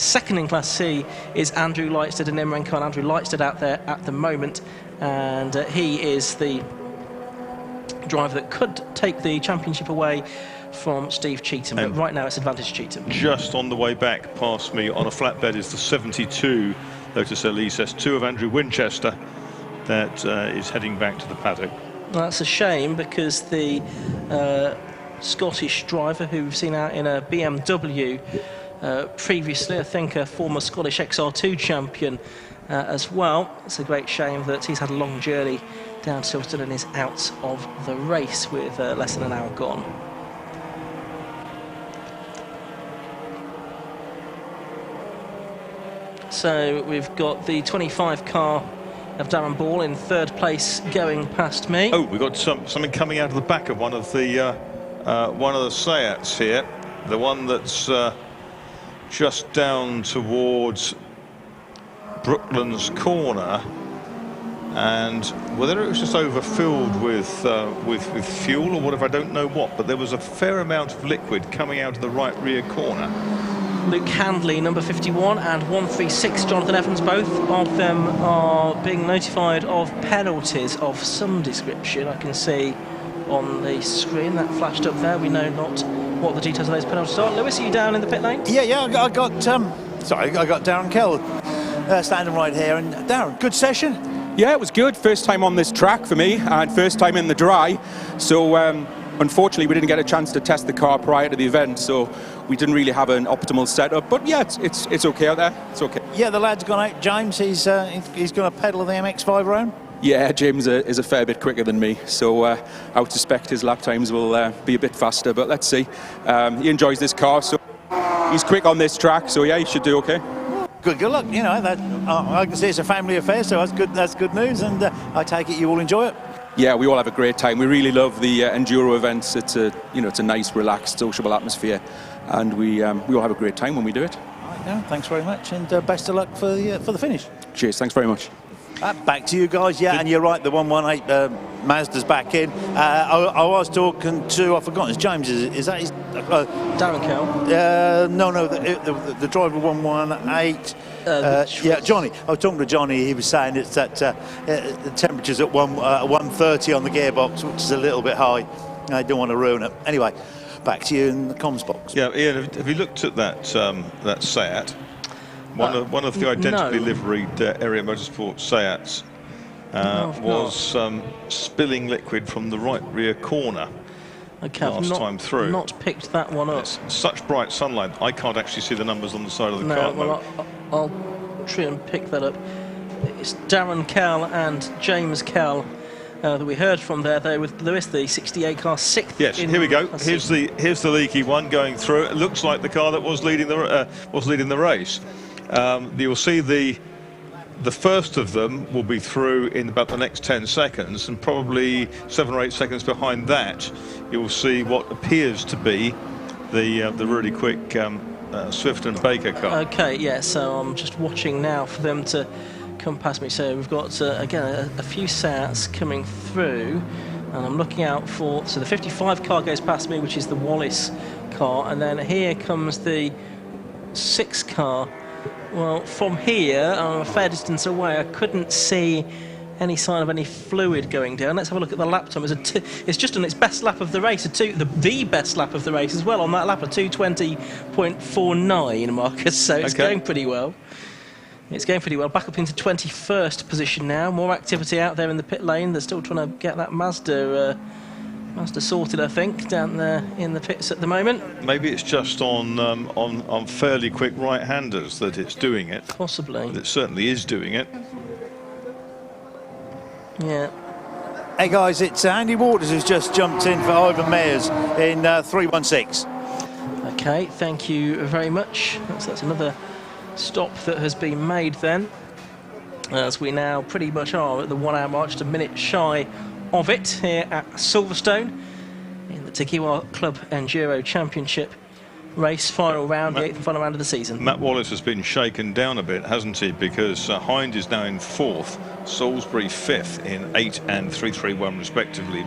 Second in Class C is Andrew Lightstead and Imran Khan. Andrew Lightstead out there at the moment, and he is the driver that could take the championship away from Steve Cheetham, but right now it's advantage Cheetham. Just on the way back past me on a flatbed is the 72 Lotus Elise S2 of Andrew Winchester that is heading back to the paddock. Well, that's a shame, because the Scottish driver who we've seen out in a BMW previously, I think a former Scottish XR2 champion as well. It's a great shame that he's had a long journey down Silverstone and is out of the race with less than an hour gone. So we've got the 25 car of Darren Ball in third place going past me. Oh, we've got something coming out of the back of one of the Seats here, the one that's just down towards Brooklands Corner, and whether it was just overfilled with fuel or whatever, I don't know what, but there was a fair amount of liquid coming out of the right rear corner. Luke Handley, number 51, and 136, Jonathan Evans, both of them are being notified of penalties of some description. I can see on the screen that flashed up there. We know not what the details of those penalties are. Lewis, are you down in the pit lane? Yeah, I got Darren Kell standing right here. And Darren, good session? Yeah, it was good. First time on this track for me, and first time in the dry. So unfortunately, we didn't get a chance to test the car prior to the event, so we didn't really have an optimal setup. But yeah, it's okay out there. It's okay. Yeah, the lad's gone out. James, he's going to pedal the MX-5 around. Yeah, James is a fair bit quicker than me, so I would suspect his lap times will be a bit faster. But let's see. He enjoys this car, so he's quick on this track. So yeah, he should do okay. Good luck. You know that I can see it's a family affair, so that's good. That's good news, and I take it you all enjoy it. Yeah, we all have a great time. We really love the enduro events. It's a it's a nice, relaxed, sociable atmosphere, and we all have a great time when we do it. Right, no, thanks very much, and best of luck for the finish. Cheers. Thanks very much. Back to you guys. Yeah, and you're right. The 118 Mazda's back in. I was talking to, I've forgotten, it's James. Is that his? Darren Kell. No, the driver 118. Yeah, Johnny. I was talking to Johnny. He was saying it's that the temperature's at 130 on the gearbox, which is a little bit high. I don't want to ruin it. Anyway, back to you in the comms box. Yeah, Ian, have you looked at that Seat? One of the identically liveried Area Motorsport Seats was spilling liquid from the right rear corner. Okay, last time through. Not picked that one up. It's such bright sunlight, I can't actually see the numbers on the side of the car. Well, I'll try and pick that up. It's Darren Kell and James Kell that we heard from there, though, with Lewis, the 68 car, sixth. Yes, here we go. Here's the leaky one going through. It looks like the car that was leading the race. You'll see the first of them will be through in about the next 10 seconds, and probably 7 or 8 seconds behind that you'll see what appears to be the really quick Swift and Baker car. Okay, yeah, so I'm just watching now for them to come past me. So we've got again a few Seats coming through, and I'm looking out for, so the 55 car goes past me, which is the Wallace car, and then here comes the 6 car. Well, from here, I'm a fair distance away, I couldn't see any sign of any fluid going down. Let's have a look at the lap time. It's just on its best lap of the race, the best lap of the race as well on that lap, a 2:20.49, Marcus, so it's going pretty well. It's going pretty well. Back up into 21st position now. More activity out there in the pit lane. They're still trying to get that Mazda sorted, I think, down there in the pits at the moment. Maybe it's just on fairly quick right-handers that it's doing it. Possibly. But it certainly is doing it. Yeah. Hey guys, it's Andy Waters who's just jumped in for Ivan Mayers in 316. Okay, thank you very much. That's another stop that has been made then, as we now pretty much are at the 1 hour mark, just a minute shy of it here at Silverstone in the Tequila Club Enduro Championship race, final round, the 8th and final round of the season. Matt Wallace has been shaken down a bit, hasn't he? Because Hind is now in 4th, Salisbury 5th in 8 and 331 respectively.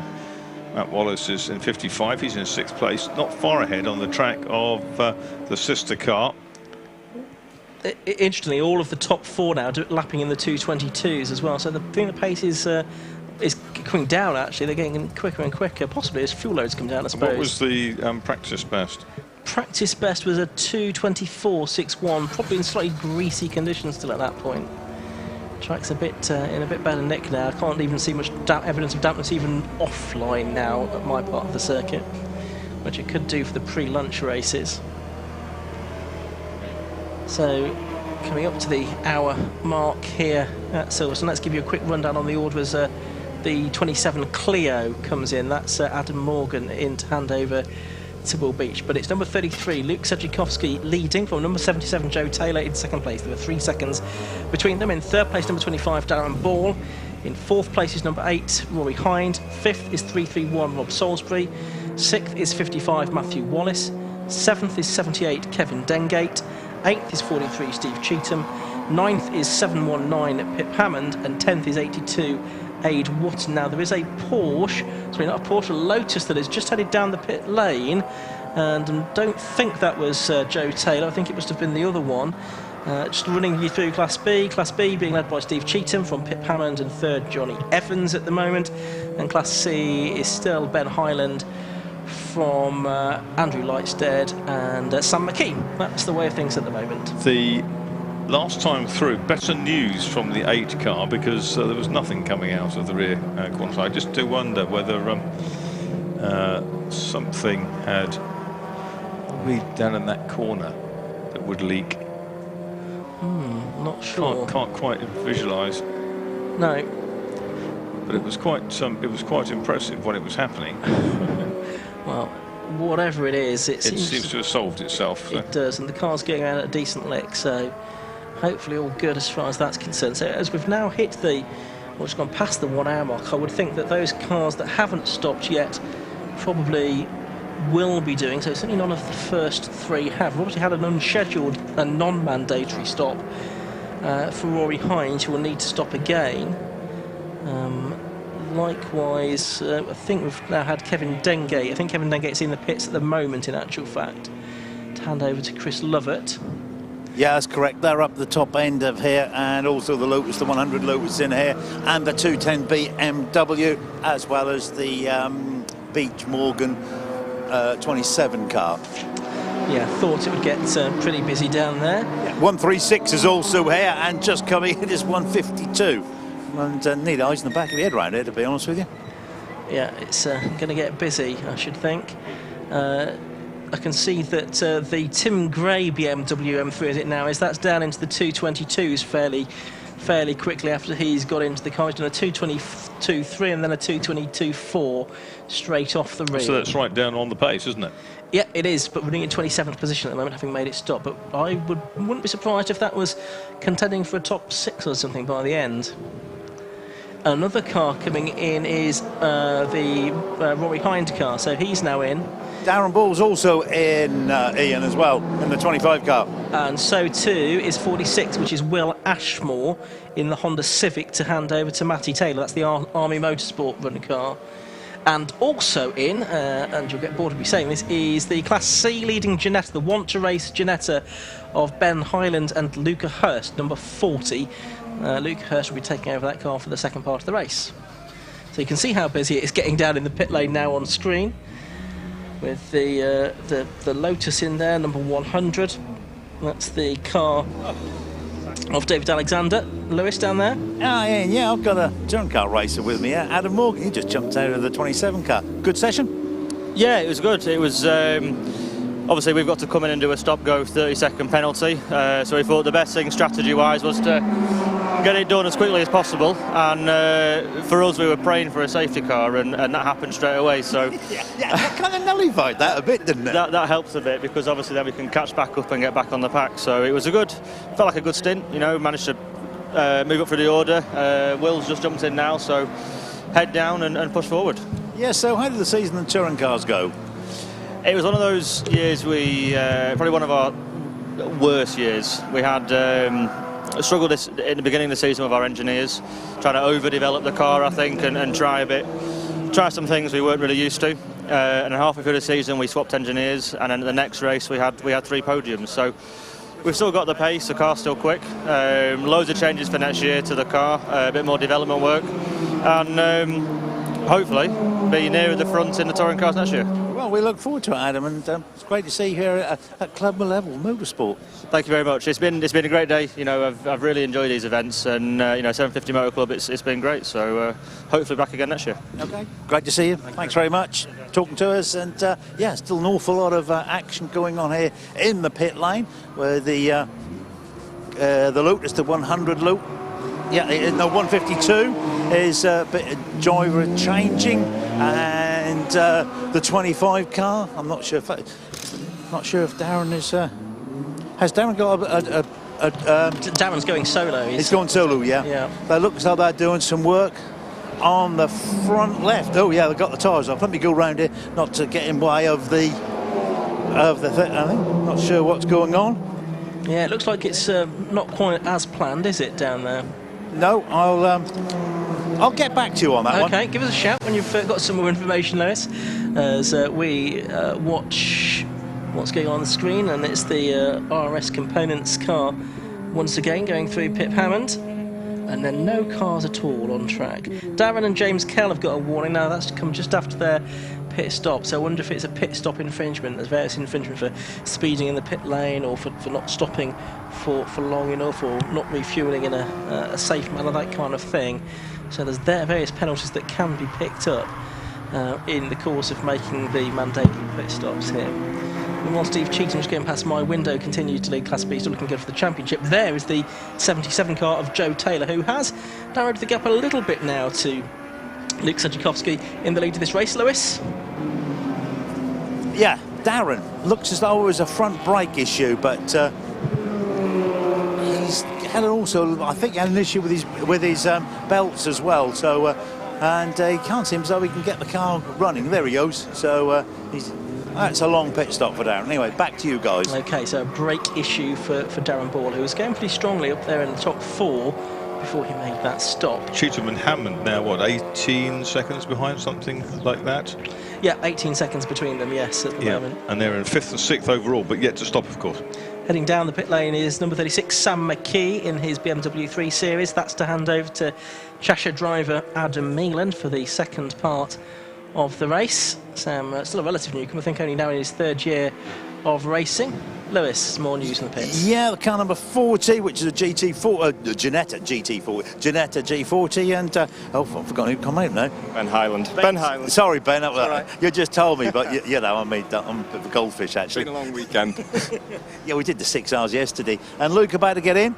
Matt Wallace is in 55, he's in 6th place, not far ahead on the track of the sister car. interestingly, all of the top 4 now lapping in the 2:22s as well. So the pace is coming down. Actually, they're getting quicker and quicker. Possibly as fuel loads come down, I suppose. What was the practice best? Practice best was a 2:24.61, probably in slightly greasy conditions still at that point. Track's a bit in a bit better nick now. I can't even see much evidence of dampness even offline now at my part of the circuit, which it could do for the pre-lunch races. So, coming up to the hour mark here at Silverstone, let's give you a quick rundown on the order as the 27 Clio comes in. That's Adam Morgan in to hand over to Will Beach. But it's number 33, Luke Sedrikowski, leading from number 77, Joe Taylor in second place. There were 3 seconds between them. In third place, number 25, Darren Ball. In fourth place is number 8, Rory Hind. Fifth is 331, Rob Salisbury. Sixth is 55, Matthew Wallace. Seventh is 78, Kevin Dengate. 8th is 43, Steve Cheetham. 9th is 719, Pip Hammond. And 10th is 82, Aid Wotton. Now there is a Porsche, sorry, not a Porsche, a Lotus that has just headed down the pit lane, and don't think that was Joe Taylor. I think it must have been the other one. Just running you through Class B. Class B being led by Steve Cheetham from Pip Hammond, and third Johnny Evans at the moment. And Class C is still Ben Hyland from Andrew Lightstead and Sam McKee. That's the way of things at the moment. The last time through, better news from the 8 car, because there was nothing coming out of the rear quadrant. I just do wonder whether something had down in that corner that would leak. Not sure. Can't quite visualise. No. But it was quite impressive when it was happening. Well, whatever it is, it seems to have solved itself. So. It does, and the car's going out at a decent lick, so hopefully all good as far as that's concerned. So as we've now hit just gone past the 1 hour mark, I would think that those cars that haven't stopped yet probably will be doing so. Certainly none of the first 3 have. We've obviously had an unscheduled and non-mandatory stop for Rory Hind, who will need to stop again. Likewise, I think we've now had Kevin Dengate. I think Kevin Dengate's in the pits at the moment, in actual fact, to hand over to Chris Lovett. Yeah, that's correct. They're up the top end of here, and also the Lotus, the 100 Lotus in here, and the 210 BMW, as well as the Beach Morgan 27 car. Yeah, thought it would get pretty busy down there. Yeah, 136 is also here, and just coming in is 152. And need eyes in the back of the head right here, to be honest with you. Yeah, it's going to get busy, I should think. I can see that the Tim Gray BMW M3, as it now is, that's down into the 222s fairly quickly after he's got into the car. He's done a 222.3 and then a 222.4 straight off the rear. So that's right down on the pace, isn't it? Yeah, it is, but running in 27th position at the moment, having made it stop. But I wouldn't be surprised if that was contending for a top 6 or something by the end. Another car coming in is the Rory Hind car, so he's now in. Darren Ball's also in, Ian, as well, in the 25 car. And so too is 46, which is Will Ashmore in the Honda Civic to hand over to Matty Taylor. That's the Army Motorsport run car. And also in, and you'll get bored of me saying this, is the Class C leading Ginetta, the Want to Race Ginetta of Ben Hyland and Luca Hurst, number 40. Luca Hurst will be taking over that car for the second part of the race. So you can see how busy it is getting down in the pit lane now on screen, with the Lotus in there, number 100. That's the car of David Alexander. Lewis down there. Yeah, I've got a touring car racer with me, Adam Morgan. He just jumped out of the 27 car. Good session? Yeah, it was good. It was obviously we've got to come in and do a stop-go 30-second penalty, so we thought the best thing strategy-wise was to get it done as quickly as possible, and for us we were praying for a safety car, and that happened straight away. So yeah, that kind of nullified that a bit, didn't it? That helps a bit, because obviously then we can catch back up and get back on the pack. So it was felt like a good stint, you know. Managed to move up through the order. Will's just jumped in now, so head down and push forward. Yeah, so how did the season of touring cars go? It was one of those years probably one of our worst years. We had struggled in the beginning of the season with our engineers, trying to overdevelop the car, I think, and try some things we weren't really used to. And halfway through the season we swapped engineers, and then the next race we had 3 podiums. So we've still got the pace, the car's still quick. Loads of changes for next year to the car, a bit more development work, and hopefully be nearer the front in the touring cars next year. Well, we look forward to it, Adam, and it's great to see you here at Club Level Motorsport. Thank you very much. It's been a great day. You know, I've really enjoyed these events, and you know, 750 Motor Club, it's been great. So hopefully back again next year. Okay, great to see you. Thanks very much talking to us, and yeah, still an awful lot of action going on here in the pit lane, where the Lotus, the 100 loop. Yeah, no, 152 is a bit of driver changing, and the 25 car. I'm not sure if Darren is. Has Darren got Darren's going solo. He's going solo, yeah. Yeah. That looks like they're doing some work on the front left. Oh yeah, they've got the tyres off. Let me go round here, not to get in way of the thing. I think. Not sure what's going on. Yeah, it looks like it's not quite as planned, is it, down there? No, I'll get back to you on that one. Okay, give us a shout when you've got some more information, Lewis, as we watch what's going on the screen, and it's the RS Components car once again going through Pip Hammond, and then no cars at all on track. Darren and James Kell have got a warning now. That's come just after their pit stop, so I wonder if it's a pit stop infringement. There's various infringement for speeding in the pit lane, or for not stopping for long enough, or not refuelling in a safe manner, that kind of thing. So there's various penalties that can be picked up in the course of making the mandatory pit stops here. And while Steve Cheatham's going past my window, continues to lead Class B, still looking good for the championship. There is the 77 car of Joe Taylor, who has narrowed the gap a little bit now to Luke Sedgwickowski in the lead of this race. Lewis? Yeah, Darren looks as though it was a front brake issue, but he's had also, I think, had an issue with his belts as well. So, and he can't seem as though he can get the car running. There he goes. So that's a long pit stop for Darren. Anyway, back to you guys. Okay, so a brake issue for Darren Ball, who was going pretty strongly up there in the top 4 before he made that stop. Cheatham and Hammond now, what, 18 seconds behind, something like that? Yeah, 18 seconds between them, yes, at the moment. And they're in 5th and 6th overall, but yet to stop, of course. Heading down the pit lane is number 36, Sam McKee, in his BMW 3 Series. That's to hand over to Cheshire driver Adam Meeland for the second part of the race. Sam, still a relative newcomer, I think only now in his 3rd year of racing. Lewis, more news in the pits. Yeah, the car number 40, which is a GT40, Ginetta GT40, Ginetta G40, and I've forgotten who come out now. Ben Highland. Ben Highland. Sorry, Ben. Right. You just told me, but you know, I'm a goldfish actually. It's been a long weekend. Yeah, we did the 6 hours yesterday. And Luke about to get in?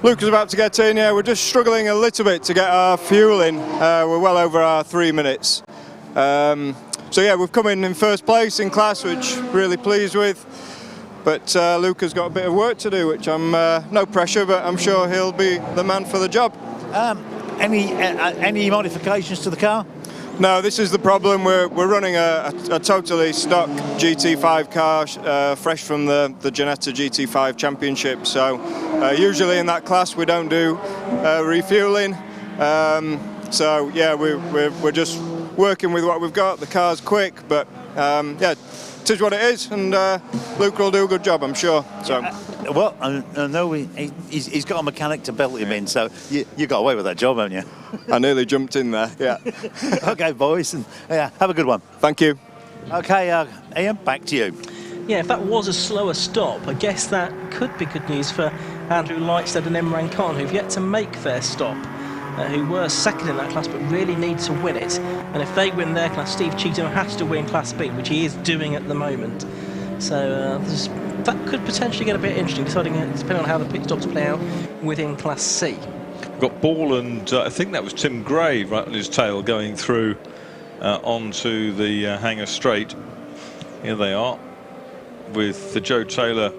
Luke is about to get in. Yeah, we're just struggling a little bit to get our fuel in. We're well over our 3 minutes. So yeah, we've come in first place in class, which really pleased with. But Luke has got a bit of work to do, which I'm no pressure, but I'm sure he'll be the man for the job. Any modifications to the car? No, this is the problem. We're running a totally stock GT5 car, fresh from the Ginetta GT5 Championship. So usually in that class we don't do refueling. So yeah, we're just working with what we've got. The car's quick, but yeah, it is what it is, and Luke will do a good job, I'm sure. So. Well, I know he's got a mechanic to belt him in, so you got away with that job, haven't you? I nearly jumped in there, yeah. Okay, boys, and yeah, have a good one. Thank you. Okay, Ian, back to you. Yeah, if that was a slower stop, I guess that could be good news for Andrew Lightstead and Imran Khan, who've yet to make their stop, who were second in that class but really need to win it. And if they win their class, Steve Cheatham has to win Class B, which he is doing at the moment. So that could potentially get a bit interesting, depending on how the pit stops play out within Class C. Got Ball and I think that was Tim Gray right on his tail going through onto the Hangar Straight. Here they are with the Joe Taylor,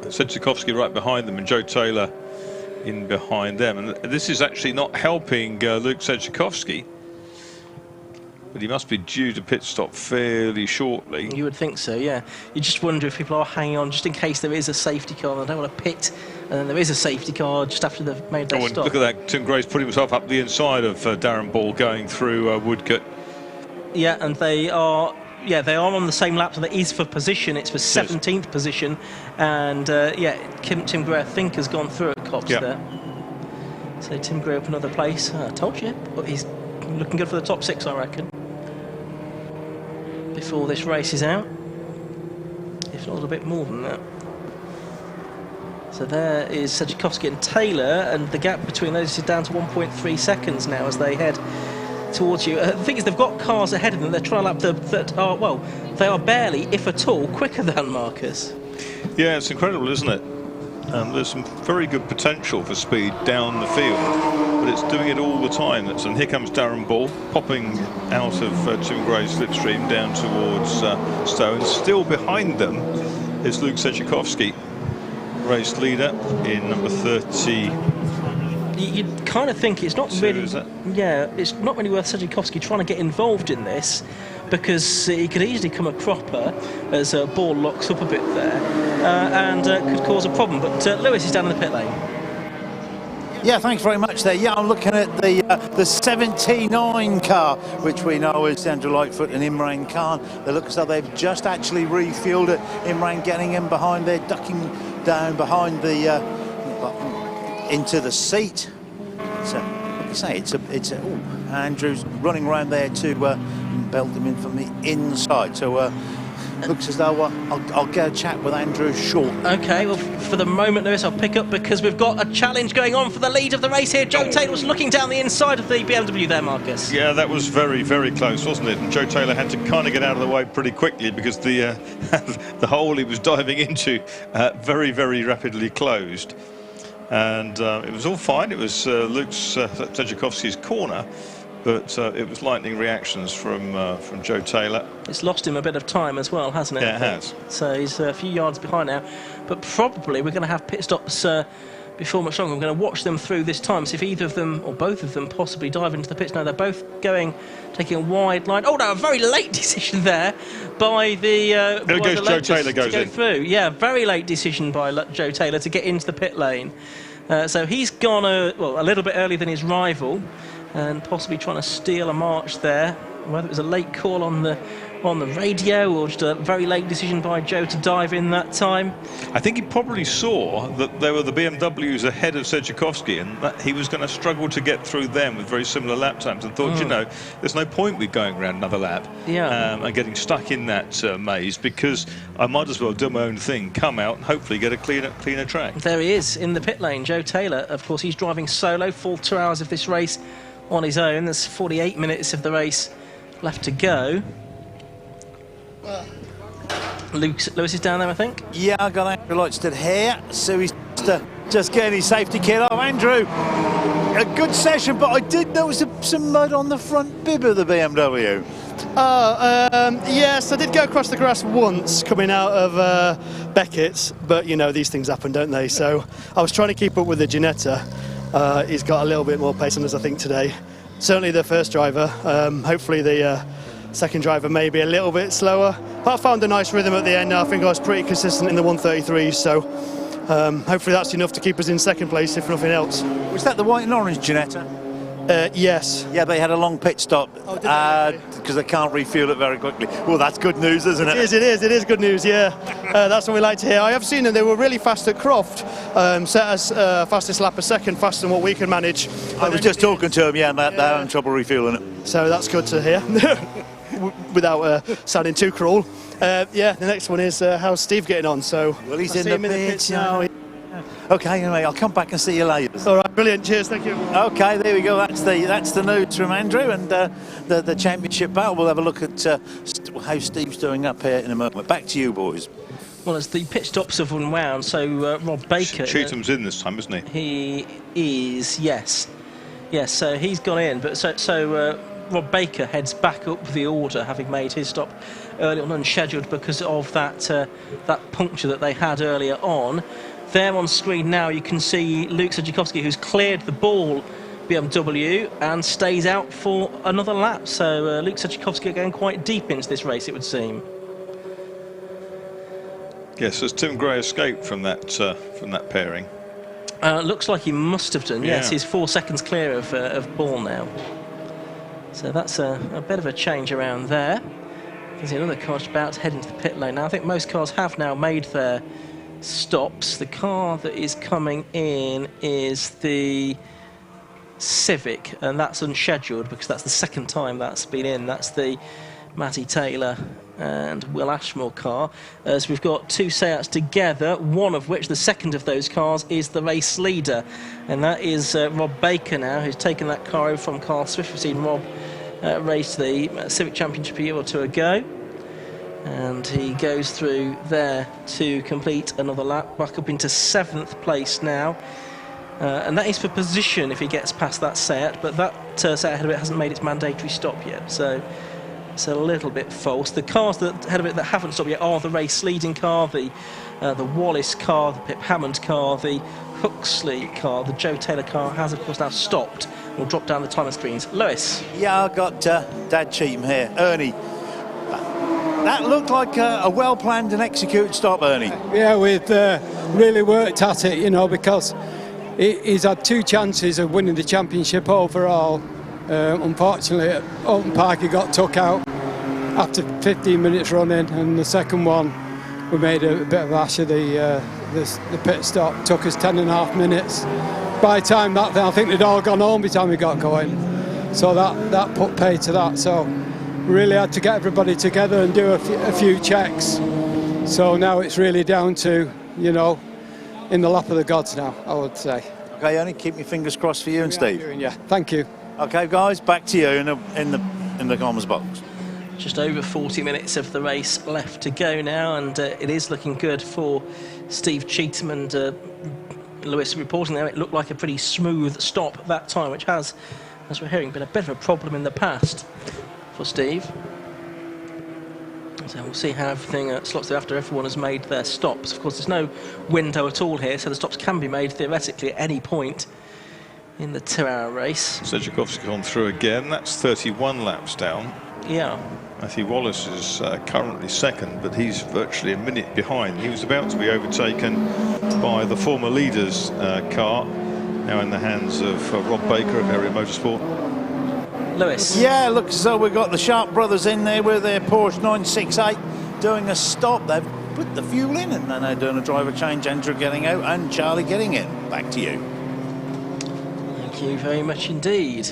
Sedgwickowski right behind them, and Joe Taylor in behind them. And this is actually not helping Luke Sedgwickowski, but he must be due to pit stop fairly shortly. You would think so, yeah. You just wonder if people are hanging on just in case there is a safety car. They don't want to pit, and then there is a safety car just after they've made their stop. Look at that, Tim Gray's putting himself up the inside of Darren Ball going through Woodcote. Yeah, and they are yeah, they are on the same lap, so that is for position. It's for 17th position, and yeah, Tim Gray, I think, has gone through at Cops there. So Tim Gray up another place. I told you, but he's looking good for the top 6, I reckon, before this race is out, if not a little bit more than that. So there is Sedzikowski and Taylor, and the gap between those is down to 1.3 seconds now as they head towards you. The thing is, they've got cars ahead of them. They're trying to lap that are, well, they are barely, if at all, quicker than Marcus. Yeah, it's incredible, isn't it? There's some very good potential for speed down the field, but it's doing it all the time. And here comes Darren Ball popping out of Tim Gray's slipstream down towards Stone. Still behind them is Luke Sedzikowski, race leader in number 30. You kind of think it's not really, yeah, it's not really worth Sedzikowski trying to get involved in this, because he could easily come a cropper as Ball locks up a bit there, and could cause a problem. But Lewis is down in the pit lane. Yeah, thanks very much there. Yeah, I'm looking at the 79 car, which we know is Andrew Lightfoot and Imran Khan. They look as though they've just actually refueled it. Imran getting in behind there, ducking down behind the into the seat. So, like I say, it's Andrew's running around there to belt him in from the inside. So looks as though I'll get a chat with Andrew short. Okay, well, for the moment, Lewis, I'll pick up because we've got a challenge going on for the lead of the race here. Joe Taylor was looking down the inside of the BMW there, Marcus. Yeah, that was very, very close, wasn't it? And Joe Taylor had to kind of get out of the way pretty quickly because the the hole he was diving into very, very rapidly closed. And it was all fine. It was Luke Sedzikowski's corner, but it was lightning reactions from Joe Taylor. It's lost him a bit of time as well, hasn't it? Yeah, it has. So he's a few yards behind now. But probably we're going to have pit stops before much longer. I'm going to watch them through this time, see if either of them or both of them possibly dive into the pits. No, they're both taking a wide line. Oh no, a very late decision there by the Joe Taylor goes in through. Yeah, very late decision by Joe Taylor to get into the pit lane. So he's gone a little bit earlier than his rival, and possibly trying to steal a march there. Whether it was a late call on the radio or just a very late decision by Joe to dive in that time. I think he probably saw that there were the BMWs ahead of Sedzikowski and that he was going to struggle to get through them with very similar lap times, and thought, you know, there's no point with going around another lap and getting stuck in that maze, because I might as well do my own thing, come out and hopefully get a cleaner track. There he is in the pit lane, Joe Taylor. Of course, he's driving solo, full 2 hours of this race on his own. There's 48 minutes of the race left to go. Lewis is down there, I think. Yeah, I got Andrew Lightstead here, so he's just getting his safety kit off. Andrew, a good session, but I did notice some mud on the front bib of the BMW. Yes, I did go across the grass once coming out of Beckett's, but you know, these things happen, don't they? So I was trying to keep up with the Ginetta. He's got a little bit more pace on us, I think, today. Certainly the first driver. Hopefully the second driver may be a little bit slower. But I found a nice rhythm at the end. I think I was pretty consistent in the 133, so hopefully that's enough to keep us in second place, if nothing else. Was that the white and orange Ginetta? Yes. Yeah, they had a long pit stop because they can't refuel it very quickly. Well, that's good news, isn't it? It is good news, yeah. That's what we like to hear. I have seen them, they were really fast at Croft, set us fastest lap a second, faster than what we can manage. I was just talking to them, and they're having trouble refueling it. So that's good to hear, without sounding too cruel. Yeah, the next one is how's Steve getting on? So well, he's in the pits now. Okay, anyway, I'll come back and see you later. All right, brilliant. Cheers, thank you. Okay, there we go. That's the news from Andrew, and the championship battle. We'll have a look at how Steve's doing up here in a moment. Back to you, boys. Well, as the pit stops have unwound, so Rob Baker. Cheatham's in this time, isn't he? He is, yes. So he's gone in, but so Rob Baker heads back up the order, having made his stop early on unscheduled because of that puncture that they had earlier on. There on screen now you can see Luke Sedzikowski, who's cleared the Ball BMW and stays out for another lap. So Luke Sedzikowski going quite deep into this race, it would seem. Yes, has Tim Gray escaped from that pairing? Looks like he must have done. Yes, he's 4 seconds clear of Ball now. So that's a bit of a change around there. There's another car just about to head into the pit lane. Now, I think most cars have now made their stops. The car that is coming in is the Civic, and that's unscheduled because that's the second time that's been in. That's the Matty Taylor and Will Ashmore car. So we've got two Seats together, one of which, the second of those cars, is the race leader, and that is Rob Baker now, who's taken that car over from Carl Swift. We've seen Rob race the Civic Championship a year or two ago, and he goes through there to complete another lap, back up into 7th place now. And that is for position if he gets past that Seat, but that Seat ahead of it hasn't made its mandatory stop yet, so it's a little bit false. The cars that ahead of it that haven't stopped yet are the race leading car, the Wallace car, the Pip Hammond car, the Huxley car. The Joe Taylor car has, of course, now stopped. We'll drop down the timer screens. Lewis. Yeah, I've got Dad Cheatham here. Ernie, that looked like a well-planned and executed stop, Ernie. Yeah, we've really worked at it, you know, because he's had 2 chances of winning the championship overall. Unfortunately, at Open Park he got took out after 15 minutes running, and the second one we made a bit of a hash of the pit stop. Took us 10.5 minutes. By the time that, I think they'd all gone home by the time we got going. So that put pay to that. So we really had to get everybody together and do a few checks. So now it's really down to, you know, in the lap of the gods now, I would say. Okay, Ernie, keep your fingers crossed for you and Steve. Yeah, thank you. Okay, guys, back to you in the comms box. Just over 40 minutes of the race left to go now, and it is looking good for Steve Cheatham, and Lewis reporting there. It looked like a pretty smooth stop that time, which has, as we're hearing, been a bit of a problem in the past for Steve. So we'll see how everything slots through after everyone has made their stops. Of course, there's no window at all here, so the stops can be made theoretically at any point in the 2-hour race. Sedgwick's gone through again. That's 31 laps down. Yeah. Matthew Wallace is currently second, but he's virtually a minute behind. He was about to be overtaken by the former leader's car, now in the hands of Rob Baker of Area Motorsport. Lewis. Yeah, looks as though we've got the Sharp brothers in there with their Porsche 968 doing a stop. They've put the fuel in, and then they're doing a driver change. Andrew getting out and Charlie getting in. Back to you. Thank you very much indeed.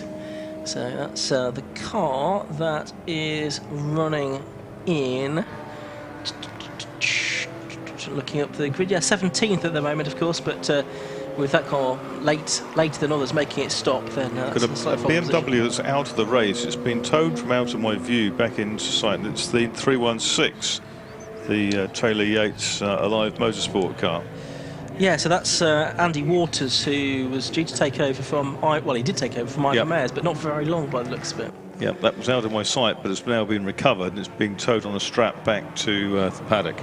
So that's the car that is running in. Looking up the grid, yeah, 17th at the moment, of course, but with that car later than others making it stop, then that's a BMW that's out of the race. It's been towed from out of my view back into sight. It's the 316, the Taylor Yates Alive Motorsport car. Yeah, so that's Andy Waters, who was due to take over from, well, he did take over from Ivan Mayers, but not for very long by the looks of it. Yeah, that was out of my sight, but it's now been recovered and it's being towed on a strap back to the paddock.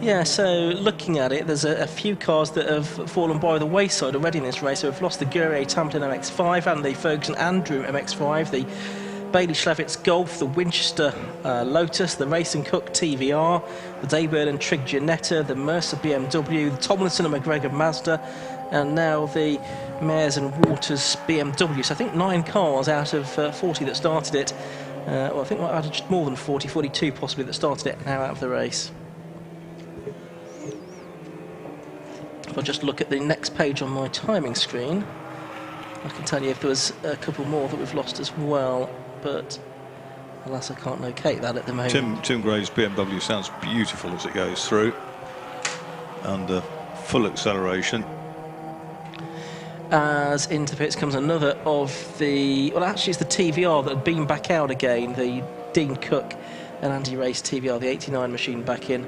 Yeah, so looking at it, there's a few cars that have fallen by the wayside already in this race. So we've lost the Guerrier Tamplin MX-5 and the Ferguson Andrew MX-5, the Bailey Schlavitz Golf, the Winchester Lotus, the Racing Cook TVR, the Dayburn and Trigg Ginetta, the Mercer BMW, the Tomlinson and McGregor Mazda, and now the Mayers and Waters BMW. So I think 9 cars out of 40 that started it, well, I think out of just more than 40, 42 possibly that started it, now out of the race. If I just look at the next page on my timing screen, I can tell you if there was a couple more that we've lost as well, but alas, I can't locate that at the moment. Tim Gray's BMW sounds beautiful as it goes through, under full acceleration. As into pits comes another of the, well, actually it's the TVR that had been back out again, the Dean Cook and Andy Race TVR, the 89 machine back in.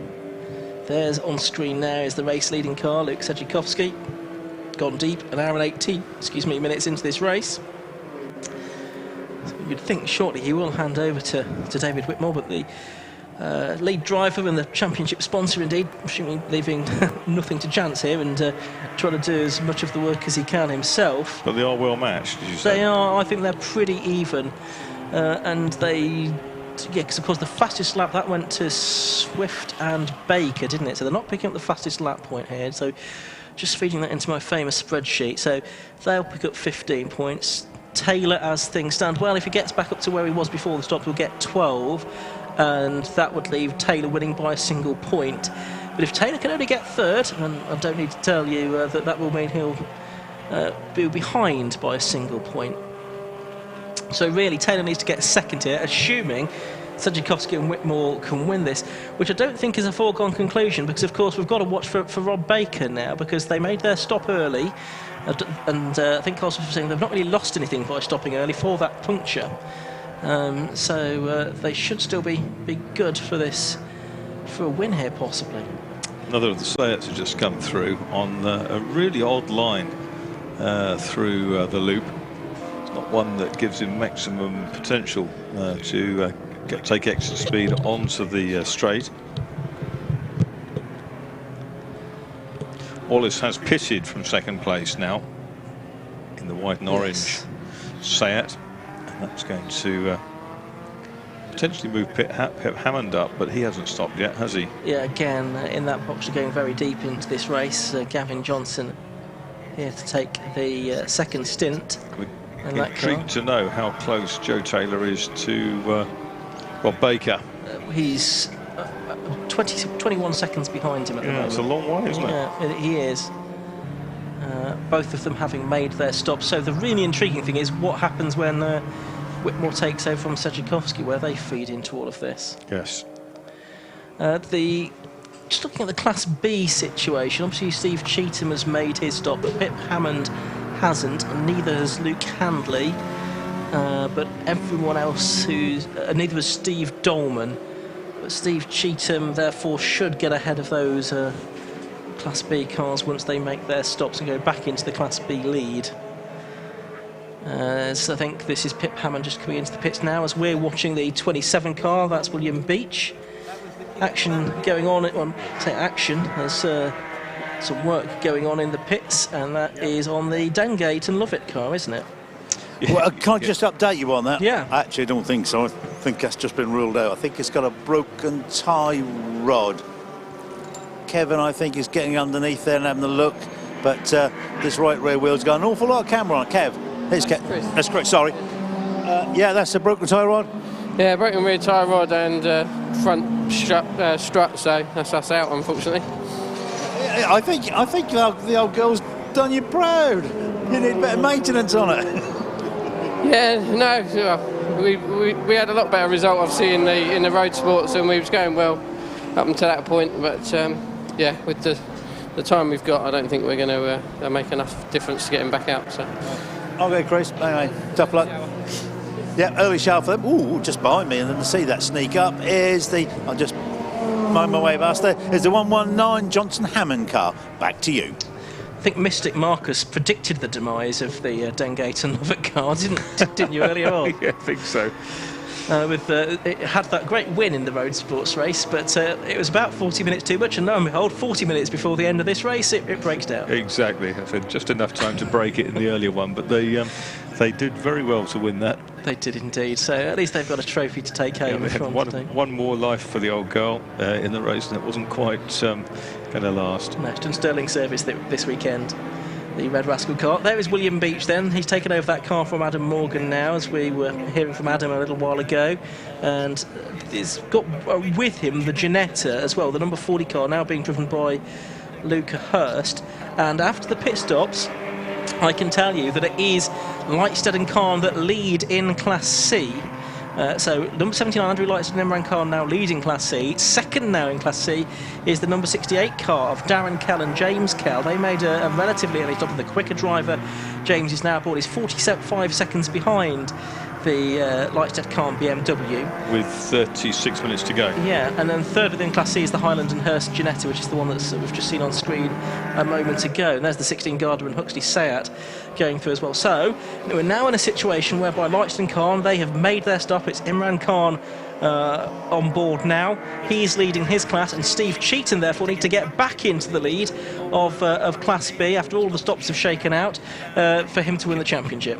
There's on screen now is the race leading car, Luke Sedgwickowski, gone deep, an hour and 18 minutes into this race. So you'd think shortly he will hand over to David Whitmore, but the lead driver and the championship sponsor indeed, leaving nothing to chance here and trying to do as much of the work as he can himself. But they are well matched, did you say? They are. I think they're pretty even, and they. Yeah, because of course the fastest lap that went to Swift and Baker, didn't it? So they're not picking up the fastest lap point here. So just feeding that into my famous spreadsheet. So they'll pick up 15 points. Taylor, as things stand, well, if he gets back up to where he was before the stop, he'll get 12. and that would leave Taylor winning by a single point. But if Taylor can only get third, and I don't need to tell you that will mean he'll be behind by a single point. So really, Taylor needs to get second here, assuming Sajakowski and Whitmore can win this, which I don't think is a foregone conclusion, because of course we've got to watch for Rob Baker now, because they made their stop early, and I think also saying they've not really lost anything by stopping early for that puncture. So they should still be good for this, for a win here possibly. Another of the Seats has just come through on a really odd line through the loop. It's not one that gives him maximum potential to take extra speed onto the straight. Wallace has pitted from second place now in the white and orange Seat, and that's going to potentially move Pip Hammond up, but he hasn't stopped yet, has he? Yeah, again, in that box, we're going very deep into this race. Gavin Johnson here to take the second stint. We're intrigued to know how close Joe Taylor is to Rob Baker. He's 21 seconds behind him at the moment. It's a long way, isn't it? Yeah, he is. Both of them having made their stops. So the really intriguing thing is what happens when Whitmore takes over from Sajakowski, where they feed into all of this. Yes. Just looking at the Class B situation, obviously Steve Cheetham has made his stop, but Pip Hammond hasn't, and neither has Luke Handley. But everyone else neither was Steve Dolman. But Steve Cheetham therefore should get ahead of those Class B cars once they make their stops and go back into the Class B lead. So I think this is Pip Hammond just coming into the pits now as we're watching the 27 car. That's William Beach. Action going on. There's some work going on in the pits, and that is on the Dengate and Lovett car, isn't it? Well, can I just update you on that? Yeah. I actually don't think so. I think that's just been ruled out. I think it's got a broken tie rod. Kevin, I think, is getting underneath there and having a look, but this right rear wheel's got an awful lot of camera on it. Kev, here's Kev. That's correct, sorry. Yeah, that's a broken tie rod. Yeah, broken rear tyre rod and front strut, so that's us out, unfortunately. I think the old girl's done you proud. You need better maintenance on it. Yeah, no, we had a lot better result, obviously, in the road sports, and we was going well up until that point. But yeah, with the time we've got, I don't think we're going to make enough difference to get him back out. So. Okay, Chris. Anyway, tough luck. Yeah, early shower for them. Ooh, just behind me, and then to see that sneak up is I'll just mind my way past there. Is the 119 Johnson Hammond car. Back to you. I think Mystic Marcus predicted the demise of the Dengate and Lovett car, didn't you, earlier on? Yeah, I think so. It had that great win in the road sports race, but it was about 40 minutes too much, and lo and behold, 40 minutes before the end of this race, it breaks down. Exactly. I said just enough time to break it in the earlier one, but they did very well to win that. They did indeed. So at least they've got a trophy to take home. They had one more life for the old girl in the race, and it wasn't quite going to last. No, it's done sterling service this weekend. The Red Rascal car. There is William Beach then. He's taken over that car from Adam Morgan now, as we were hearing from Adam a little while ago. And he's got with him the Ginetta as well, the number 40 car, now being driven by Luca Hurst. And after the pit stops, I can tell you that it is Lightstead and Khan that lead in Class C. So number 79, Andrew Lightstead and Imran Khan now leading Class C. Second now in Class C is the number 68 car of Darren Kell and James Kell. They made a relatively early stop with the quicker driver. James is now aboard. He's 45 seconds behind the Lightstead Khan BMW. With 36 minutes to go. Yeah, and then third within Class C is the Highland and Hurst Ginetta, which is the one that we've just seen on screen a moment ago. And there's the 16 Gardner and Huxley Seat going through as well. So we're now in a situation whereby Lightstead and Khan, they have made their stop. It's Imran Khan on board now. He's leading his class, and Steve Cheetham therefore need to get back into the lead of Class B after all the stops have shaken out for him to win the championship.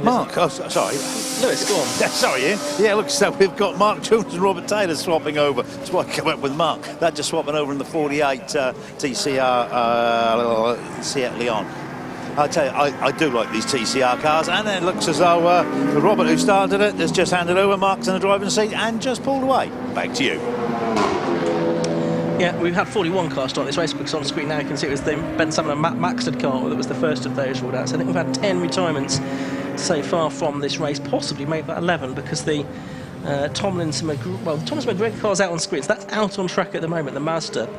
Mark, oh, sorry. Lewis, go on. Sorry, Ian. Yeah, look, so we've got Mark Jones and Robert Taylor swapping over. That's why I come up with Mark. That just swapping over in the 48 TCR Seat Leon. I tell you, I do like these TCR cars, and it looks as though Robert, who started it, has just handed over. Mark's in the driving seat and just pulled away. Back to you. Yeah, we've had 41 cars start this race, because on screen now you can see it was the Ben Salmon and Matt Maxted car that was the first of those ruled out. So I think we've had 10 retirements so far from this race, possibly make that 11, because the Tomlinson McGregor car's out on screen, so that's out on track at the moment, the Mazda.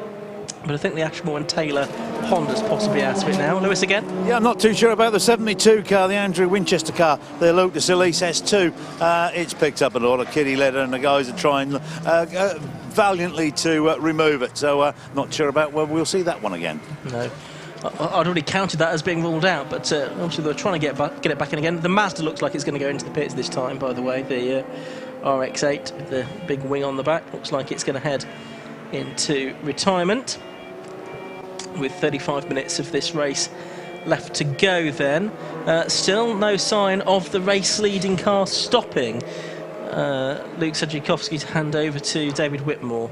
But I think the Ashmore and Taylor Honda's possibly out of it now. Lewis again? Yeah, I'm not too sure about the 72 car, the Andrew Winchester car, the Lucas Elise S2. It's picked up a lot of kitty litter, and the guys are trying valiantly to remove it. So not sure about whether we'll see that one again. No. I'd already counted that as being ruled out, but obviously they're trying to get it back in again. The Mazda looks like it's going to go into the pits this time, by the way. The RX-8 with the big wing on the back looks like it's going to head into retirement, with 35 minutes of this race left to go then. Still no sign of the race-leading car stopping. Luke Sergikowski to hand over to David Whitmore.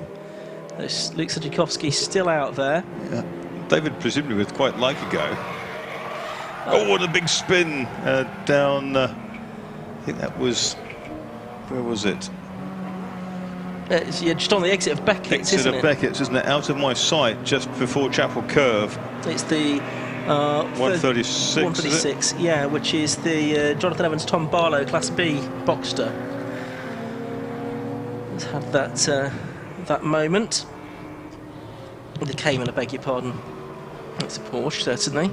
Luke Sergikowski still out there. Yeah. David presumably would quite like a go. Oh, what a big spin down. I think that was... Where was it? Yeah, just on the exit of Beckett's, isn't it? Exit of Beckett's, isn't it? Out of my sight, just before Chapel Curve. It's the 136. 136, yeah, which is the Jonathan Evans Tom Barlow Class B Boxster. Let's have that moment. The Cayman, I beg your pardon. It's a Porsche, certainly.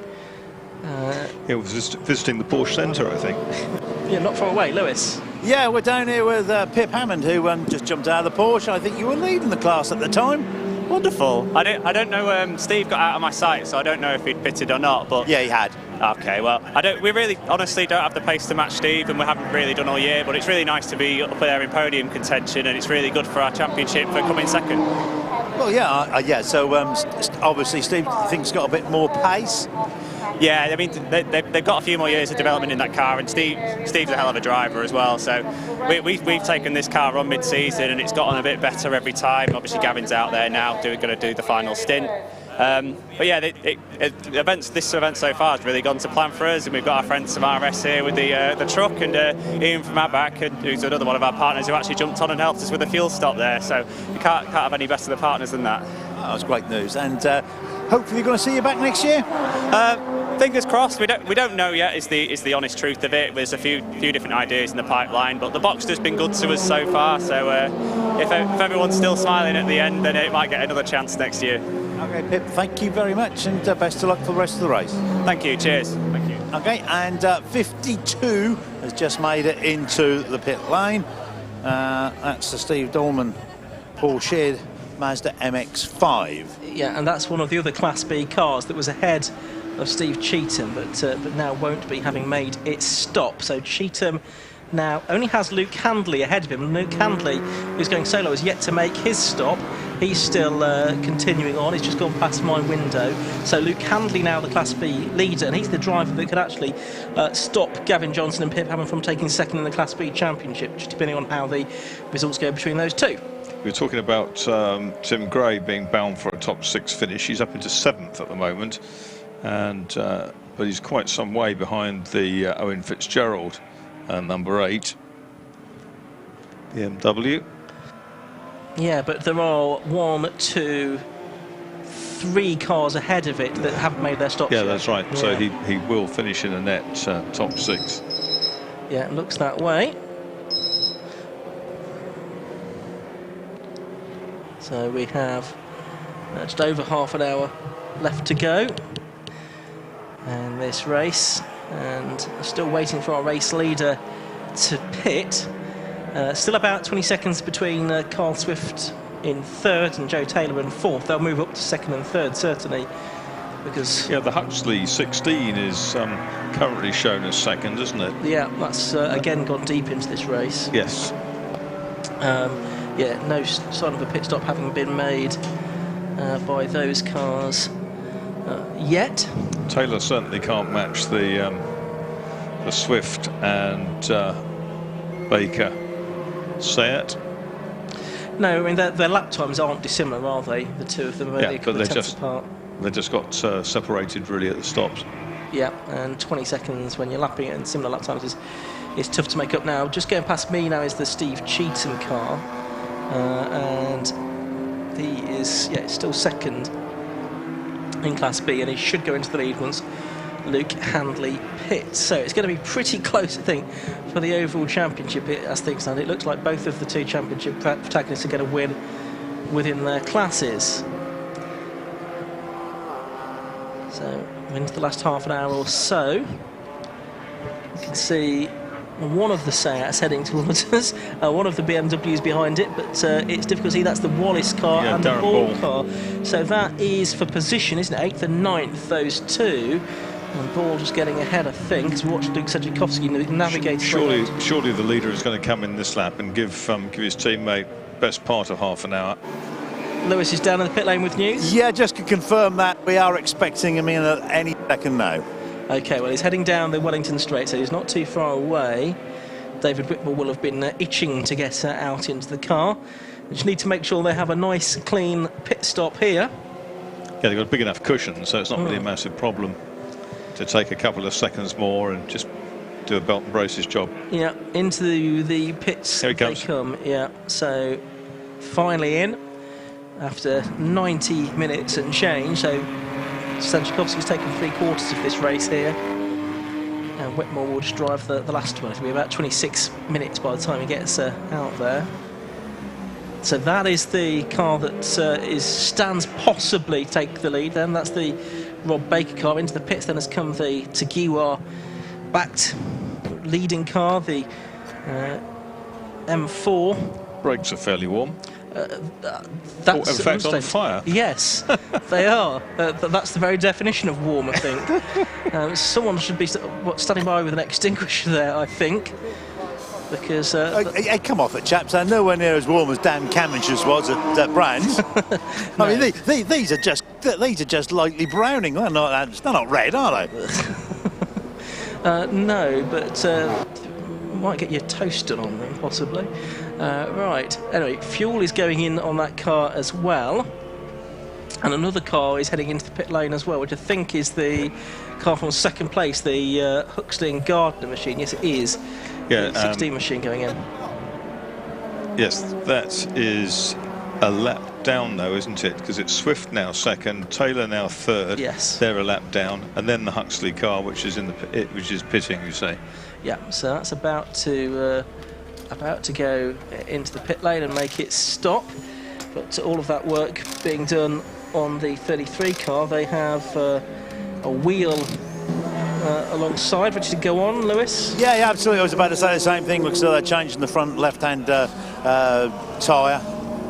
He was visiting the Porsche Centre, I think. Yeah, not far away, Lewis. Yeah, we're down here with Pip Hammond, who just jumped out of the Porsche. I think you were leading the class at the time. Wonderful. I don't know. Steve got out of my sight, so I don't know if he'd pitted or not. But yeah, he had. Okay, well, we really, honestly, don't have the pace to match Steve, and we haven't really done all year. But it's really nice to be up there in podium contention, and it's really good for our championship for coming second. Well, yeah. So obviously, Steve thinks he's got a bit more pace. Yeah, I mean, they've got a few more years of development in that car, and Steve's a hell of a driver as well. So we've taken this car on mid-season, and it's gotten a bit better every time. Obviously, Gavin's out there now, going to do the final stint. But yeah, this event so far has really gone to plan for us, and we've got our friends from RS here with the truck, and Ian from Outback, who's another one of our partners who actually jumped on and helped us with the fuel stop there. So you can't have any better of the partners than that. That was great news, and hopefully, you're going to see you back next year. Fingers crossed. We don't know yet. Is the honest truth of it. There's a few different ideas in the pipeline, but the Boxster's been good to us so far. So if everyone's still smiling at the end, then it might get another chance next year. Okay, Pip. Thank you very much, and best of luck for the rest of the race. Thank you. Cheers. Thank you. Okay, and 52 has just made it into the pit lane. That's the Steve Dolman Porsche Mazda MX-5. Yeah, and that's one of the other Class B cars that was ahead of Steve Cheetham, but now won't be, having made its stop. So Cheetham now only has Luke Handley ahead of him, and Luke Handley, who's going solo, has yet to make his stop. He's still continuing on. He's just gone past my window. So Luke Handley now the Class B leader, and he's the driver that could actually stop Gavin Johnson and Pip Hammond from taking second in the Class B Championship, just depending on how the results go between those two. We were talking about Tim Gray being bound for a top 6 finish. He's up into 7th at the moment, and but he's quite some way behind the Owen Fitzgerald, number 8 BMW. Yeah, but there are 1, 2, 3 cars ahead of it that haven't made their stops Yeah, yet. that's right. Yeah. So he will finish in a net top 6. Yeah, it looks that way. So we have just over half an hour left to go in this race, and still waiting for our race leader to pit. Still about 20 seconds between Carl Swift in 3rd and Joe Taylor in 4th. They'll move up to 2nd and 3rd, certainly, because... Yeah, the Huxley 16 is currently shown as 2nd, isn't it? Yeah, that's again gone deep into this race. Yes. Yeah, no sign of a pit stop having been made by those cars yet. Taylor certainly can't match the Swift and Baker Seat. No, I mean their lap times aren't dissimilar, are they? The two of them, Yeah, a but couple of tenths apart. they just got separated really at the stops. Yeah, and 20 seconds when you're lapping it, and similar lap times is tough to make up now. Just going past me now is the Steve Cheatham car, and he is still second in Class B, and he should go into the lead once Luke Handley pits. So it's going to be pretty close, I think, for the overall championship as things stand. It looks like both of the two championship protagonists are going to win within their classes. So into the last half an hour or so, you can see one of the Seats heading towards us, one of the BMWs behind it, but it's difficult to see. That's the Wallace car and the Ball car. So that is for position, isn't it? 8th and 9th, those two. And Ball just getting ahead, I think, as we watch Luke Sedgwickowski navigate. Surely the leader is going to come in this lap and give his teammate best part of half an hour. Lewis is down in the pit lane with news. Yeah, just to confirm that we are expecting him in at any second now. Okay, well, he's heading down the Wellington Straight, so he's not too far away. David Whitmore will have been itching to get out into the car. We just need to make sure they have a nice, clean pit stop here. Yeah, they've got a big enough cushion, so it's not really a massive problem to take a couple of seconds more and just do a belt and braces job. Yeah, into the pits Here he comes. they come. Yeah, so finally in after 90 minutes and change. So Sedgwickowski's taken 3/4 of this race here, and Whitmore will just drive the last one. It'll be about 26 minutes by the time he gets out there. So that is the car that stands possibly take the lead. Then that's the Rob Baker car. Into the pits then has come the Tagiwa backed leading car, the M4. Brakes are fairly warm. That's in fact, on fire. Yes, they are. That's the very definition of warm, I think. Someone should be standing by with an extinguisher there, I think, because... hey, come off it, chaps. They're nowhere near as warm as Dan Camish's was at Brands. No. I mean, these are just lightly browning. They're not red, are they? No, but might get your toasted on them, possibly. Right, anyway, fuel is going in on that car as well, and another car is heading into the pit lane as well, which I think is the car from second place, the Huxley and Gardner machine. Yes, it is. Yeah, the 16 machine going in. Yes, that is a lap down though, isn't it? Because it's Swift now second, Taylor now third. Yes. They're a lap down, and then the Huxley car, which is pitting, you say. Yeah, so that's about to go into the pit lane and make it stop. But all of that work being done on the 33 car, they have a wheel alongside, ready to go on, Lewis? Yeah, absolutely. I was about to say the same thing. Looks like they're changing the front left-hand tyre.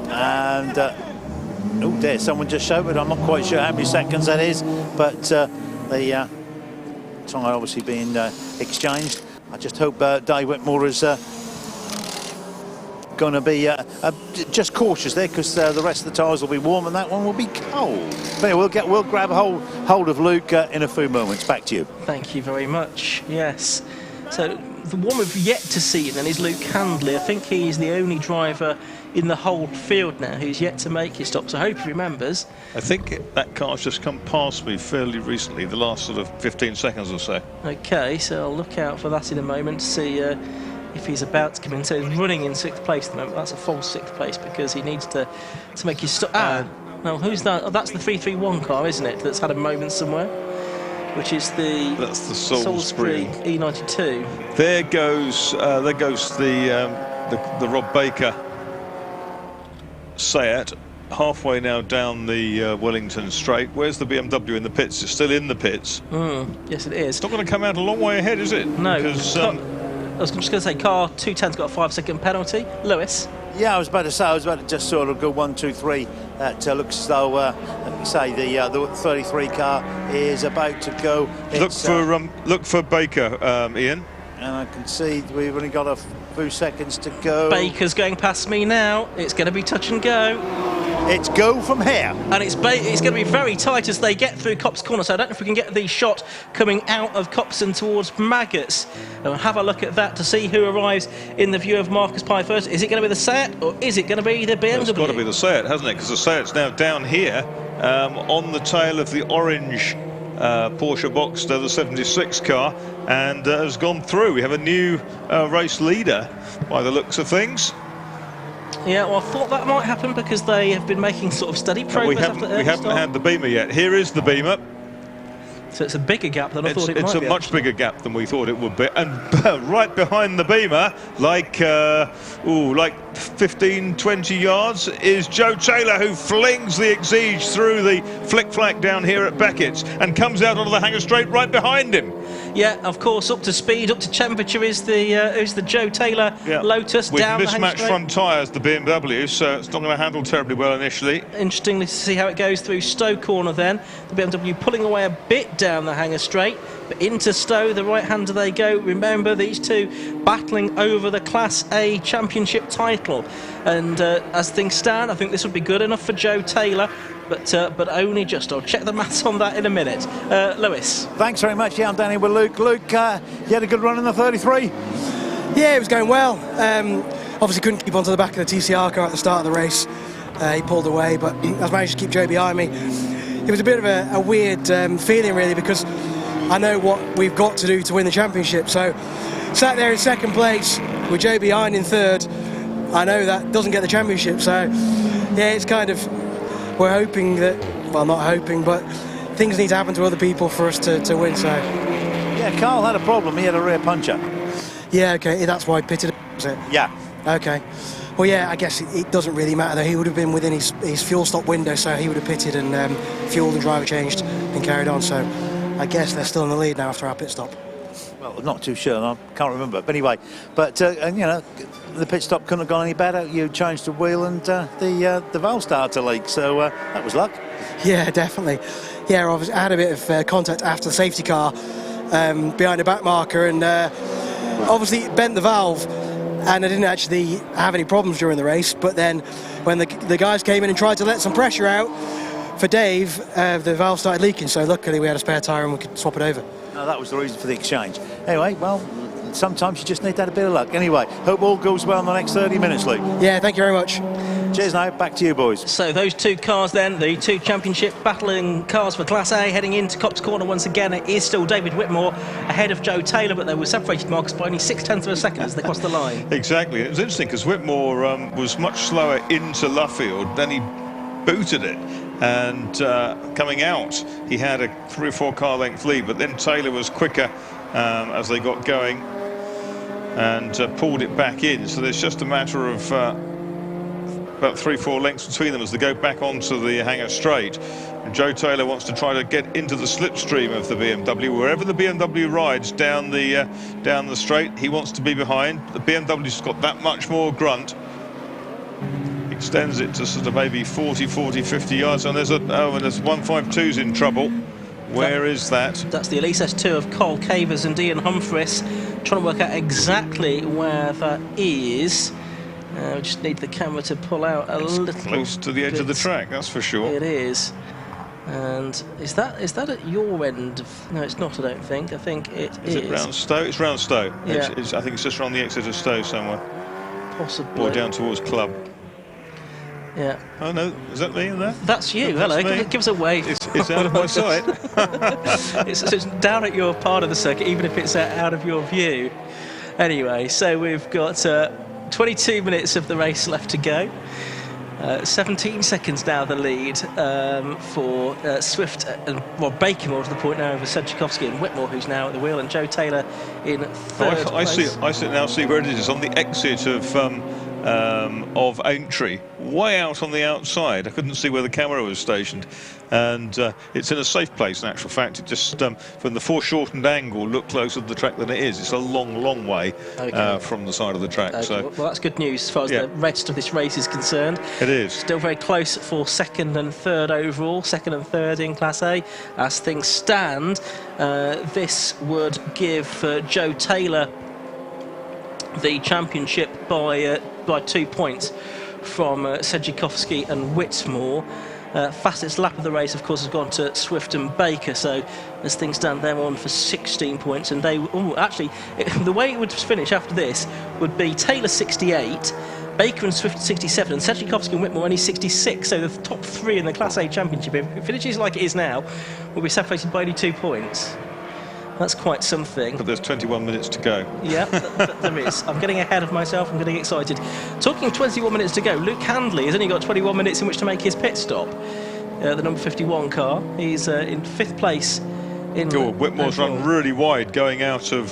And, oh dear, someone just showed it. I'm not quite sure how many seconds that is, but the tyre obviously being exchanged. I just hope Dave Whitmore is going to be just cautious there, because the rest of the tyres will be warm and that one will be cold. But yeah, we'll grab hold of Luke in a few moments. Back to you. Thank you very much. Yes. So the one we've yet to see then is Luke Handley. I think he's the only driver in the whole field now who's yet to make his stop. So I hope he remembers. I think that car's just come past me fairly recently, the last sort of 15 seconds or so. Okay, so I'll look out for that in a moment to see if he's about to come in. So he's running in 6th place at the moment. That's a false 6th place because he needs to make his stop. No, who's that? Oh, that's the 331 car, isn't it? That's had a moment somewhere, which is that's the Salisbury E92. There goes the Rob Baker Seat, halfway now down the Wellington Straight. Where's the BMW in the pits? It's still in the pits. Yes, it is. It's not going to come out a long way ahead, is it? No. Because, I was just going to say, car 210's got a 5-second penalty. Lewis? Yeah, I was about to just sort of go 1, 2, 3. That looks as though, let me say, the 33 car is about to go. Look for Baker, Ian. And I can see we've only got a few seconds to go. Baker's going past me now. It's going to be touch and go. It's go from here. And it's going to be very tight as they get through Copse Corner. So I don't know if we can get the shot coming out of Copse towards Maggots. And we'll have a look at that to see who arrives in the view of Marcus Pye first. Is it going to be the Seat or is it going to be the BMW? It's got to be the Seat, hasn't it? Because the Seat's now down here on the tail of the orange Porsche Boxster, the 76 car, and has gone through. We have a new race leader by the looks of things. Yeah, well, I thought that might happen because they have been making sort of steady progress. We haven't had the Beamer yet. Here is the Beamer. So it's a bigger gap than I thought it might be. It's a much bigger gap than we thought it would be. And right behind the Beamer, like 15, 20 yards, is Joe Taylor, who flings the Exige through the flick-flack down here at Beckett's and comes out onto the hanger straight right behind him. Yeah, of course, up to speed, up to temperature is the Joe Taylor Lotus. With down mismatched front tyres, the BMW, so it's not going to handle terribly well initially. Interestingly to see how it goes through Stowe Corner then. The BMW pulling away a bit down the hanger straight, but into Stowe, the right-hander they go. Remember, these two battling over the Class A Championship title. And as things stand, I think this would be good enough for Joe Taylor. But only just. I'll check the maths on that in a minute. Lewis. Thanks very much. Yeah, I'm down here with Luke. Luke, you had a good run in the 33? Yeah, it was going well. Obviously couldn't keep onto the back of the TCR car at the start of the race. He pulled away, but I managed to keep Joe behind me. It was a bit of a weird feeling, really, because I know what we've got to do to win the championship. So, sat there in second place with Joe behind in third. I know that doesn't get the championship. So, yeah, it's kind of... We're hoping that, well, not hoping, but things need to happen to other people for us to win, so... Yeah, Carl had a problem. He had a rear puncher. Yeah, OK, that's why he pitted, was it? Yeah. OK. Well, yeah, I guess it doesn't really matter, though. He would have been within his fuel stop window, so he would have pitted and fueled and driver changed and carried on, so I guess they're still in the lead now after our pit stop. Well, I'm not too sure. I can't remember. But anyway, and you know, the pit stop couldn't have gone any better. You changed the wheel and the valve started to leak. So that was luck. Yeah, definitely. Yeah, I had a bit of contact after the safety car behind the back marker, and obviously it bent the valve, and I didn't actually have any problems during the race. But then when the guys came in and tried to let some pressure out for Dave, the valve started leaking. So luckily we had a spare tyre and we could swap it over. No, that was the reason for the exchange. Anyway, well, sometimes you just need that a bit of luck. Anyway, hope all goes well in the next 30 minutes, Luke. Yeah, thank you very much. Cheers now, back to you boys. So those two cars then, the two championship battling cars for Class A heading into Cops Corner once again. It is still David Whitmore ahead of Joe Taylor, but they were separated marks by only 0.6 of a second as they crossed the line. Exactly. It was interesting because Whitmore was much slower into Luffield, then he booted it. And coming out, he had a 3 or 4 car length lead, but then Taylor was quicker as they got going and pulled it back in. So there's just a matter of about 3-4 lengths between them as they go back onto the hangar straight. And Joe Taylor wants to try to get into the slipstream of the BMW. Wherever the BMW rides down the straight, he wants to be behind. The BMW's got that much more grunt. Extends it to sort of maybe 40, 50 yards, and there's 152's in trouble. Where is that? That's the Elise S2 of Cole Cavers and Ian Humphries, trying to work out exactly where that is. We just need the camera to pull out a little close to the edge of the track, that's for sure. It is. And is that at your end? No, it's not, I don't think. I think it is. Is it round Stowe? It's round Stowe. Yeah. I think it's just around the exit of Stowe somewhere. Possibly. Or down towards Club. Yeah. Oh no, is that me in there? That's you. That's hello. me. Give us a wave. It's out of my sight. it's down at your part of the circuit, even if it's out of your view. Anyway, so we've got 22 minutes of the race left to go. 17 seconds now the lead for Swift and Baker more to the point now over Sedgwickowski and Whitmore, who's now at the wheel, and Joe Taylor in third place. I now see where it is. It's on the exit of Aintree, way out on the outside. I couldn't see where the camera was stationed, and it's in a safe place in actual fact. It just from the foreshortened angle looked closer to the track than it is. It's a long way from the side of the track. Okay. So well, that's good news as far as the rest of this race is concerned. It is still very close for second and third overall, second and third in Class A. As things stand, this would give Joe Taylor the championship by 2 points from Sedgwickowski and Whitmore. Fastest lap of the race, of course, has gone to Swift and Baker. So as things stand, they're on for 16 points, and they actually the way it would finish after this would be Taylor 68, Baker and Swift 67, and Sedgwickowski and Whitmore only 66. So the top 3 in the Class A Championship, if it finishes like it is now, will be separated by only 2 points. That's quite something. But there's 21 minutes to go. Yeah, there is. I'm getting ahead of myself. I'm getting excited. Talking of 21 minutes to go, Luke Handley has only got 21 minutes in which to make his pit stop. The number 51 car. He's in 5th place. Whitmore's run really wide going out of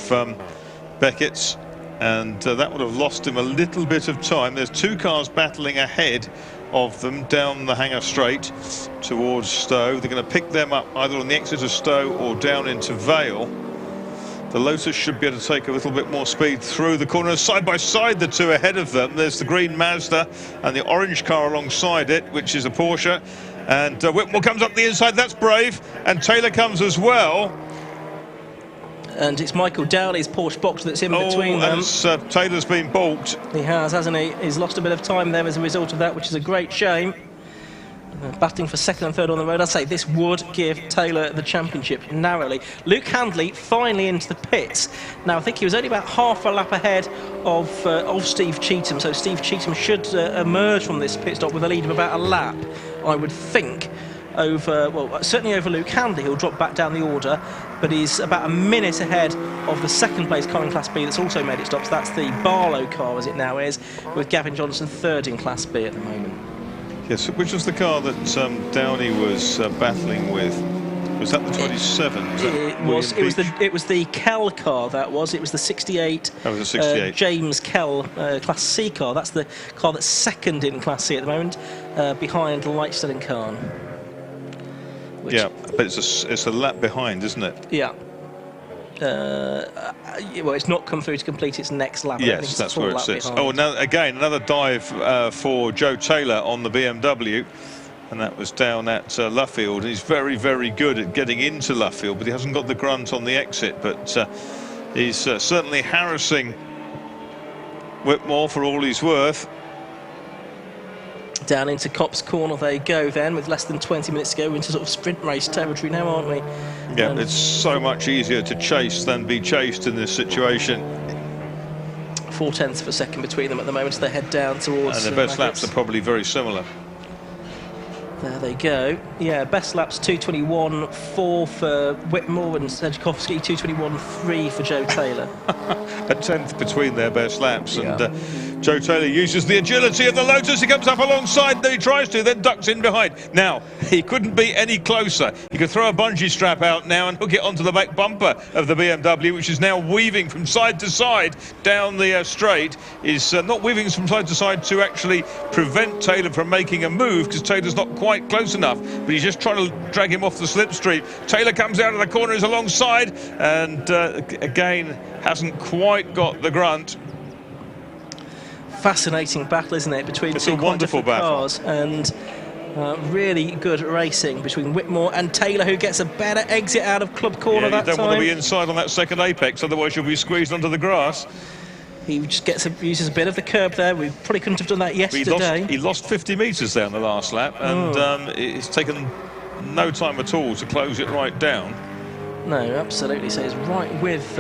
Beckett's, and that would have lost him a little bit of time. There's 2 cars battling ahead of them down the Hanger Straight towards Stowe. They're going to pick them up either on the exit of Stowe or down into Vale. The Lotus should be able to take a little bit more speed through the corners. Side by side, the 2 ahead of them. There's the green Mazda and the orange car alongside it, which is a Porsche. And Whitmore comes up the inside. That's brave. And Taylor comes as well. And it's Michael Dowley's Porsche box that's in between them. Taylor's been balked. He has, hasn't he? He's lost a bit of time there as a result of that, which is a great shame. Battling for 2nd and 3rd on the road. I'd say this would give Taylor the championship narrowly. Luke Handley finally into the pits. Now, I think he was only about half a lap ahead of Steve Cheetham, so Steve Cheetham should emerge from this pit stop with a lead of about a lap, I would think. Certainly over Luke Handley. He'll drop back down the order, but he's about a minute ahead of the 2nd place car in Class B that's also made its stops. That's the Barlow car, as it now is, with Gavin Johnson 3rd in Class B at the moment. Yes, which was the car that Downey was battling with? Was that the 27? It was the Kell car. That was. It was the 68. That was a 68. James Kell Class C car. That's the car that's 2nd in Class C at the moment, behind Lightstone Khan. Yeah, but it's a lap behind, isn't it? Yeah. Well, it's not come through to complete its next lap. Yes, that's where it sits. Behind. Oh, now again, another dive for Joe Taylor on the BMW, and that was down at Luffield. He's very, very good at getting into Luffield, but he hasn't got the grunt on the exit. But he's certainly harassing Whitmore for all he's worth. Down into Copse Corner they go then, with less than 20 minutes to go into sort of sprint race territory now, aren't we? Yeah, it's so much easier to chase than be chased in this situation. 4/10 of a second between them at the moment as they head down towards... And the best laps are probably very similar. There they go. Yeah, best laps 2:21.4 for Whitmore and Sedgwickowski, 2:21.3 for Joe Taylor. A 10th between their best laps, yeah. And Joe Taylor uses the agility of the Lotus. He comes up alongside, then he tries to, then ducks in behind. Now, he couldn't be any closer. He could throw a bungee strap out now and hook it onto the back bumper of the BMW, which is now weaving from side to side down the straight. Is not weaving from side to side to actually prevent Taylor from making a move, because Taylor's not quite close enough, but he's just trying to drag him off the slipstream. Taylor comes out of the corner, is alongside, and again hasn't quite got the grunt. Fascinating battle, isn't it, between two quite different cars, and really good racing between Whitmore and Taylor, who gets a better exit out of Club Corner that time. You don't want to be inside on that second apex, otherwise you'll be squeezed onto the grass. He just uses a bit of the curb there. We probably couldn't have done that yesterday. He lost 50 metres there in the last lap, and it's taken no time at all to close it right down. No, absolutely. So he's right with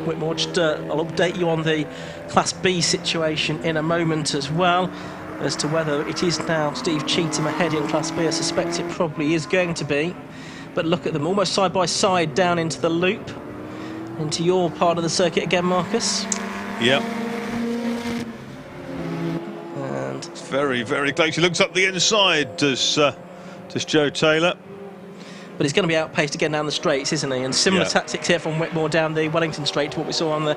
Whitmore. Just, I'll update you on the Class B situation in a moment as well, as to whether it is now Steve Cheetham ahead in Class B. I suspect it probably is going to be. But look at them, almost side by side down into the loop, into your part of the circuit again, Marcus. Yep. And it's very, very close. He looks up the inside, does Joe Taylor. But he's going to be outpaced again down the straights, isn't he? And similar tactics here from Whitmore down the Wellington Straight to what we saw on the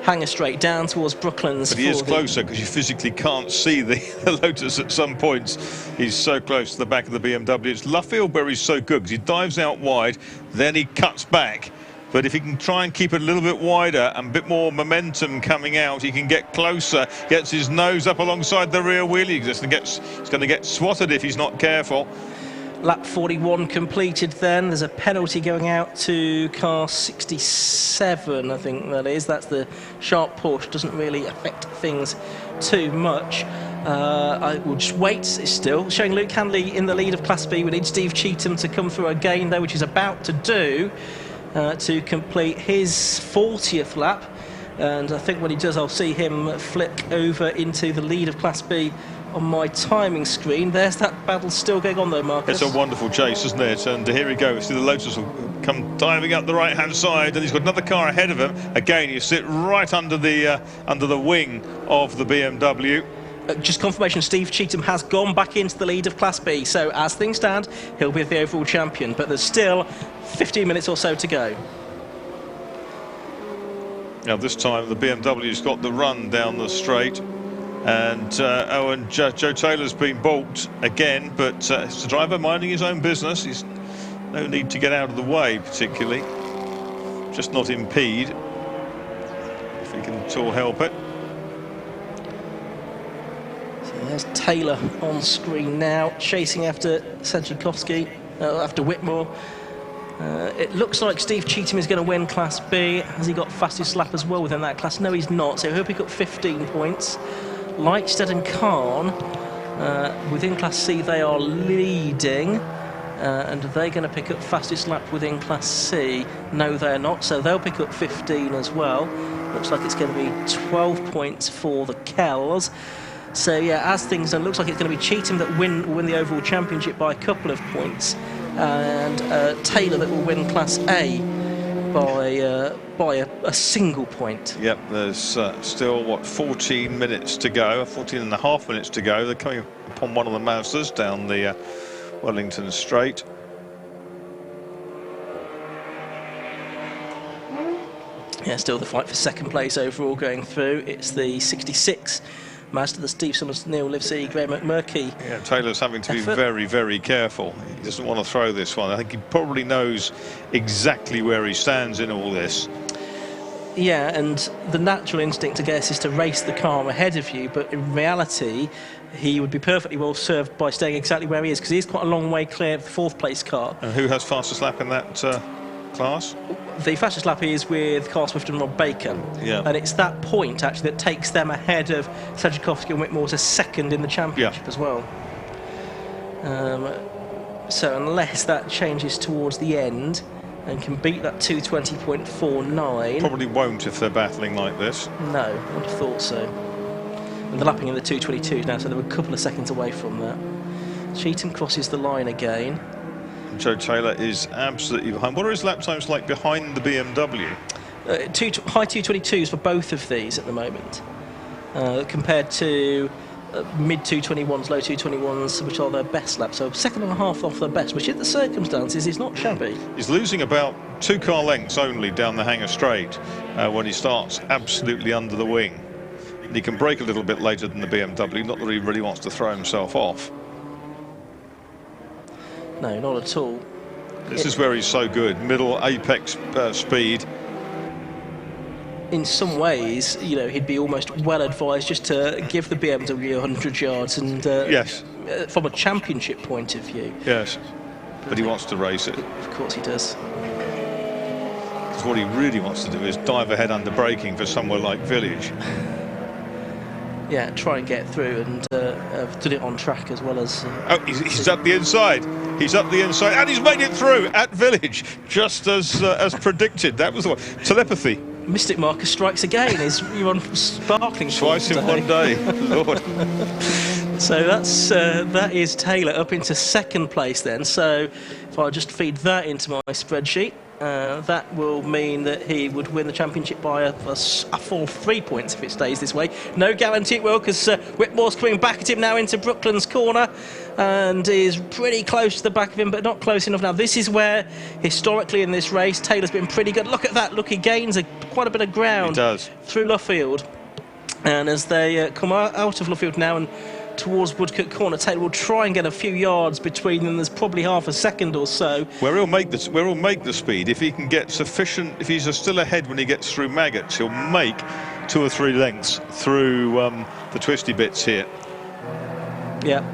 Hanger Straight, down towards Brooklands. But he is closer, because you physically can't see the Lotus at some points. He's so close to the back of the BMW. It's Luffield where he's so good, because he dives out wide, then he cuts back. But if he can try and keep it a little bit wider and a bit more momentum coming out, he can get closer, gets his nose up alongside the rear wheel. He's going to get swatted if he's not careful. Lap 41 completed then. There's a penalty going out to car 67, I think that is. That's the sharp Porsche. Doesn't really affect things too much. I will just wait. It's still showing Luke Handley in the lead of Class B. We need Steve Cheetham to come through again, though, which he's about to do, to complete his 40th lap and I think when he does, I'll see him flick over into the lead of Class B on my timing screen. There's that battle still going on though, Marcus. It's a wonderful chase, isn't it? And here he goes. See, the Lotus will come diving up the right-hand side, and he's got another car ahead of him. Again, you sit right under the wing of the BMW. Just confirmation, Steve Cheetham has gone back into the lead of Class B, so as things stand, he'll be the overall champion, but there's still 15 minutes or so to go. Now this time the BMW's got the run down the straight, and Joe Taylor's been balked again, but it's the driver minding his own business. He's no need to get out of the way particularly, just not impede if he can at all help it. So there's Taylor on screen now, chasing after Sanchikowski, after Whitmore. It looks like Steve Cheetham is going to win Class B. Has he got fastest lap as well within that class? No, he's not, so he'll pick up 15 points. Lightstead and Khan, within Class C, they are leading. And are they going to pick up fastest lap within Class C? No, they're not, so they'll pick up 15 as well. Looks like it's going to be 12 points for the Kells. So yeah, as things stand, looks like it's going to be Cheetham that will win the overall championship by a couple of points, and Taylor that will win Class A by a single point. Yep, there's still, what, 14 minutes to go, 14 and a half minutes to go. They're coming upon one of the Mazdas down the Wellington Straight. Yeah, still the fight for second place overall going through. It's the 66 Mazda, the Steve Summers, Neil Livesey, Graham McMurky. Yeah, Taylor's having to be very, very careful. He doesn't want to throw this one. I think he probably knows exactly where he stands in all this. Yeah, and the natural instinct, I guess, is to race the car ahead of you, but in reality, he would be perfectly well served by staying exactly where he is, because he's quite a long way clear of the fourth place car. And who has fastest lap in that class? The fastest lap is with Carl Swift and Rob Baker. Yeah. And it's that point, actually, that takes them ahead of Sajikowski and Whitmore to second in the championship as well. So unless that changes towards the end and can beat that 220.49... Probably won't if they're battling like this. No, I would have thought so. And they're lapping in the 222 now, so they're a couple of seconds away from that. Cheetham crosses the line again. Joe Taylor is absolutely behind. What are his lap times like behind the BMW? High 222s for both of these at the moment, compared to mid 221s, low 221s, which are their best laps. So second and a half off their best, which in the circumstances is not shabby. He's losing about 2 car lengths only down the Hangar Straight when he starts absolutely under the wing. And he can brake a little bit later than the BMW, not that he really wants to throw himself off. No, not at all. This is where he's so good, middle apex speed. In some ways, you know, he'd be almost well advised just to give the BMW 100 yards and yes, from a championship point of view. Yes, but he wants to race it. Of course he does. Because what he really wants to do is dive ahead under braking for somewhere like Village. Yeah, try and get through, and did it on track as well as... Oh, he's up the inside. He's up the inside, and he's made it through at Village, just as predicted. That was the one. Telepathy. Mystic Marcus strikes again. You're on sparkling twice in one day. Lord. So that is Taylor up into second place then. So if I just feed that into my spreadsheet, that will mean that he would win the championship by a full 3 points if it stays this way. No guarantee it will, because Whitmore's coming back at him now into Brooklands corner and is pretty close to the back of him, but not close enough. Now this is where historically in this race Taylor's been pretty good. Look at that, look, he gains quite a bit of ground through Luffield, and as they come out of Luffield now and towards Woodcote corner, Taylor will try and get a few yards between them. There's probably half a second or so. Where he'll make the speed if he can get sufficient. If he's still ahead when he gets through Maggots, he'll make 2 or 3 lengths through the twisty bits here. Yeah.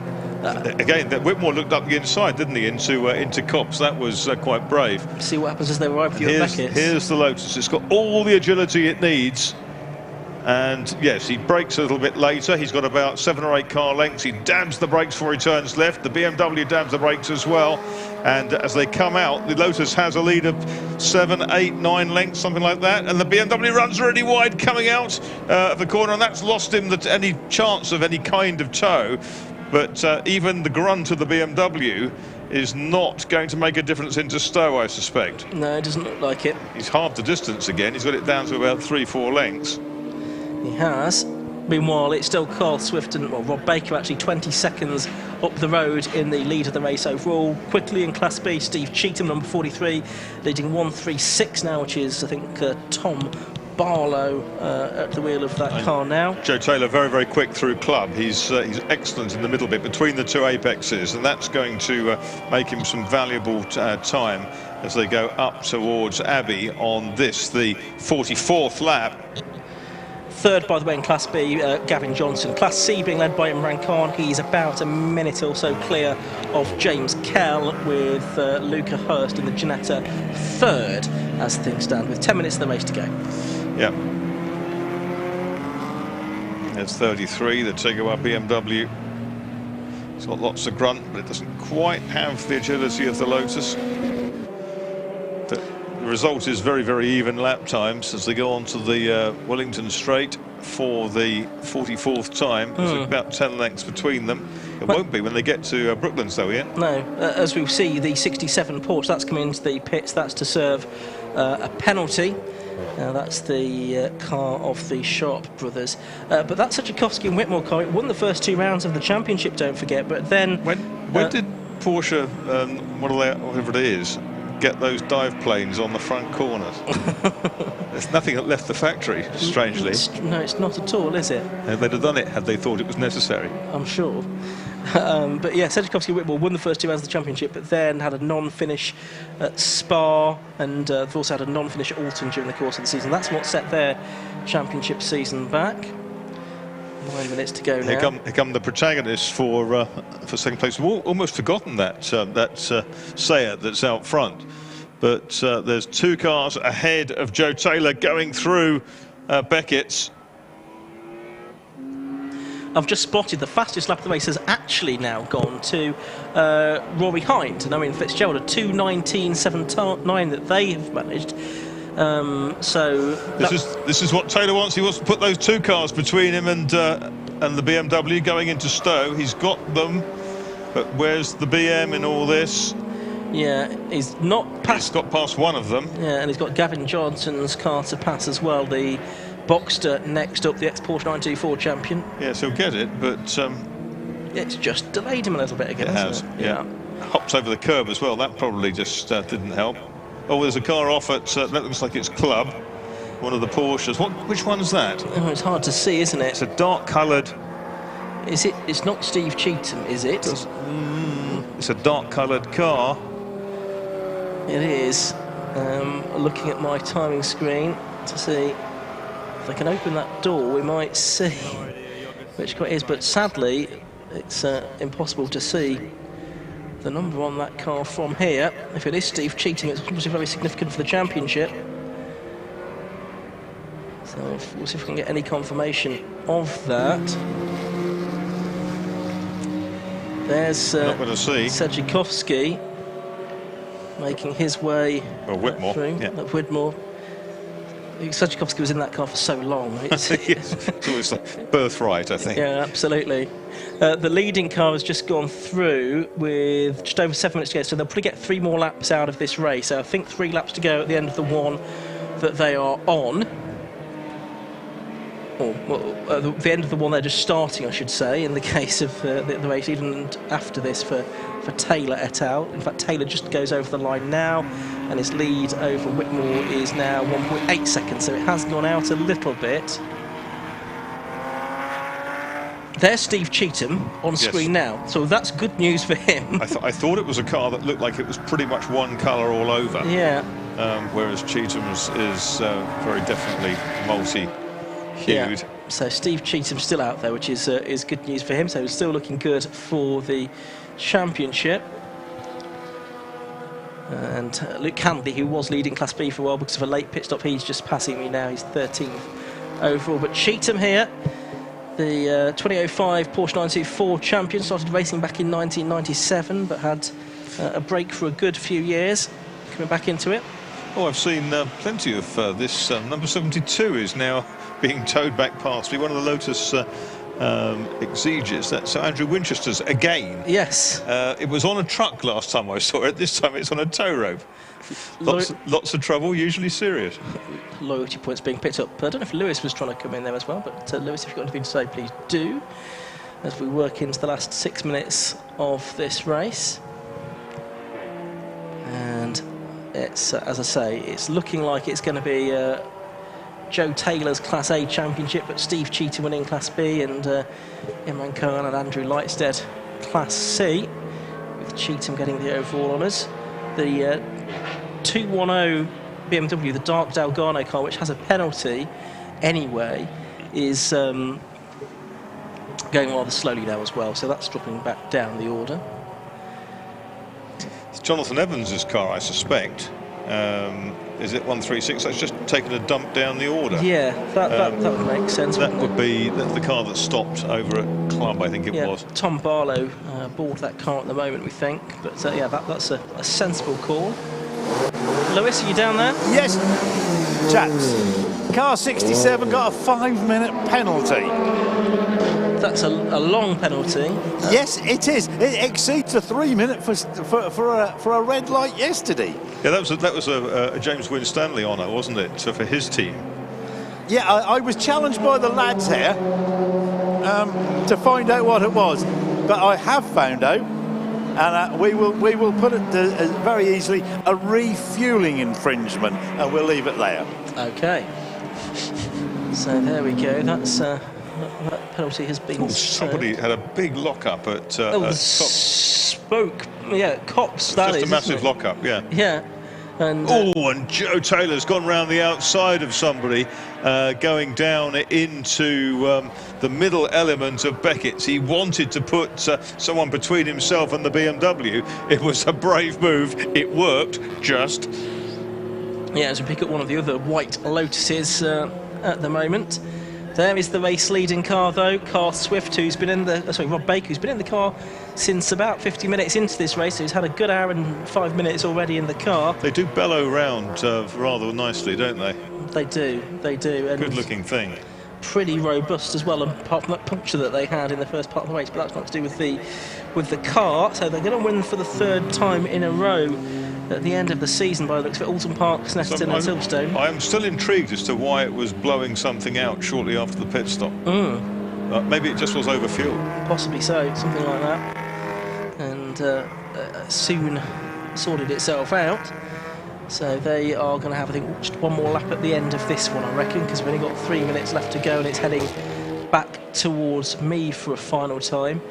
Again, that Whitmore looked up the inside, didn't he, into Copse? That was quite brave. See what happens as they arrive with your Beckett. Here's the Lotus. It's got all the agility it needs. And yes, he brakes a little bit later. He's got about 7 or 8 car lengths. He dabs the brakes before he turns left. The BMW dabs the brakes as well. And as they come out, the Lotus has a lead of 7, 8, 9 lengths, something like that. And the BMW runs really wide coming out of the corner, and that's lost him any chance of any kind of tow. But even the grunt of the BMW is not going to make a difference into Stowe, I suspect. No, it doesn't look like it. He's halved the distance again. He's got it down to about 3-4 lengths. He has. Meanwhile, it's still Carl Swift and Rob Baker actually 20 seconds up the road in the lead of the race overall. Quickly in Class B, Steve Cheetham, number 43, leading 1:36 now, which is, I think, Tom Barlow at the wheel of that car now. Joe Taylor very, very quick through club. He's excellent in the middle bit between the two apexes, and that's going to make him some valuable time as they go up towards Abbey on this, the 44th lap. Third, by the way, in Class B, Gavin Johnson. Class C being led by Imran Khan. He's about a minute or so clear of James Kell, with Luca Hurst in the Ginetta third, as things stand, with 10 minutes of the race to go. Yeah. There's 33, the Tigua BMW. It's got lots of grunt, but it doesn't quite have the agility of the Lotus. The result is very, very even lap times as they go on to the Wellington Straight for the 44th time. There's about 10 lengths between them. It won't be when they get to Brooklands, though, Ian. No, as we see, the 67 Porsche, that's coming into the pits. That's to serve a penalty. That's the car of the Sharp brothers. But that Tchaikovsky and Whitmore car, it won the first 2 rounds of the championship, don't forget. But then... When did Porsche, whatever it is, get those dive planes on the front corners? There's nothing that left the factory, strangely. No, it's not at all, is it? They'd have done it had they thought it was necessary. I'm sure. But yeah, Tchaikovsky Whitmore won the first 2 rounds of the championship, but then had a non-finish at Spa, and they've also had a non-finish at Alton during the course of the season. That's what set their championship season back. 9 minutes to go now. Here come the protagonists for second place. We've almost forgotten that Seat that's out front. But there's 2 cars ahead of Joe Taylor going through Beckett's. I've just spotted the fastest lap of the race has actually now gone to Rory Hind and Owen Fitzgerald, a 2:19.79 that they have managed. So this is what Taylor wants. He wants to put those 2 cars between him and the BMW going into Stowe. He's got them, but where's the BM in all this? Yeah, he's not passed. He's got past one of them. Yeah, and he's got Gavin Johnson's car to pass as well. The Boxster next up, the ex-Porsche 924 champion. Yes, he'll get it, but it's just delayed him a little bit again. It has. Yeah. Hops over the curb as well. That probably just didn't help. Oh, there's a car off at, that looks like it's Club, one of the Porsches. Which one's that? Oh, it's hard to see, isn't it? It's a dark-coloured... Is it? It's not Steve Cheetham, is it? It's a dark-coloured car. It is. Looking at my timing screen to see if I can open that door, we might see which car it is, but sadly, it's impossible to see the number on that car from here. If it is Steve Cheetham, it's obviously very significant for the championship. So we'll see if we can get any confirmation of that. There's Tchaikovsky making his way Whitmore. through. Yeah. Whitmore. Tchaikovsky was in that car for so long. Yes, it's always like birthright, I think. Yeah, absolutely. The leading car has just gone through with just over 7 minutes to go, so they'll probably get 3 more laps out of this race. So I think 3 laps to go at the end of the one that they are on. Or the end of the one they're just starting, I should say, in the case of the race, even after this for Taylor et al. In fact, Taylor just goes over the line now, and his lead over Whitmore is now 1.8 seconds, so it has gone out a little bit. There's Steve Cheetham on screen now, so that's good news for him. I thought it was a car that looked like it was pretty much one colour all over. Yeah. Whereas Cheetham's is very definitely multi-hued. Yeah. So Steve Cheetham's still out there, which is good news for him. So it's still looking good for the championship. And Luke Handley, who was leading Class B for a while because of a late pit stop, he's just passing me now. He's 13th overall. But Cheetham here, the 2005 Porsche 924 champion, started racing back in 1997, but had a break for a good few years, coming back into it. Oh, I've seen plenty of this. Number 72 is now being towed back past me. One of the Lotus exeges. That's Andrew Winchester's again. Yes. It was on a truck last time I saw it. This time it's on a tow rope. Lots of trouble, usually serious. Loyalty points being picked up. I don't know if Lewis was trying to come in there as well, but Lewis, if you've got anything to say, please do, as we work into the last 6 minutes of this race. And it's, as I say, it's looking like it's going to be Joe Taylor's Class A championship, but Steve Cheetham winning Class B, and Imran Khan and Andrew Lightstead Class C, with Cheetham getting the overall honours. The 210 BMW, the dark Delgado car, which has a penalty anyway, is going rather slowly now as well, so that's dropping back down the order. It's Jonathan Evans' car, I suspect. Is it 136? That's just taken a dump down the order. Yeah, that would make sense. That's the car that stopped over at Club, I think it was. Tom Barlow board that car at the moment, we think. But yeah, that's a sensible call. Lewis, are you down there? Yes, chaps. Car 67 got a 5-minute penalty. That's a long penalty. Yes, it is. It exceeds a 3-minute for a red light yesterday. Yeah, that was a James Winstanley honour, wasn't it, for his team? Yeah, I was challenged by the lads here to find out what it was, but I have found out, and we will put it very easily, a refuelling infringement, and we'll leave it there. Okay. So there we go. That's. That penalty has been. Somebody had a big lock-up at Spoke. Yeah, Cops. That just is a massive isn't it? lock-up. Yeah. Yeah. And and Joe Taylor's gone round the outside of somebody, going down into the middle element of Beckett's. He wanted to put someone between himself and the BMW. It was a brave move. It worked. Just. Yeah, as we pick up one of the other white Lotuses at the moment. There is the race leading car though, Carl Swift, who's been in the, Rob Baker, who's been in the car since about 50 minutes into this race, so he's had a good hour and 5 minutes already in the car. They do bellow round rather nicely, don't they? They do. And good looking thing. Pretty robust as well, apart from that puncture that they had in the first part of the race, but that's not to do with the car. So they're going to win for the 3rd time in a row at the end of the season by the looks of it. Alton Park, Snetterton and Silverstone. I am still intrigued as to why it was blowing something out shortly after the pit stop. Maybe it just was overfueled. Possibly so, something like that. And soon sorted itself out. So they are going to have, I think, just one more lap at the end of this one, I reckon, because we've only got 3 minutes left to go and it's heading back towards me for a final time.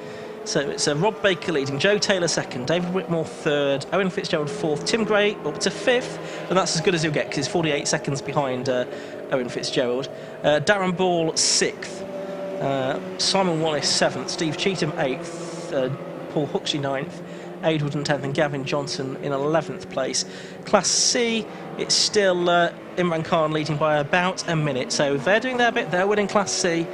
So it's Rob Baker leading, Joe Taylor 2nd, David Whitmore 3rd, Owen Fitzgerald 4th, Tim Gray up to 5th, and that's as good as he'll get because he's 48 seconds behind Owen Fitzgerald. Darren Ball 6th, Simon Wallace 7th, Steve Cheetham 8th, Paul Huxley 9th, Aid Wood 10th, and Gavin Johnson in 11th place. Class C, it's still Imran Khan leading by about a minute, so they're doing their bit, they're winning Class C.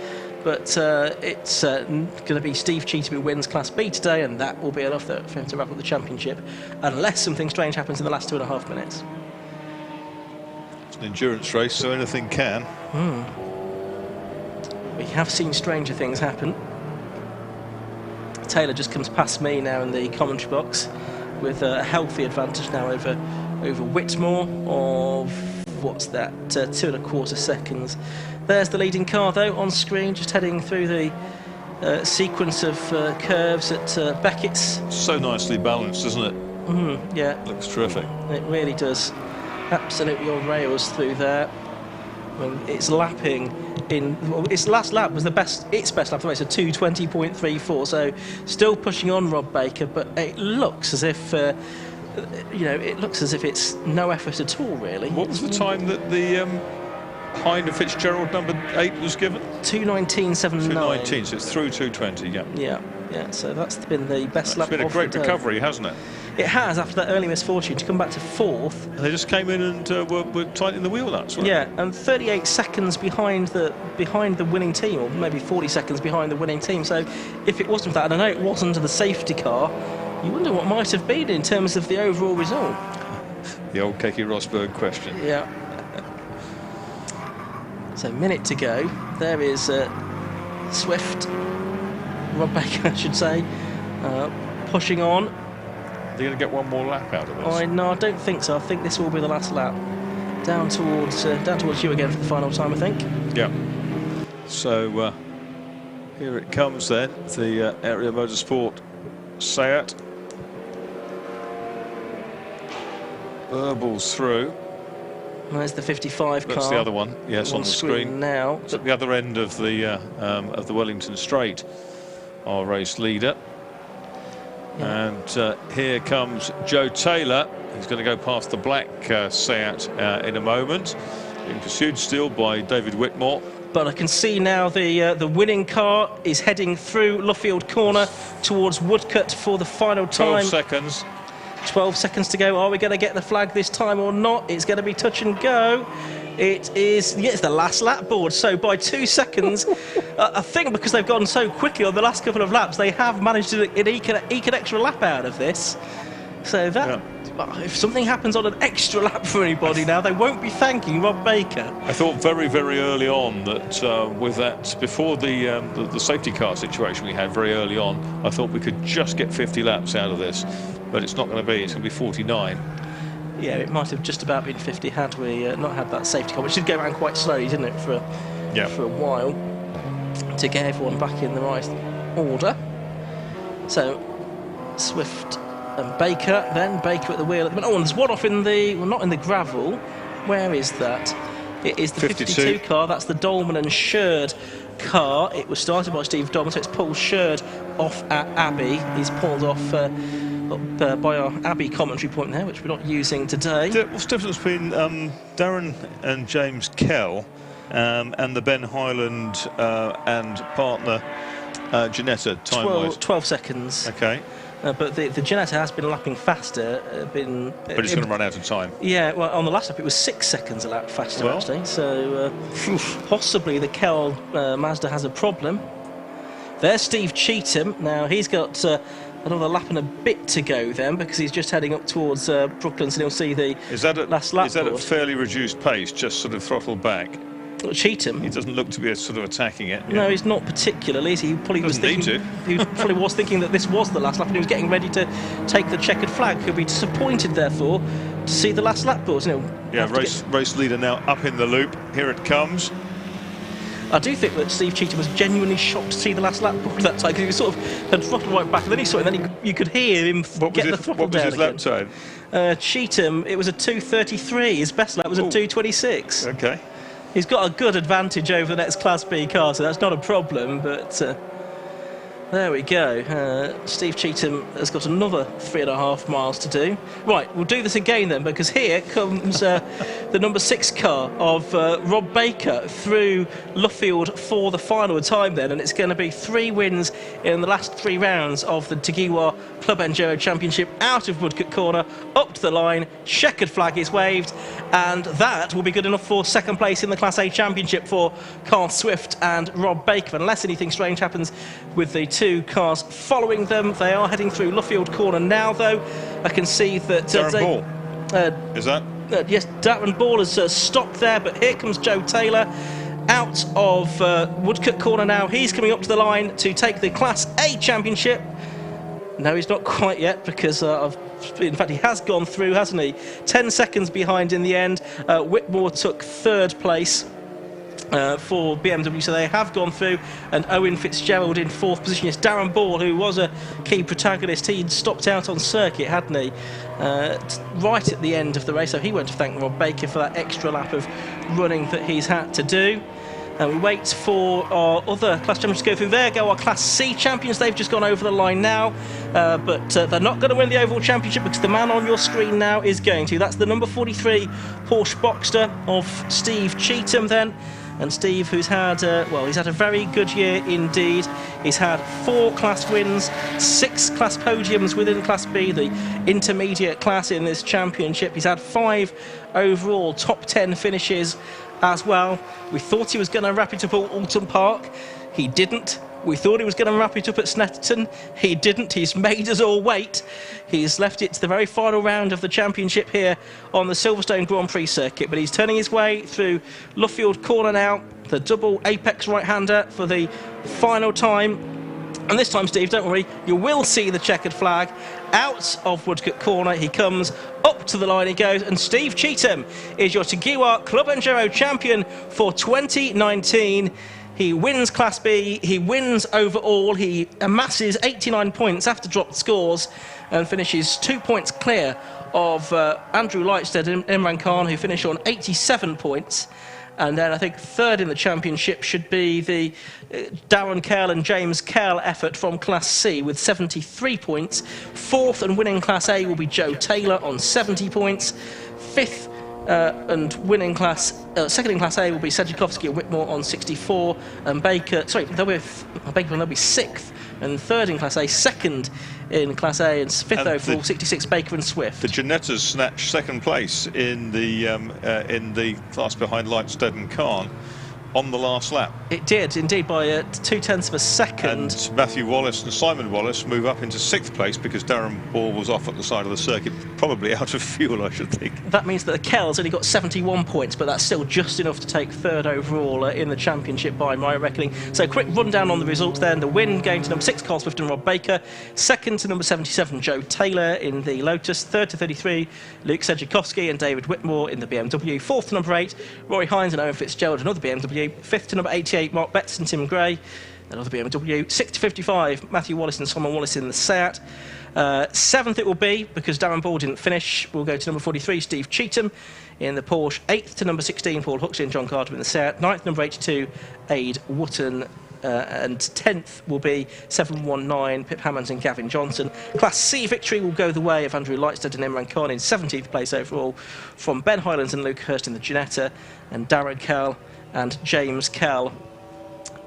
But it's going to be Steve Cheetham who wins Class B today, and that will be enough for him to wrap up the championship, unless something strange happens in the last 2.5 minutes. It's an endurance race, so anything can. We have seen stranger things happen. Taylor just comes past me now in the commentary box with a healthy advantage now over Whitmore of, what's that, 2.25 seconds. There's the leading car though on screen, just heading through the sequence of curves at Beckett's. So nicely balanced, isn't it? Yeah. Looks terrific. It really does. Absolutely on rails through there. When it's lapping in, well, its last lap was its best lap of the race, so 2:20.34. So still pushing on Rob Baker, but it looks as if it looks as if it's no effort at all, really. What was the time that the Hind of Fitzgerald number 8 was given? 2:19.79. 2:19, so it's through 2:20, yeah. Yeah, so that's been the best lap. It's been a great recovery, hasn't it? It has, after that early misfortune, to come back to 4th. And they just came in and were tightening the wheel nuts, weren't they? And 38 seconds behind the winning team, or maybe 40 seconds behind the winning team. So if it wasn't for that, and I know it was under the safety car, You wonder what might have been in terms of the overall result. The old Keke Rosberg question. Yeah. So, minute to go. There is Swift, Rob Baker, I should say, pushing on. Are they going to get one more lap out of this? No, I don't think so. I think this will be the last lap. Down towards you again for the final time, I think. Yeah. So here it comes then, the Area Motorsport Seat. Burbles through. There's the 55 car. That's the other one. Yes, on the screen now. It's at the other end of the Wellington Straight. Our race leader. Yeah. And here comes Joe Taylor. He's going to go past the black Seat in a moment. Being pursued still by David Whitmore. But I can see now the winning car is heading through Luffield Corner towards Woodcut for the final time. 12 seconds. 12 seconds to go. Are we going to get the flag this time or not? It's going to be touch and go. It is, yeah, it's the last lap board. So by 2 seconds, I think because they've gone so quickly on the last couple of laps, they have managed to eke an extra lap out of this. So that, if something happens on an extra lap for anybody now, they won't be thanking Rob Baker. I thought very, very early on that with that, before the safety car situation we had very early on, I thought we could just get 50 laps out of this. But it's not going to be, it's going to be 49. Yeah, it might have just about been 50 had we not had that safety car, which did go around quite slowly, didn't it, for a while, to get everyone back in the right order. So, Swift and Baker, then Baker at the wheel at the minute. Oh, and there's one off in the, well, not in the gravel. Where is that? It is the 52 car, that's the Dolman and Sherd car. It was started by Steve Dolman, so it's Paul Sherd off at Abbey. He's pulled off by our Abbey commentary point there, which we're not using today. What's the difference between Darren and James Kell and the Ben Highland and partner Ginetta time-wise? 12 seconds. Okay. But the Ginetta has been lapping faster. But it's going to run out of time. Yeah, well, on the last lap it was 6 seconds a lap faster, actually. So possibly the Kell Mazda has a problem. There's Steve Cheetham. Now he's got another lap and a bit to go then, because he's just heading up towards Brooklands, and he'll see the last lap. Is that at a fairly reduced pace, just sort of throttled back? Cheetham. He doesn't look to be sort of attacking it. No, he's not particularly. He probably was thinking. He probably was thinking that this was the last lap, and he was getting ready to take the checkered flag. He'll be disappointed, therefore, to see the last lap boards. Yeah, race leader now up in the loop. Here it comes. I do think that Steve Cheetham was genuinely shocked to see the last lap board that time, because he was sort of had throttled right back, and then he saw it, and then you could hear him get the throttle down again. What was his lap time? Cheetham, it was a 2:33. His best lap was a 2:26. Okay. He's got a good advantage over the next Class B car, so that's not a problem, but there we go. Steve Cheetham has got another 3.5 miles to do. Right, we'll do this again then, because here comes the number 6 car of Rob Baker through Luffield for the final time then, and it's going to be 3 wins in the last 3 rounds of the Tagiwa Club Enduro Championship out of Woodcut Corner, up to the line, checkered flag is waved, and that will be good enough for second place in the Class A Championship for Carl Swift and Rob Baker, unless anything strange happens with the 2 cars following them. They are heading through Luffield Corner now, though. I can see that Darren Ball. Is that? Yes, Darren Ball has stopped there, but here comes Joe Taylor out of Woodcut Corner now. He's coming up to the line to take the Class A Championship. No, he's not quite yet, because in fact, he has gone through, hasn't he? 10 seconds behind in the end. Whitmore took 3rd place for BMW, so they have gone through, and Owen Fitzgerald in 4th position. Yes, Darren Ball, who was a key protagonist, he'd stopped out on circuit, hadn't he, right at the end of the race, so he went to thank Rob Baker for that extra lap of running that he's had to do. And we wait for our other class champions to go through. There go our Class C champions. They've just gone over the line now, but they're not going to win the overall championship, because the man on your screen now is going to. That's the number 43 Porsche Boxster of Steve Cheetham then. And Steve, who's had, he's had a very good year indeed. He's had 4 class wins, 6 class podiums within Class B, the intermediate class in this championship. He's had 5 overall top 10 finishes as well. We thought he was going to wrap it up at Alton Park. He didn't. We thought he was going to wrap it up at Snetterton. He didn't. He's made us all wait. He's left it to the very final round of the championship here on the Silverstone Grand Prix circuit. But he's turning his way through Luffield Corner now. The double apex right-hander for the final time. And this time, Steve, don't worry, you will see the checkered flag out of Woodcote Corner. He comes up to the line, he goes, and Steve Cheetham is your Tiguan Club Enduro champion for 2019. He wins Class B, he wins overall, he amasses 89 points after dropped scores and finishes 2 points clear of Andrew Lightstead and Imran Khan, who finish on 87 points. And then I think third in the championship should be the Darren Kell and James Kell effort from Class C with 73 points. Fourth and winning Class A will be Joe Taylor on 70 points. Fifth and winning second in Class A will be Sedgwickowski and Whitmore on 64. And Baker will be sixth and third in Class A, second in Class A, and fifth overall, 66, Baker and Swift. The Ginettas snatched second place in the class behind Lightstead and Khan on the last lap. It did, indeed, by 0.2 of a second. And Matthew Wallace and Simon Wallace move up into sixth place because Darren Ball was off at the side of the circuit, probably out of fuel, I should think. That means that the Kells only got 71 points, but that's still just enough to take third overall in the championship by my reckoning. So quick rundown on the results then. The win going to number 6, Carl Swift and Rob Baker. Second to number 77, Joe Taylor in the Lotus. Third to 33, Luke Sedgwickowski and David Whitmore in the BMW. Fourth to number 8, Rory Hines and Owen Fitzgerald, another BMW. Fifth to number 88, Mark Betts and Tim Gray, another BMW. 6th to 55, Matthew Wallace and Simon Wallace in the Seat. Seventh it will be, because Darren Ball didn't finish, we'll go to number 43, Steve Cheetham in the Porsche. 8th to number 16, Paul Huxley and John Carter in the Seat. 9th, number 82, Aid Wotton. And 10th will be 719, Pip Hammonds and Gavin Johnson. Class C victory will go the way of Andrew Lightstead and Imran Khan in 17th place overall, from Ben Hylands and Luke Hurst in the Ginetta, and Darren Kell and James Kell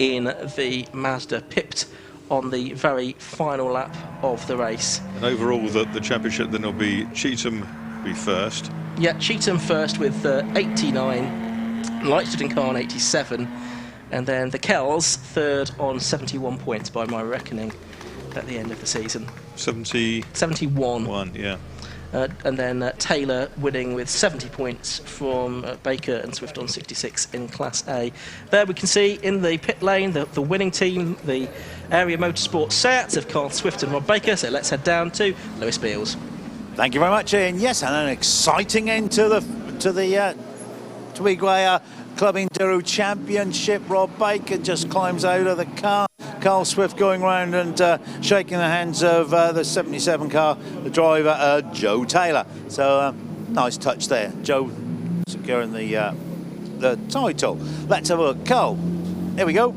in the Mazda, pipped on the very final lap of the race. And overall, the championship then will be Cheetham be first. Yeah, Cheetham first with 89, Lightstead and Khan 87, and then the Kells third on 71 points by my reckoning at the end of the season. 71. Yeah. And then Taylor winning with 70 points from Baker and Swift on 66 in Class A. There we can see in the pit lane the winning team, the Area Motorsport Seats of Carl Swift and Rob Baker. So let's head down to Lewis Beals. Thank you very much, Ian. Yes, and an exciting end to the Tiguan Club Enduro Championship. Rob Baker just climbs out of the car. Carl Swift going round and shaking the hands of the 77 car, the driver, Joe Taylor. So nice touch there. Joe securing the title. Let's have a look. Carl, here we go.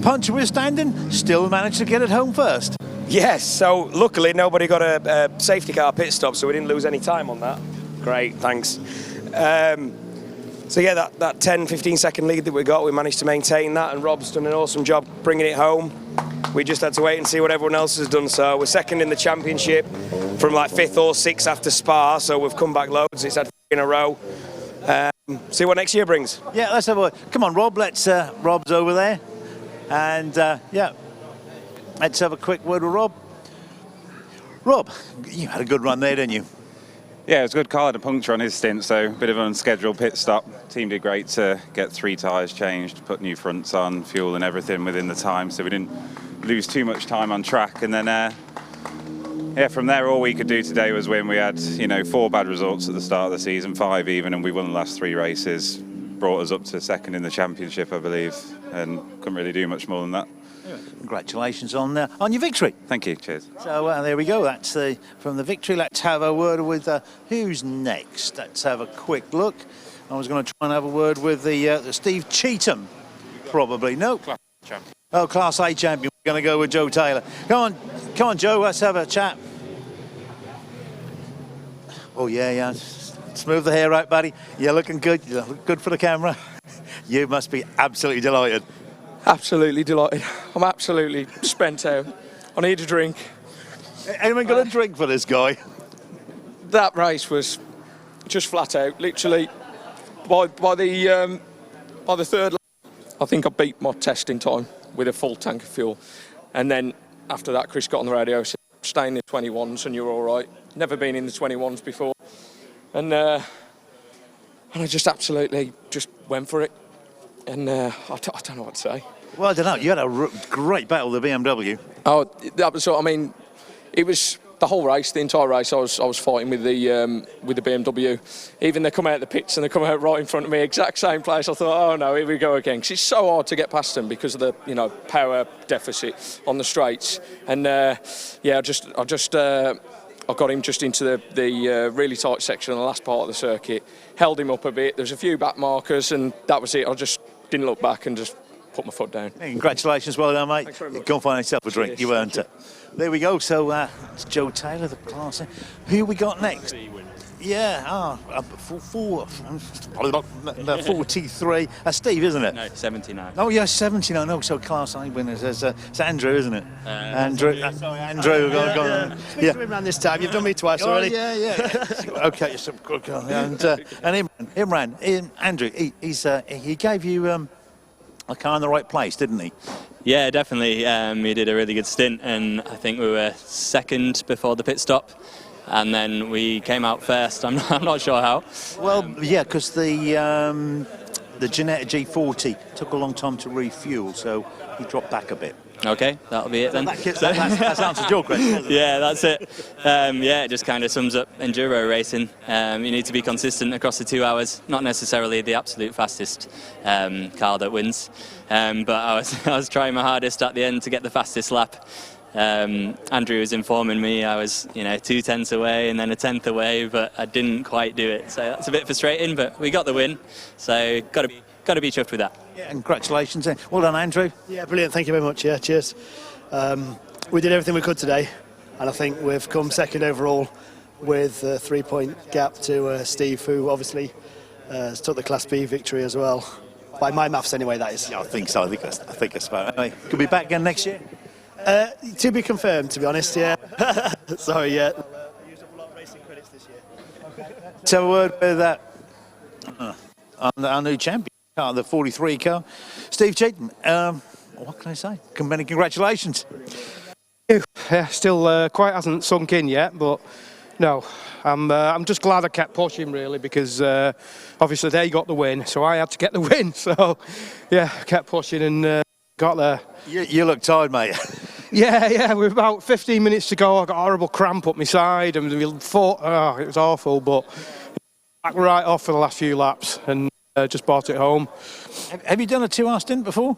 Punch withstanding, still managed to get it home first. Yes, so luckily nobody got a safety car pit stop, so we didn't lose any time on that. Great, thanks. So yeah, that 10-15 second lead that we got, we managed to maintain that, and Rob's done an awesome job bringing it home. We just had to wait and see what everyone else has done. So we're second in the championship from like 5th or 6th after Spa, so we've come back loads. It's had 3 in a row. See what next year brings. Yeah, let's have a come on, Rob. Let's Rob's over there, and yeah, let's have a quick word with Rob. Rob, you had a good run there, didn't you? Yeah, it was good. Carl had a puncture on his stint, so a bit of an unscheduled pit stop. Team did great to get 3 tyres changed, put new fronts on, fuel and everything within the time, so we didn't lose too much time on track. And then, yeah, from there, all we could do today was win. We had, 4 bad results at the start of the season, 5 even, and we won the last 3 races. Brought us up to second in the championship, I believe, and couldn't really do much more than that. Congratulations on your victory. Thank you, cheers. So there we go, that's from the victory. Let's have a word with who's next. Let's have a quick look. I was going to try and have a word with the Steve Cheetham, probably. No. Class A champion. Oh, Class A champion. We're going to go with Joe Taylor. Come on, Joe, let's have a chat. Oh, yeah. Smooth the hair out, buddy. You're looking good. You look good for the camera. You must be absolutely delighted. Absolutely delighted. I'm absolutely spent out. I need a drink. Anyone got a drink for this guy? That race was just flat out. Literally, by the third lap, I think I beat my testing time with a full tank of fuel. And then after that, Chris got on the radio, said, stay in the 21s and you're all right. Never been in the 21s before. And I just absolutely just went for it. And I don't know what to say. Well, I don't know. You had a great battle with the BMW. Oh, that was, I mean, it was the whole race, the entire race. I was fighting with the BMW. Even they come out of the pits and they come out right in front of me, exact same place. I thought, oh no, here we go again. Because it's so hard to get past them because of the power deficit on the straights. And I got him just into the really tight section on the last part of the circuit. Held him up a bit. There's a few back markers, and that was it. I just didn't look back and just put my foot down. Hey, congratulations, well done, mate. Thanks very much. Go and find yourself a drink. You earned it. There we go. So it's Joe Taylor, the class. Who we got next? Yeah, 43. That's Steve, isn't it? No, 79. Oh, yeah, 79. No, so Class A winners. It's Andrew, isn't it? Andrew. Andrew. Speak to him around this time. You've done me twice already. Yeah. Okay, you're some good guy. And Imran, Andrew, he gave you a car in the right place, didn't he? Yeah, definitely. He did a really good stint, and I think we were second before the pit stop. And then we came out first. I'm not sure how. Well, yeah, because the Ginetta G40 took a long time to refuel, so he dropped back a bit. Okay, that'll be it then. That's answered your question, hasn't it? Yeah, that's it. It just kind of sums up enduro racing. You need to be consistent across the 2 hours, not necessarily the absolute fastest car that wins. But I was trying my hardest at the end to get the fastest lap. Andrew was informing me I was 2 tenths away and then a tenth away, but I didn't quite do it. So that's a bit frustrating, but we got the win. So got to be chuffed with that. Yeah, congratulations. Well done, Andrew. Yeah, brilliant. Thank you very much. Yeah, cheers. We did everything we could today, and I think we've come second overall with a 3-point gap to Steve, who obviously took the Class B victory as well. By my maths anyway, that is. Yeah, I think so. I think that's about it. Anyway, could be back again next year? To be confirmed, to be honest, yeah. Sorry, yeah. Used up a lot of racing credits this year. So a word with our new champion car, the 43 car, Steve Cheatham. What can I say? Many congratulations. Yeah, still quite hasn't sunk in yet, but no, I'm just glad I kept pushing really, because obviously they got the win, so I had to get the win. So yeah, I kept pushing and got there. You look tired, mate. Yeah, with about 15 minutes to go, I got a horrible cramp up my side and it was awful, but back right off for the last few laps and just brought it home. Have you done a 2-hour stint before?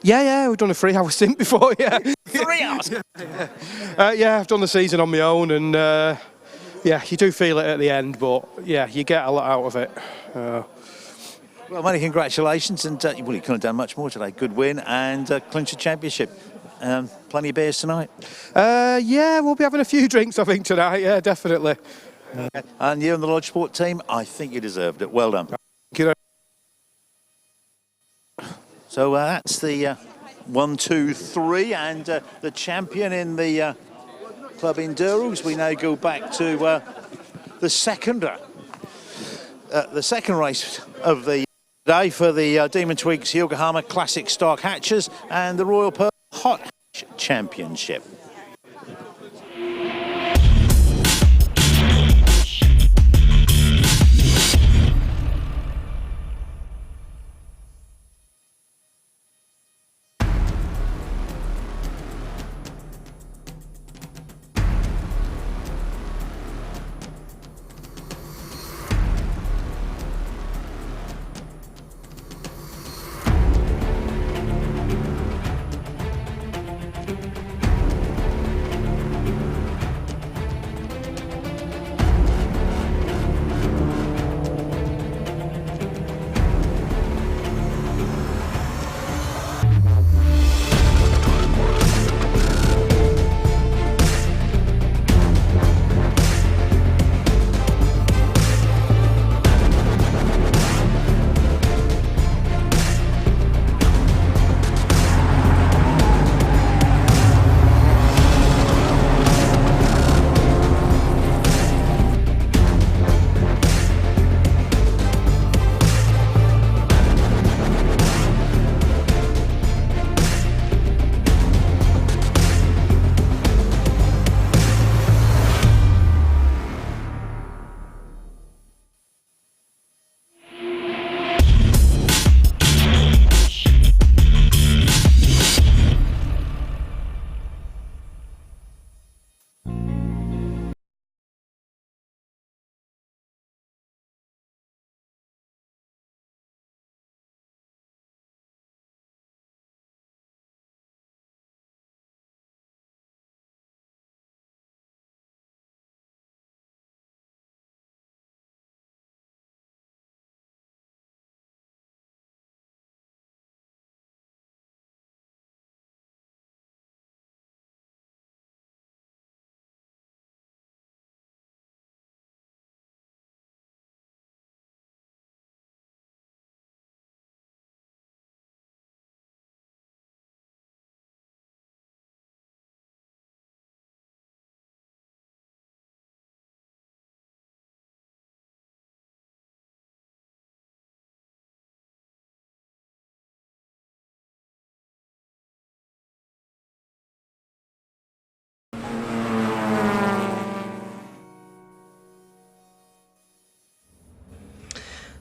Yeah, we've done a 3-hour stint before, yeah. 3 hours? Yeah, I've done the season on my own, and yeah, you do feel it at the end, but yeah, you get a lot out of it. Well, many congratulations, and you couldn't have done much more today. Good win and clinched the championship. Plenty of beers tonight? Yeah, we'll be having a few drinks, I think, tonight, yeah, definitely. And you and the Lodge Sport team, I think you deserved it. Well done. Thank you. So that's the 1, 2, 3, and the champion in the Club Enduros. We now go back to the second race of the day for the Demon Twigs Yokohama Classic Stock Hatches and the Royal Pearl Hot Hatch Championship.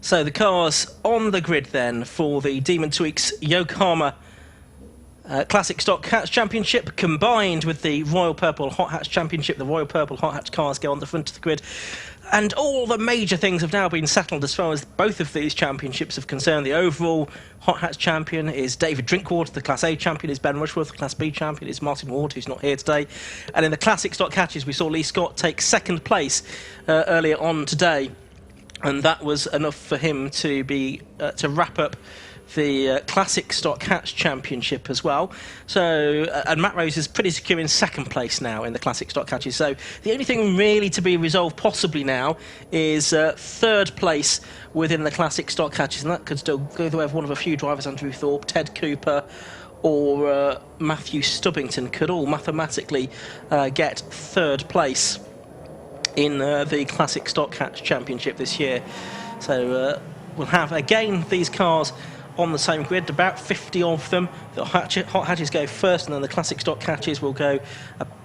So the cars on the grid then for the Demon Tweaks Yokohama Classic Stock Hatch Championship, combined with the Royal Purple Hot Hatch Championship. The Royal Purple Hot Hatch cars go on the front of the grid. And all the major things have now been settled as far as both of these championships are concerned. The overall Hot Hatch champion is David Drinkwater. The Class A champion is Ben Rushworth. The Class B champion is Martin Ward, who's not here today. And in the Classic Stock Hatches, we saw Lee Scott take second place earlier on today. And that was enough for him to be to wrap up the Classic Stock Hatch Championship as well. So, and Matt Rose is pretty secure in second place now in the Classic Stock Hatches. So the only thing really to be resolved possibly now is third place within the Classic Stock Hatches, and that could still go the way of one of a few drivers, Andrew Thorpe, Ted Cooper, or Matthew Stubbington, could all mathematically get third place in the Classic Stock Hatch Championship this year. So we'll have again these cars on the same grid, about 50 of them. The hot hatches go first, and then the Classic Stock Hatches will go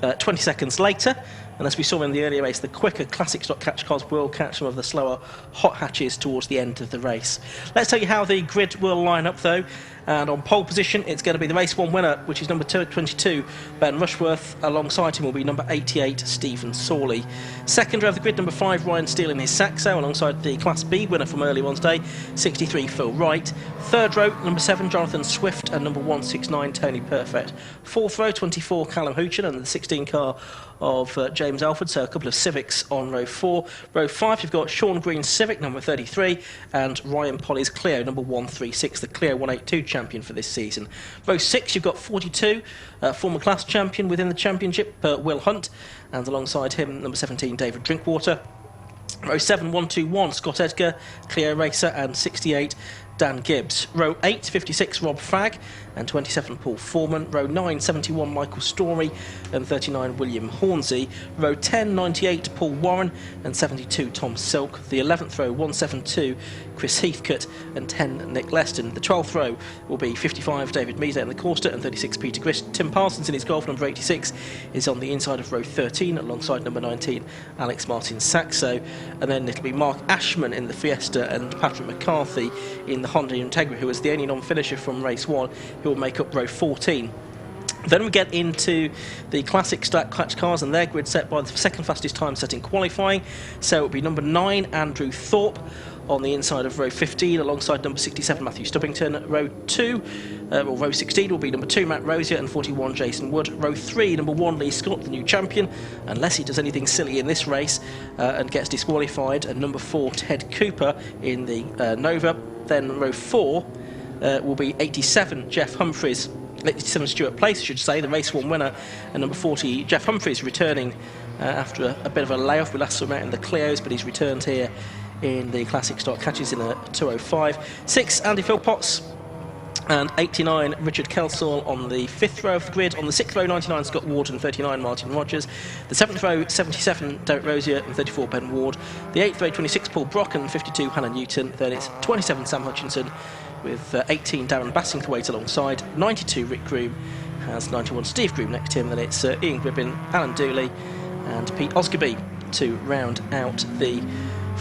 20 seconds later. And as we saw in the earlier race, the quicker Classic Stock Hatch cars will catch some of the slower hot hatches towards the end of the race. Let's tell you how the grid will line up though. And on pole position, it's going to be the race 1 winner, which is number 22, Ben Rushworth. Alongside him will be number 88, Stephen Sawley. Second row of the grid, number 5, Ryan Steele in his Saxo, alongside the Class B winner from earlier on today, 63, Phil Wright. Third row, number 7, Jonathan Swift, and number 169, Tony Perfect. Fourth row, 24, Callum Hoochin, and the 16 car of James Alford, so a couple of Civics on row 4. Row 5, you've got Sean Green's Civic, number 33, and Ryan Polly's Clio, number 136, the Clio 182 champion for this season. Row 6, you've got 42, former class champion within the championship, Will Hunt, and alongside him, number 17, David Drinkwater. Row 7, 121, Scott Edgar, Clio Racer, and 68, Dan Gibbs. Row 8, 56, Rob Fagg, and 27, Paul Foreman. Row 9, 71, Michael Story, and 39, William Hornsey. Row 10, 98, Paul Warren, and 72, Tom Silk. The 11th row, 172, Chris Heathcote, and 10, Nick Leston. The 12th row will be 55, David Meader in the Corster, and 36, Peter Grist. Tim Parsons in his Golf, number 86, is on the inside of row 13, alongside number 19, Alex Martin Saxo. And then it'll be Mark Ashman in the Fiesta, and Patrick McCarthy in the Honda Integra, who was the only non-finisher from race 1, who will make up row 14. Then we get into the Classic Stock Hatch cars, and their grid set by the second fastest time set in qualifying. So it will be number 9, Andrew Thorpe, on the inside of row 15, alongside number 67, Matthew Stubbington. Row 16 will be number 2, Matt Rosier, and 41, Jason Wood. Row 3, number 1, Lee Scott, the new champion, unless he does anything silly in this race and gets disqualified, and number 4, Ted Cooper in the Nova. Then row 4 will be 87, Jeff Humphreys, 87 Stuart Place, I should say, the race 1 winner, and number 40, Jeff Humphreys, returning after a bit of a layoff. We last saw him out in the Clios, but he's returned here in the Classic Stock Hatches in a 205. 6, Andy Philpotts, and 89, Richard Kelsall on the 5th row of the grid. On the 6th row, 99, Scott Ward, and 39, Martin Rogers. The 7th row, 77, Derek Rosier, and 34, Ben Ward. The 8th row, 26, Paul Brock, and 52, Hannah Newton. Then it's 27, Sam Hutchinson, with 18, Darren Bassingthwaite alongside. 92, Rick Groom, has 91, Steve Groom next to him. Then it's Ian Gribbin, Alan Dooley, and Pete Osgerby to round out the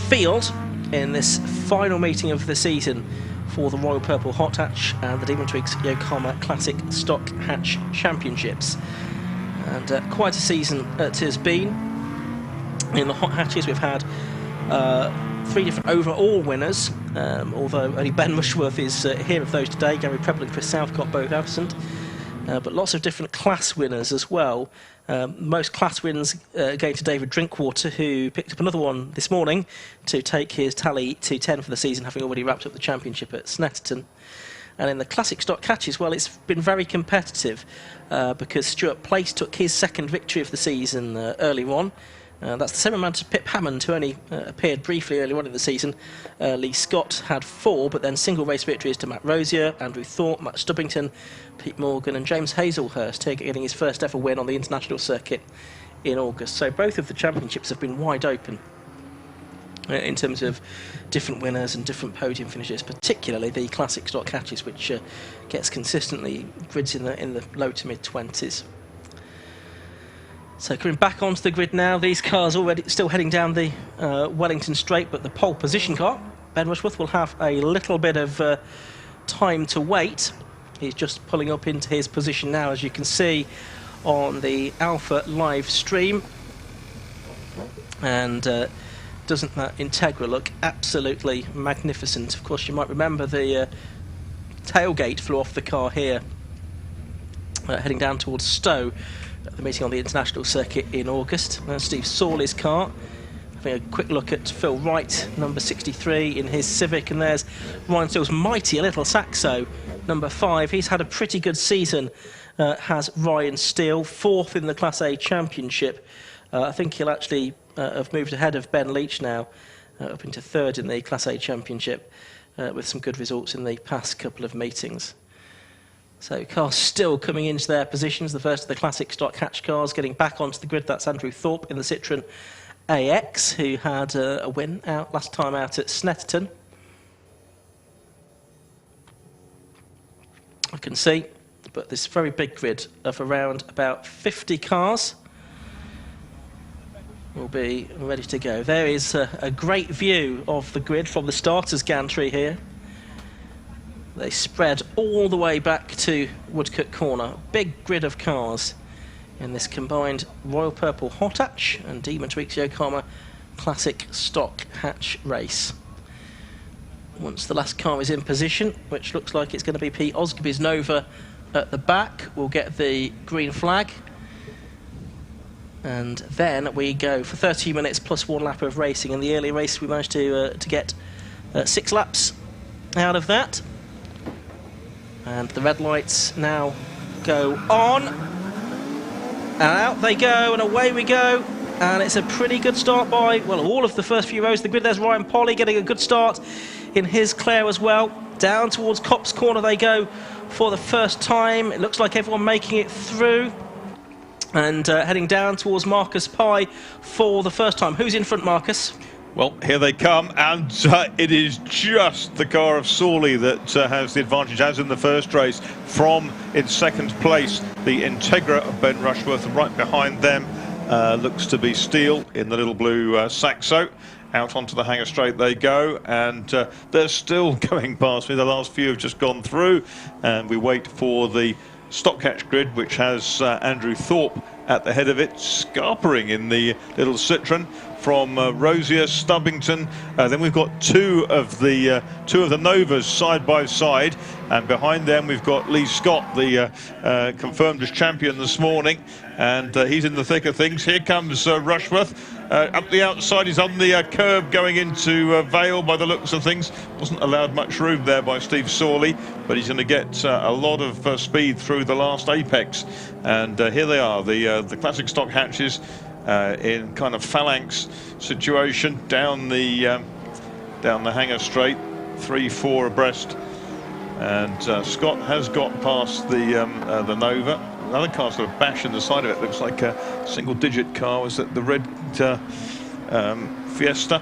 field in this final meeting of the season for the Royal Purple Hot Hatch and the Demon Tweaks Yokohama Classic Stock Hatch Championships. And quite a season it has been. In the Hot Hatches, we've had 3 different overall winners, although only Ben Rushworth is here of those today. Gary Preble and Chris Southcott both absent. But lots of different class winners as well. Most class wins going to David Drinkwater, who picked up another one this morning to take his tally to 10 for the season, having already wrapped up the championship at Snetterton. And in the Classic Stock Hatches, well, it's been very competitive because Stuart Place took his second victory of the season early on. That's the same amount as Pip Hammond, who only appeared briefly early on in the season. Lee Scott had 4, but then single race victories to Matt Rosier, Andrew Thorpe, Matt Stubbington, Pete Morgan, and James Hazelhurst, getting his first ever win on the international circuit in August. So both of the championships have been wide open in terms of different winners and different podium finishes, particularly the Classic Stock Hatches, which gets consistently grids in the low to mid 20s. So coming back onto the grid now, these cars already still heading down the Wellington Straight, but the pole position car, Ben Rushworth will have a little bit of time to wait. He's just pulling up into his position now, as you can see on the Alpha live stream. And doesn't that Integra look absolutely magnificent? Of course, you might remember the tailgate flew off the car here, heading down towards Stowe at the meeting on the international circuit in August. That's Steve Sawley's car. Having a quick look at Phil Wright, number 63 in his Civic, and there's Ryan Steele's mighty little Saxo, number 5. He's had a pretty good season, has Ryan Steele, 4th in the Class A Championship. I think he'll actually have moved ahead of Ben Leach now, up into 3rd in the Class A Championship, with some good results in the past couple of meetings. So cars still coming into their positions. The first of the classic stock hatch cars getting back onto the grid. That's Andrew Thorpe in the Citroën AX, who had a win out last time out at Snetterton. I can see, but this very big grid of around about 50 cars will be ready to go. There is a great view of the grid from the starters gantry here. They spread all the way back to Woodcote Corner. Big grid of cars in this combined Royal Purple Hot Hatch and Demon Tweaks Yokohama Classic Stock Hatch race. Once the last car is in position, which looks like it's going to be Pete Osgoby's Nova at the back, we'll get the green flag. And then we go for 30 minutes plus 1 lap of racing. In the early race, we managed to get 6 laps out of that. And the red lights now go on. And out they go, and away we go. And it's a pretty good start by, well, all of the first few rows of the grid. There's Ryan Polly getting a good start in his Clare as well. Down towards Copse Corner they go for the first time. It looks like everyone making it through. And heading down towards Marcus Pye for the first time. Who's in front, Marcus? Well, here they come, and it is just the car of Sawley that has the advantage, as in the first race. From in second place, the Integra of Ben Rushworth, and right behind them looks to be Steele in the little blue Saxo. Out onto the hangar straight they go, and they're still going past me. The last few have just gone through, and we wait for the stock hatch grid, which has Andrew Thorpe at the head of it, scarpering in the little Citroën from Rosier, Stubbington. Then we've got two of the Novas side by side, and behind them we've got Lee Scott, the confirmed as champion this morning, and he's in the thick of things. Here comes Rushworth. Up the outside, he's on the curb going into Vale by the looks of things. Wasn't allowed much room there by Steve Sawley, but he's going to get a lot of speed through the last apex. And here they are, the classic stock hatches in kind of phalanx situation down the hangar straight, 3-4 abreast. And Scott has got past the Nova. Another car's got a bash in the side of it. Looks like a single-digit car. Was that the red Fiesta?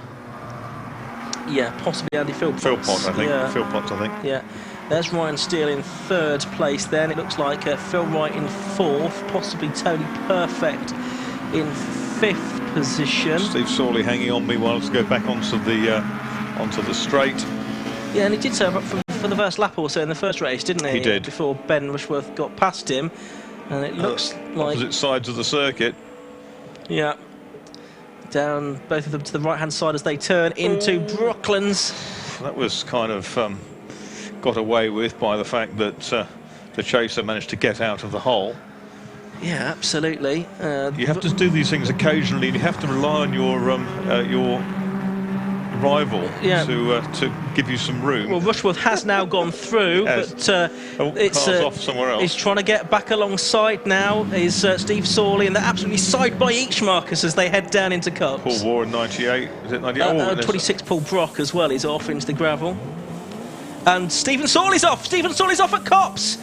Yeah, possibly Andy Philpott. Philpott, I think. Yeah. Philpott, I think. Yeah. There's Ryan Steele in 3rd place then. It looks like Phil Wright in 4th, possibly Tony Perfect in 5th position. Steve Sawley hanging on me while to go back onto the straight. Yeah, and he did so for the first lap or so in the first race, didn't he? He did. Before Ben Rushworth got past him. And it looks like... opposite sides of the circuit. Yeah. Down both of them to the right-hand side as they turn into Brooklands. That was kind of got away with by the fact that the chaser managed to get out of the hole. Yeah, absolutely. You have to do these things occasionally, and you have to rely on your rival to give you some room. Well, Rushworth has now gone through, but it's off somewhere else. He's trying to get back alongside now. Is Steve Sawley, and they're absolutely side by each, Marcus, as they head down into Copse. Paul War in 98. Is it 98? 26 Paul Brock as well. He's off into the gravel, and Stephen Sawley's off. Stephen Sawley's off at Copse,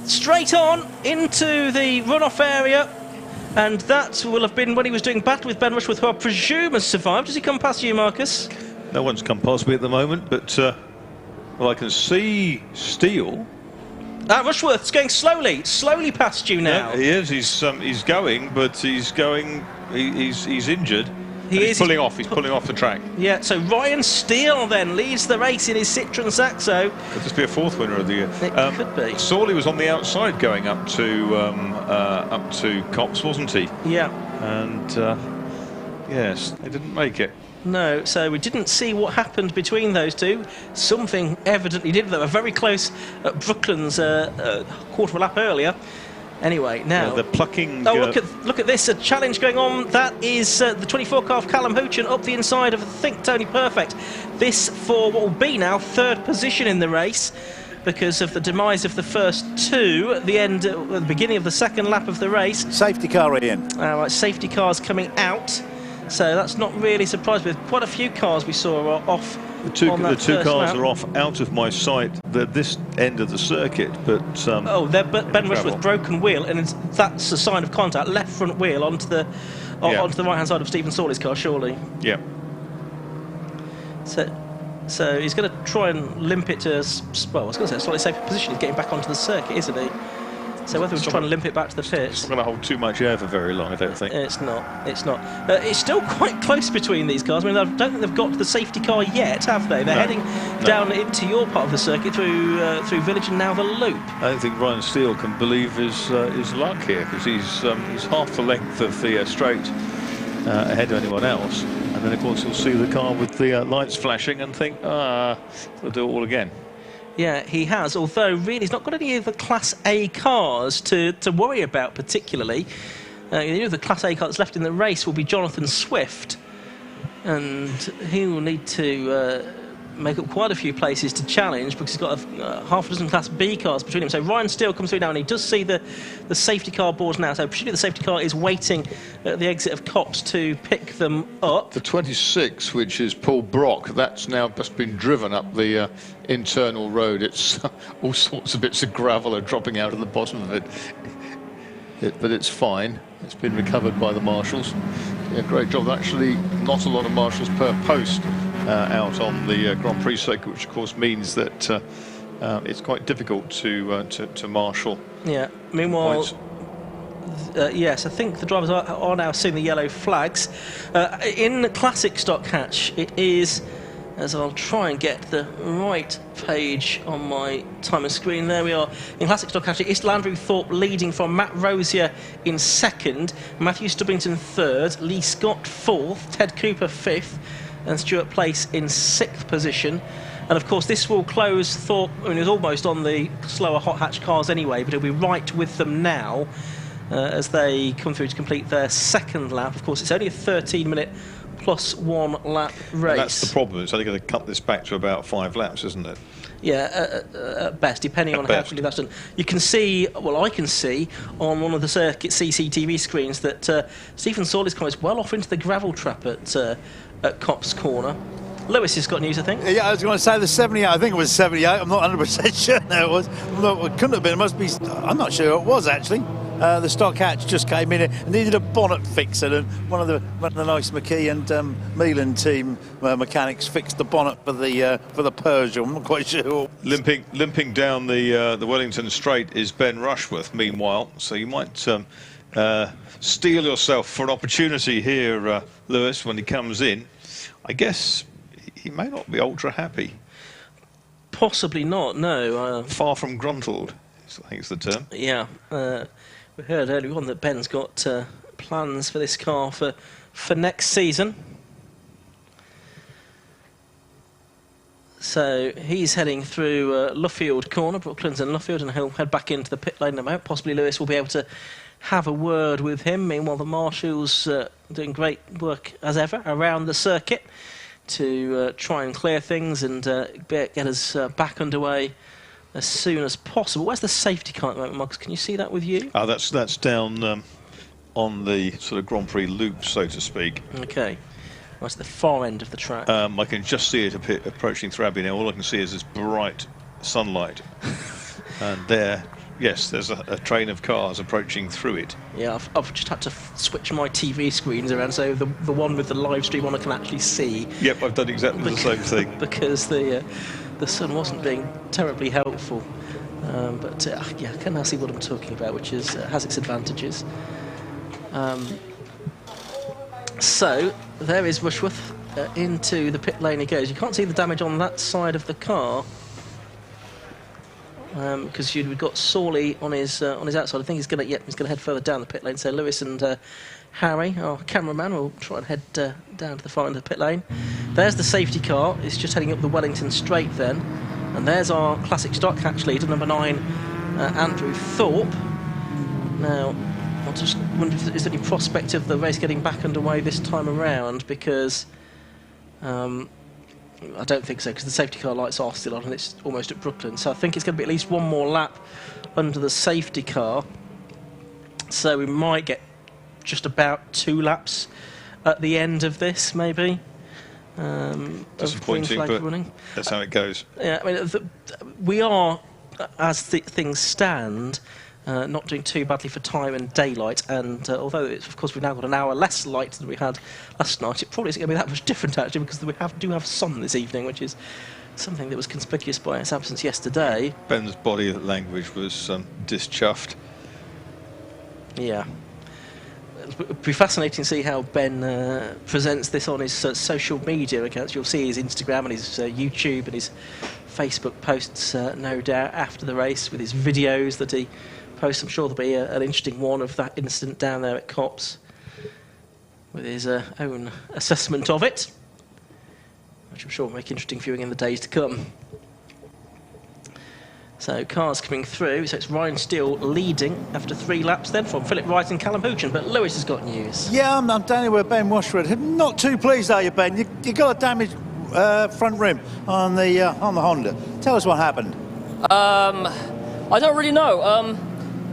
straight on into the runoff area. And that will have been when he was doing battle with Ben Rushworth, who I presume has survived. Does he come past you, Marcus? No one's come past me at the moment, but well, I can see Steele. Rushworth's going slowly past you now. Yeah, he is. He's going, but he's injured. He's pulling off. He's pulling off the track. Yeah, so Ryan Steele then leads the race in his Citroen Saxo. Could this be a fourth winner of the year? It could be. Sawley was on the outside going up to Copse, wasn't he? Yeah. And yes, they didn't make it. No, so we didn't see what happened between those two. Something evidently did. They were very close at Brooklands a quarter of a lap earlier. Anyway, now... Yeah, they're plucking... Oh, look at this, a challenge going on. That is the 24 car of Callum Hoochan up the inside of, I think, Tony Perfect. This for what will be now third position in the race because of the demise of the first two at the beginning of the second lap of the race. Safety car in. Right, safety cars coming out. So that's not really surprising. With quite a few cars we saw are off. The two cars are off out of my sight. They're this end of the circuit, but Ben Rushworth broken wheel, and that's a sign of contact. Left front wheel onto the right hand side of Stephen Sawley's car, surely. Yeah. So he's going to try and limp it to, well, I was going to say a slightly safer position. He's getting back onto the circuit, isn't he? So whether we're trying to limp it back to the pits... It's not going to hold too much air for very long, I don't think. It's not. It's still quite close between these cars. I mean, I don't think they've got to the safety car yet, have they? They're heading down into your part of the circuit through Village and now the Loop. I don't think Ryan Steele can believe his luck here, because he's half the length of the straight ahead of anyone else. And then, of course, you'll see the car with the lights flashing and think, we'll do it all again. Yeah, he has, although really he's not got any of the Class A cars to worry about particularly. The other Class A car that's left in the race will be Jonathan Swift, and he will need to make up quite a few places to challenge because he's got half a dozen Class B cars between him. So Ryan Steele comes through now, and he does see the safety car boards now. So presumably the safety car is waiting at the exit of Copse to pick them up. The 26, which is Paul Brock, that's now just been driven up the internal road. It's all sorts of bits of gravel are dropping out of the bottom of it. But it's fine. It's been recovered by the marshals. Yeah, great job. Actually, not a lot of marshals per post out on the Grand Prix circuit, which of course means that it's quite difficult to marshal. Yeah. Meanwhile, yes, I think the drivers are now seeing the yellow flags. In the classic stock hatch, it is, as I'll try and get the right page on my timer screen. There we are. In classic stock hatch, it's Landry Thorpe leading from Matt Rosier in second, Matthew Stubbington third, Lee Scott fourth, Ted Cooper fifth, and Stuart Place in sixth position. And of course this will close Thorpe, I mean, it was almost on the slower hot hatch cars anyway, but he'll be right with them now as they come through to complete their second lap. Of course it's only a 13-minute plus 1 lap race. And that's the problem, it's only going to cut this back to about 5 laps, isn't it? Yeah, at best, depending on how quickly that's done. You can see, well, I can see on one of the circuit CCTV screens that Stephen Sawley's car is well off into the gravel trap at Copse Corner. Lewis has got news, I think. Yeah, I was going to say the 78. I think it was 78. I'm not 100% sure now it was. No, it couldn't have been. It must be. I'm not sure it was actually. The stock hatch just came in and needed a bonnet fixer, and one of the nice McKee and Milan team mechanics fixed the bonnet for the Peugeot. I'm not quite sure. Limping down the Wellington Straight is Ben Rushworth. Meanwhile, so you might steel yourself for an opportunity here, Lewis, when he comes in. I guess he may not be ultra happy. Possibly not. No. Far from gruntled, I think is the term. Yeah. We heard earlier on that Ben's got plans for this car for next season. So he's heading through Luffield Corner, Brooklands and Luffield, and he'll head back into the pit lane about. Possibly Lewis will be able to have a word with him. Meanwhile, the marshals doing great work as ever around the circuit to try and clear things and get us back underway as soon as possible. Where's the safety car at the moment, Marcus? Can you see that with you? Oh, that's down on the sort of Grand Prix loop, so to speak. Okay. That's the far end of the track. I can just see it approaching Thrabby now. All I can see is this bright sunlight. And there, yes, there's a train of cars approaching through it. Yeah, I've just had to switch my TV screens around so the one with the live stream on I can actually see. Yep, I've done exactly the same thing. Because the sun wasn't being terribly helpful. But yeah, I can now see what I'm talking about, which is has its advantages. So there is Rushworth. Into the pit lane he goes. You can't see the damage on that side of the car because you've got Sawley on his outside. I think he's going to head further down the pit lane. So Lewis and Harry, our cameraman, will try and head down to the far end of the pit lane. There's the safety car. It's just heading up the Wellington straight then, and there's our classic stock hatch leader, number 9, Andrew Thorpe. Now, I just wonder if there's any prospect of the race getting back underway this time around, because I don't think so, because the safety car lights are still on and it's almost at Brooklyn. So I think it's going to be at least one more lap under the safety car. So we might get just about 2 laps at the end of this, maybe. Disappointing, but running. That's how it goes. Yeah, I mean, we are, as things stand, not doing too badly for time and daylight, and although of course we've now got an hour less light than we had last night, it probably isn't going to be that much different actually, because we do have sun this evening, which is something that was conspicuous by its absence yesterday. Ben's body language was dischuffed. Yeah. It'll be fascinating to see how Ben presents this on his social media accounts. You'll see his Instagram and his YouTube and his Facebook posts, no doubt, after the race, with his videos that he posts. I'm sure there'll be an interesting one of that incident down there at Copse, with his own assessment of it, which I'm sure will make interesting viewing in the days to come. So cars coming through, so it's Ryan Steele leading after 3 laps then from Philip Wright and Callum Hoochin, but Lewis has got news. Yeah, I'm down here with Ben Washford. Not too pleased, are you, Ben? You got a damaged front rim on the Honda. Tell us what happened. I don't really know.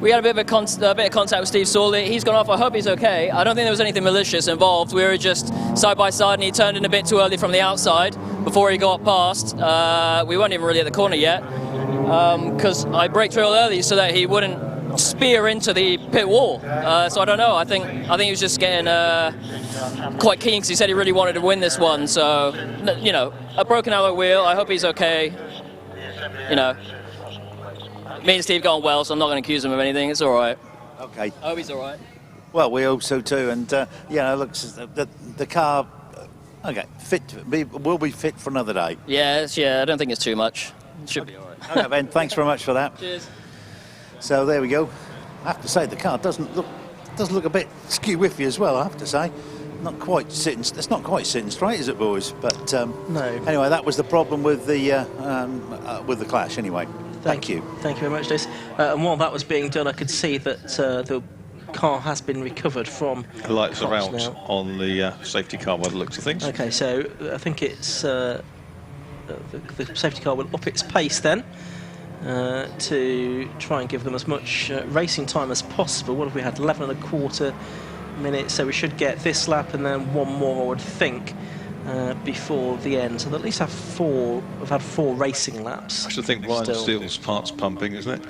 We had a bit of contact with Steve Sawley. He's gone off. I hope he's okay. I don't think there was anything malicious involved. We were just side by side, and he turned in a bit too early from the outside before he got past. We weren't even really at the corner yet, because I braked real early so that he wouldn't spear into the pit wall. So I don't know. I think he was just getting quite keen, because he said he really wanted to win this one. So, you know, a broken alloy wheel. I hope he's okay. You know, me and Steve got on well, so I'm not going to accuse him of anything. It's all right. Okay. I hope he's all right. Well, we hope so too. And you know, looks the car. Okay, will be fit for another day. Yeah. I don't think it's too much. Should be all right. Okay, Ben. Thanks very much for that. Cheers. So there we go. I have to say the car doesn't look a bit skew-whiffy as well. I have to say, it's not quite sitting straight, is it, boys? But no. Anyway, that was the problem with the clash. Anyway, thank you. Thank you very much, Liz. And while that was being done, I could see that the car has been recovered from. The lights are out now on the safety car by the looks of things. Okay, so I think it's the safety car will up its pace then. To try and give them as much racing time as possible. What have we had? 11.25 minutes, so we should get this lap and then one more, I would think, before the end. So they'll at least have had 4 racing laps. I should think Ryan Steele's parts pumping, isn't it?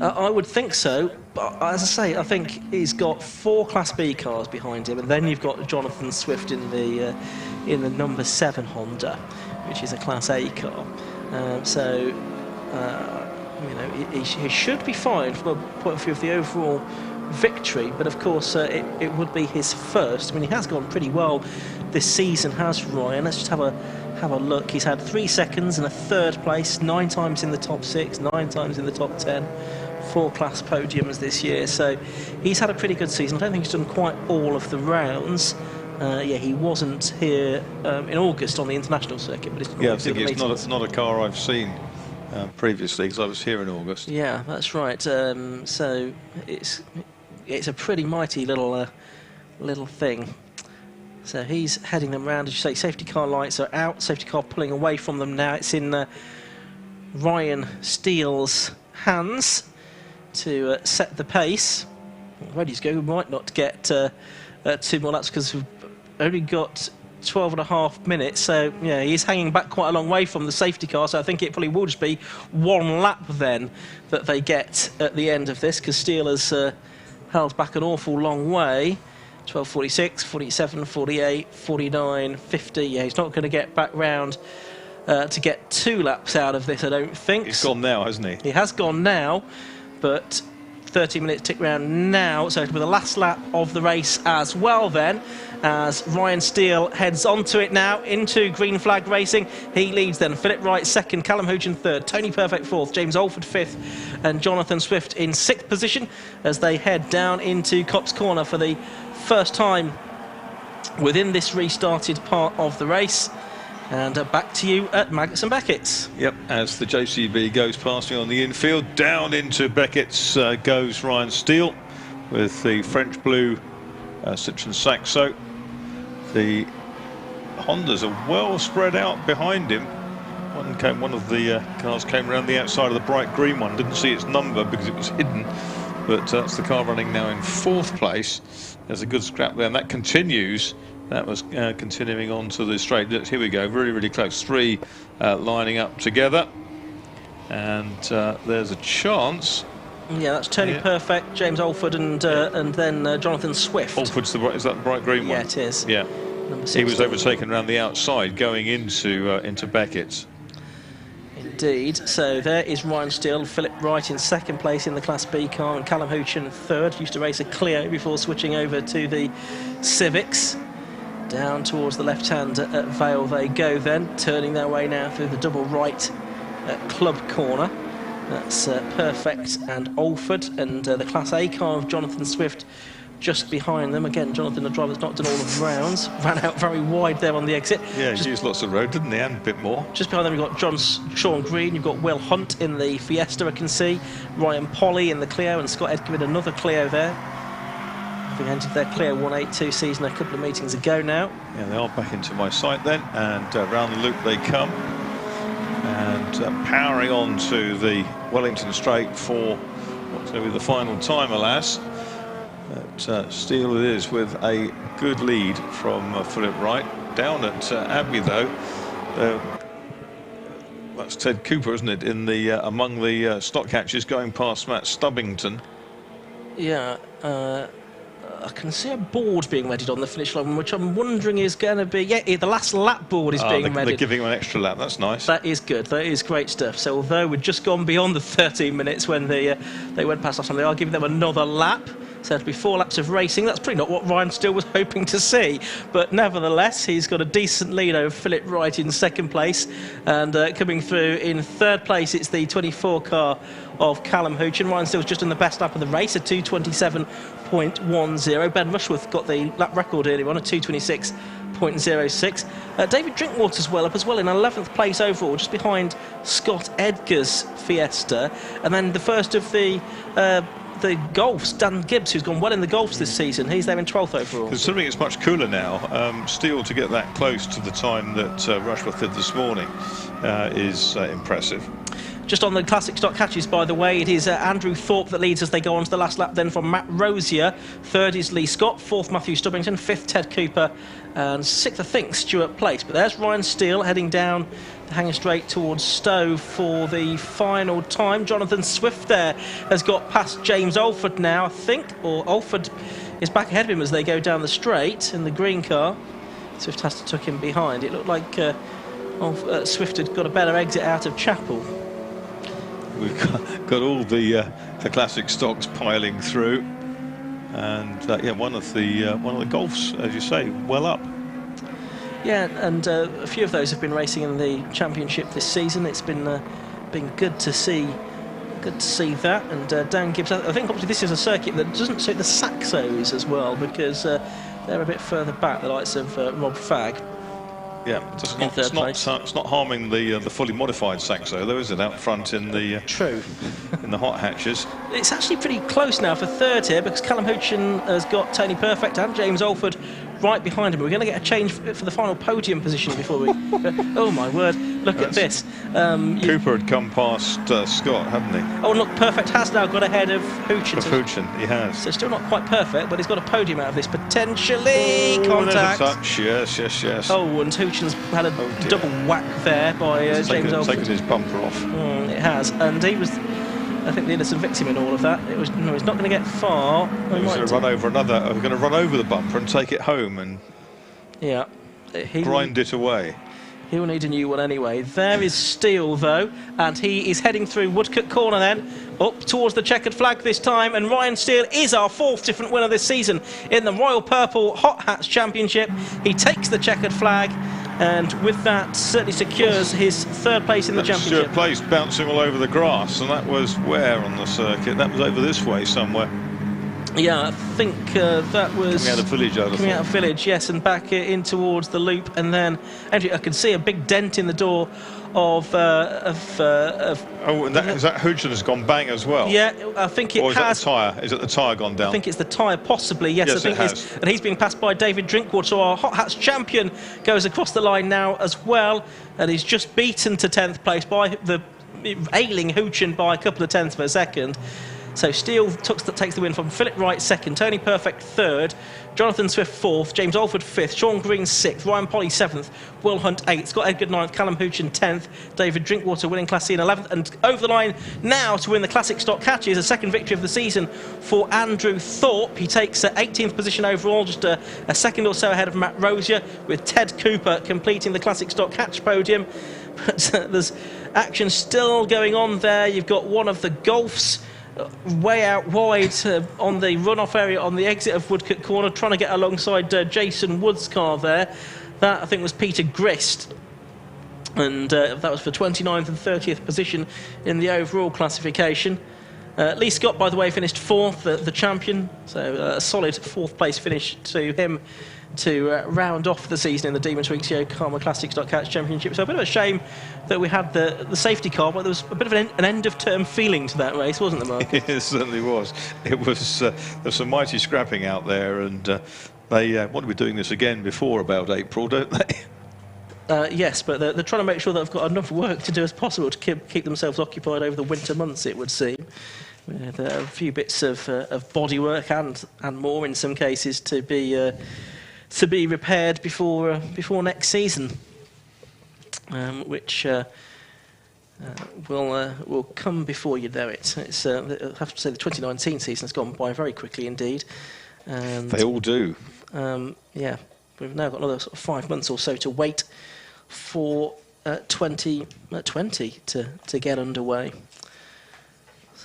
I would think so, but as I say, I think he's got 4 Class B cars behind him, and then you've got Jonathan Swift in the number 7 Honda, which is a Class A car. You know, he should be fine from a point of view of the overall victory, but of course it would be his first. I mean, he has gone pretty well this season, has Ryan. Let's just have a look. He's had 3 seconds and a 3rd place, 9 times in the top 6, 9 times in the top 10, 4 class podiums this year. So he's had a pretty good season. I don't think he's done quite all of the rounds. He wasn't here in August on the international circuit, but I think it's not a car I've seen previously, because I was here in August. Yeah, that's right. So it's a pretty mighty little thing. So he's heading them round. As you say, safety car lights are out. Safety car pulling away from them now. It's in Ryan Steele's hands to set the pace. Ready to go. We might not get 2 more laps, because we've only got 12.5 minutes, so yeah, he's hanging back quite a long way from the safety car, so I think it probably will just be 1 lap then that they get at the end of this, because Steele has held back an awful long way. 12:46, 47, 48, 49, 50. Yeah, he's not going to get back round to get 2 laps out of this, I don't think. He's gone now, hasn't he? He has gone now, but 30-minute tick round now, so it'll be the last lap of the race as well then, as Ryan Steele heads onto it now, into green flag racing. He leads then. Philip Wright second, Callum Hoochin third, Tony Perfect fourth, James Alford fifth, and Jonathan Swift in sixth position as they head down into Cops Corner for the first time within this restarted part of the race. And back to you at Maggots and Beckett's. Yep, as the JCB goes past me on the infield, down into Beckett's goes Ryan Steele with the French blue Citroen Saxo. The Hondas are well spread out behind him. One of the cars came around the outside of the bright green one, didn't see its number because it was hidden, but that's the car running now in fourth place. There's a good scrap there, and that continues. That was continuing on to the straight. Here we go, really, really close. Three lining up together, and there's a chance. Yeah, that's Tony Perfect, James Alford, and then Jonathan Swift. Alford's is that the bright green one? Yeah, it is. Yeah, he was overtaken around the outside going into Beckett's. Indeed. So there is Ryan Steele, Philip Wright in second place in the Class B car, and Callum Hoochin third. Used to race a Clio before switching over to the Civics. Down towards the left hand at Vale they go then, turning their way now through the double right at Club Corner. That's Perfect and Alford, and the Class A car of Jonathan Swift just behind them. Again, Jonathan, the driver's not done all of the rounds, ran out very wide there on the exit. Yeah, he used lots of road, didn't he, and a bit more. Just behind them you've got Sean Green, you've got Will Hunt in the Fiesta, I can see, Ryan Polly in the Clio, and Scott Edgar in another Clio there. Having entered their Clio 182 season a couple of meetings ago now. Yeah, they are back into my sight then, and round the loop they come. And powering on to the Wellington Straight for what's going to be the final time, alas. But Steele it is with a good lead from Philip Wright. Down at Abbey though, that's Ted Cooper, isn't it, in the among the stock hatches going past Matt Stubbington. Yeah, I can see a board being readied on the finish line, which I'm wondering is going to be... Yeah, the last lap board is being readied. They're giving him an extra lap, that's nice. That is good, that is great stuff. So although we've just gone beyond the 13 minutes when they went past last time, they are giving them another lap. So it'll be 4 laps of racing. That's pretty not what Ryan Steele was hoping to see. But nevertheless, he's got a decent lead over Philip Wright in second place. And coming through in third place, it's the 24 car of Callum Hoochin. Ryan Steele's just in the best lap of the race, a 2:27.10. Ben Rushworth got the lap record earlier on, a 2:26.06. David Drinkwater's well up as well in 11th place overall, just behind Scott Edgar's Fiesta. And then the first of the Golfs, Dan Gibbs, who's gone well in the Golfs this season, he's there in 12th overall. Considering it's much cooler now, Steele to get that close to the time that Rushworth did this morning is impressive. Just on the classic stock hatches, by the way, it is Andrew Thorpe that leads as they go on to the last lap then from Matt Rosier. Third is Lee Scott, fourth Matthew Stubbington, fifth Ted Cooper, and sixth I think Stuart Place. But there's Ryan Steele heading down the hanger straight towards Stowe for the final time. Jonathan Swift there has got past James Alford now, I think, or Alford is back ahead of him as they go down the straight in the green car. Swift has to tuck him behind. It looked like Swift had got a better exit out of Chapel. We've got all the classic stocks piling through, and yeah, one of the Golfs, as you say, well up. Yeah, and a few of those have been racing in the championship this season. It's been good to see. Good to see that. And Dan Gibbs, I think obviously this is a circuit that doesn't suit the Saxos as well, because they're a bit further back, the likes of Rob Fagg. Yeah, it's not harming the fully modified Saxo, though, is it? Out front in the true in the hot hatches. It's actually pretty close now for third here, because Callum Hoochin has got Tony Perfect and James Alford right behind him. We're going to get a change for the final podium position before we... Oh my word, look at this. Cooper had come past Scott, hadn't he? Oh look, Perfect has now got ahead of Hoochin. Hoochin, he has. So still not quite perfect, but he's got a podium out of this, potentially. Contact. There's a touch, yes. Oh, and Hoochin's had a double whack there by James Alford. Taken his bumper off. It has, and he was... I think the innocent victim in all of that. He's not going to get far. He was going to run over going to run over the bumper and take it home and grind it away. He'll need a new one anyway. There is Steele, though, and he is heading through Woodcote Corner then, up towards the checkered flag this time, and Ryan Steele is our 4th different winner this season in the Royal Purple Hot Hats Championship. He takes the checkered flag, and with that certainly secures his 3rd place in the championship. 3rd place, bouncing all over the grass, and that was where on the circuit? That was over this way somewhere. Yeah, I think that was... Coming out of Village, Coming out of Village, yes, and back in towards the loop, and then actually I can see a big dent in the door of oh, and is that Hodgson has gone bang as well? Yeah, I think it or is has. That the tyre? Is it the tyre gone down? I think it's the tyre, possibly, yes, I think it has. And he's being passed by David Drinkwater, so our Hot Hats champion goes across the line now as well, and he's just beaten to 10th place by the ailing Hodgson by a couple of tenths of a second. So Steele takes the win from Philip Wright 2nd, Tony Perfect 3rd, Jonathan Swift 4th, James Alford 5th, Sean Green 6th, Ryan Polly 7th, Will Hunt 8th, Scott Edgar 9th, Callum Hodgson 10th, David Drinkwater winning Class C in 11th, and over the line now to win the Classic Stock Catches, a 2nd victory of the season for Andrew Thorpe. He takes 18th position overall, just a second or so ahead of Matt Rosier, with Ted Cooper completing the Classic Stock Catch podium. But there's action still going on there. You've got one of the Golfs way out wide on the runoff area on the exit of Woodcote Corner, trying to get alongside Jason Wood's car there. That, I think, was Peter Grist, and that was for 29th and 30th position in the overall classification. Lee Scott, by the way, finished 4th, the champion, so a solid 4th place finish to him to round off the season in the Demon Tweaks Yokohama Classic Stock Catch Championship. So a bit of a shame that we had the safety car, but there was a bit of an end-of-term feeling to that race, wasn't there, Mark? It certainly was. It was, there's some mighty scrapping out there, and they want to be doing this again before about April, don't they? Yes, but they're trying to make sure that they've got enough work to do as possible to keep themselves occupied over the winter months, it would seem. With a few bits of bodywork and more in some cases to be repaired before next season, which will come before you know it. It's I have to say the 2019 season has gone by very quickly indeed. And, they all do. Yeah, we've now got another sort of 5 months or so to wait for 2020 to get underway.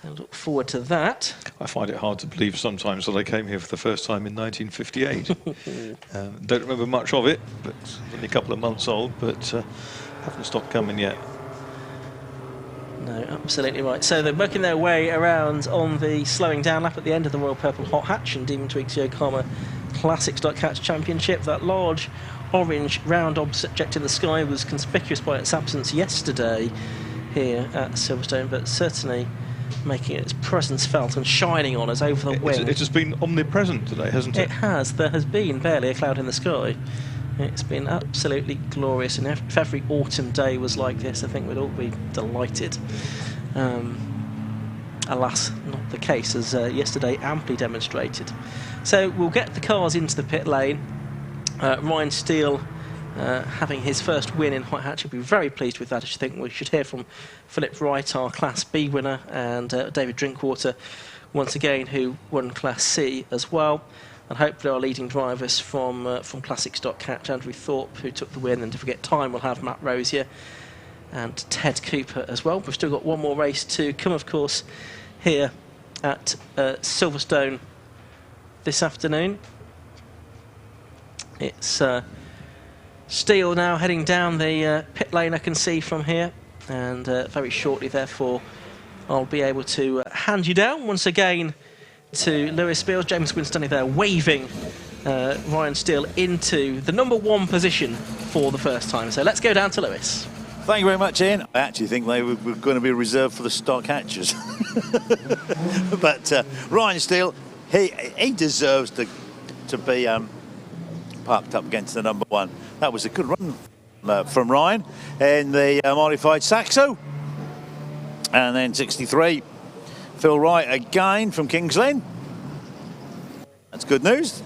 So look forward to that. I find it hard to believe sometimes that I came here for the first time in 1958. Don't remember much of it, but it's only a couple of months old, but haven't stopped coming yet. No, absolutely right. So they're working their way around on the slowing down lap at the end of the Royal Purple Hot Hatch and Demon Tweaks Yokohama Classic Stock Catch Championship. That large orange round object in the sky was conspicuous by its absence yesterday here at Silverstone, but certainly making its presence felt and shining on us over the wing. It has been omnipresent today, hasn't it? It has. There has been barely a cloud in the sky. It's been absolutely glorious, and if every autumn day was like this, I think we'd all be delighted. Alas, not the case, as yesterday amply demonstrated. So we'll get the cars into the pit lane. Ryan Steele having his first win in Hot Hatch. He'll be very pleased with that. I think we should hear from Philip Wright, our Class B winner, and David Drinkwater, once again, who won Class C as well. And hopefully our leading drivers from Classic Stock Catch, Andrew Thorpe, who took the win, and to forget time, we'll have Matt Rosier and Ted Cooper as well. We've still got one more race to come, of course, here at Silverstone this afternoon. It's Steele now heading down the pit lane, I can see from here, and very shortly, therefore, I'll be able to hand you down once again to Lewis Beals. James Winstanley there waving Ryan Steele into the #1 position for the first time. So let's go down to Lewis. Thank you very much, Ian. I actually think they were going to be reserved for the stock hatches. But Ryan Steele, he deserves to be parked up against the #1. That was a good run from Ryan in the modified Saxo. And then 63. Phil Wright again from Kings Lynn. That's good news.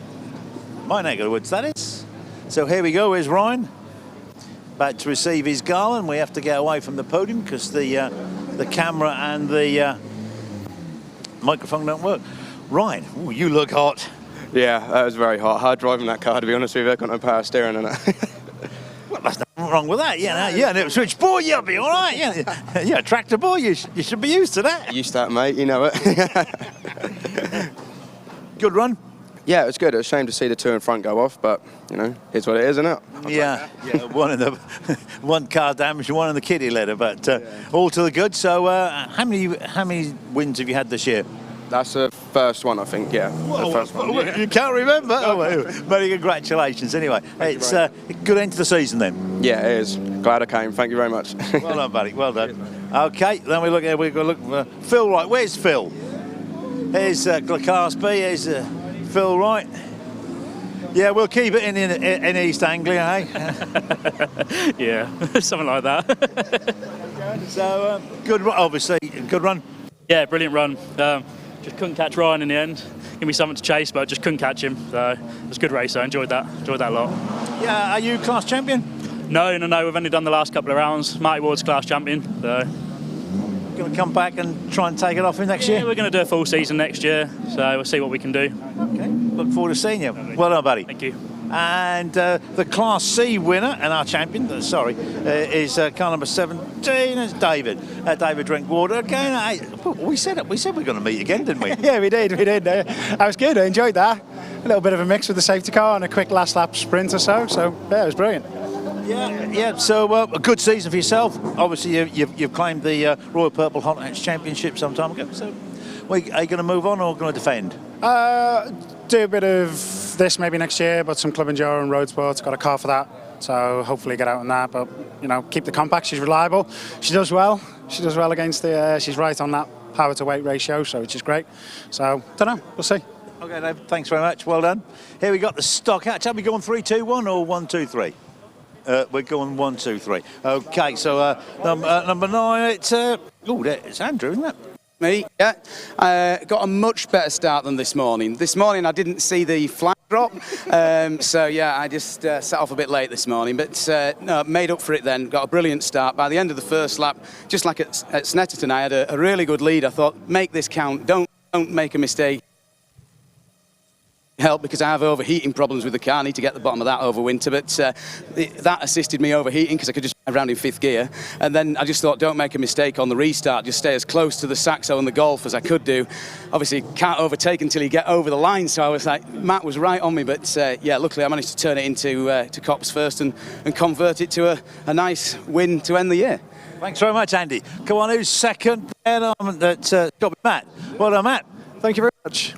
My neck of the woods, that is. So here we go, here's Ryan. About to receive his garland. We have to get away from the podium because the camera and the microphone don't work. Ryan, ooh, you look hot. Yeah, that was very hot. Hard driving that car, to be honest with you. I got no power steering in it. Well, that's nothing nothing wrong with that. Yeah, an Ipswich boy, you'll be all right. Yeah, yeah, tractor boy, you should be used to that. Used to that, mate. You know it. Good run. Yeah, it was good. It was a shame to see the two in front go off, but you know, it's what it is, isn't it? Yeah, one car damaged, one in the kiddie litter, but all to the good. So, how many wins have you had this year? That's the first one, I think. Yeah, the first one. You can't remember. Oh, well, very congratulations. Anyway, it's a good end to the season then. Yeah, it is. Glad I came. Thank you very much. Well done, buddy. Well done. Okay, then we've got to look for Phil Wright. Where's Phil? Here's Class B. Here's Phil Wright. Yeah, we'll keep it in East Anglia, eh? Yeah, something like that. So, good run, obviously. Good run. Yeah, brilliant run. Just couldn't catch Ryan in the end. Give me something to chase, but just couldn't catch him. So it was a good race. I enjoyed that. Enjoyed that a lot. Yeah, are you class champion? No. We've only done the last couple of rounds. Marty Ward's class champion. So. Going to come back and try and take it off in next year? We're going to do a full season next year. So we'll see what we can do. Okay. Look forward to seeing you. Well done, buddy. Thank you. And the Class C winner and our champion, is car number 17. It's David. David Drinkwater. Again, we said we're going to meet again, didn't we? Yeah, we did. That was good. I enjoyed that. A little bit of a mix with the safety car and a quick last lap sprint or so. So yeah, it was brilliant. Yeah. So a good season for yourself. Obviously, you've claimed the Royal Purple Hot Hatch Championship some time ago. So, are you going to move on or going to defend? Do a bit of this maybe next year, but some Club Enduro and Road Sports. Got a car for that, so hopefully get out on that. But keep the compact. She's reliable. She does well. She does well against the. She's right on that power to weight ratio, so which is great. So don't know. We'll see. Okay, Dave. Thanks very much. Well done. Here we got the stock hatch. Are we going 3, 2, 1 or 1, 2, 3? We're going 1, 2, 3. Okay, so number 9. It's Andrew, isn't it? Me, yeah. Got a much better start than this morning. This morning I didn't see the flag drop, so yeah, I just set off a bit late this morning, but no, made up for it then. Got a brilliant start. By the end of the first lap, just like at Snetterton, I had a really good lead. I thought, make this count, don't make a mistake. Help because I have overheating problems with the car. I need to get the bottom of that over winter, but that assisted me overheating because I could just drive around in 5th gear. And then I just thought, don't make a mistake on the restart. Just stay as close to the Saxo and the Golf as I could do. Obviously, can't overtake until you get over the line. So I was like, Matt was right on me, but yeah, luckily I managed to turn it into to Cops first and convert it to a nice win to end the year. Thanks very much, Andy. Come on, who's second? That's got to be Matt. Well done, Matt. Thank you very much.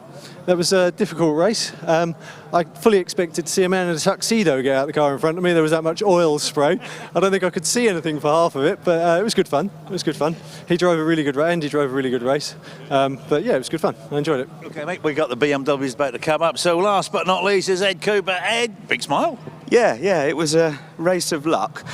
That was a difficult race. I fully expected to see a man in a tuxedo get out of the car in front of me. There was that much oil spray. I don't think I could see anything for half of it, but it was good fun. It was good fun. He drove a really good race. Andy drove a really good race. But yeah, it was good fun. I enjoyed it. Okay, mate, we got the BMWs about to come up. So last but not least is Ed Cooper. Ed, big smile. Yeah, it was a race of luck.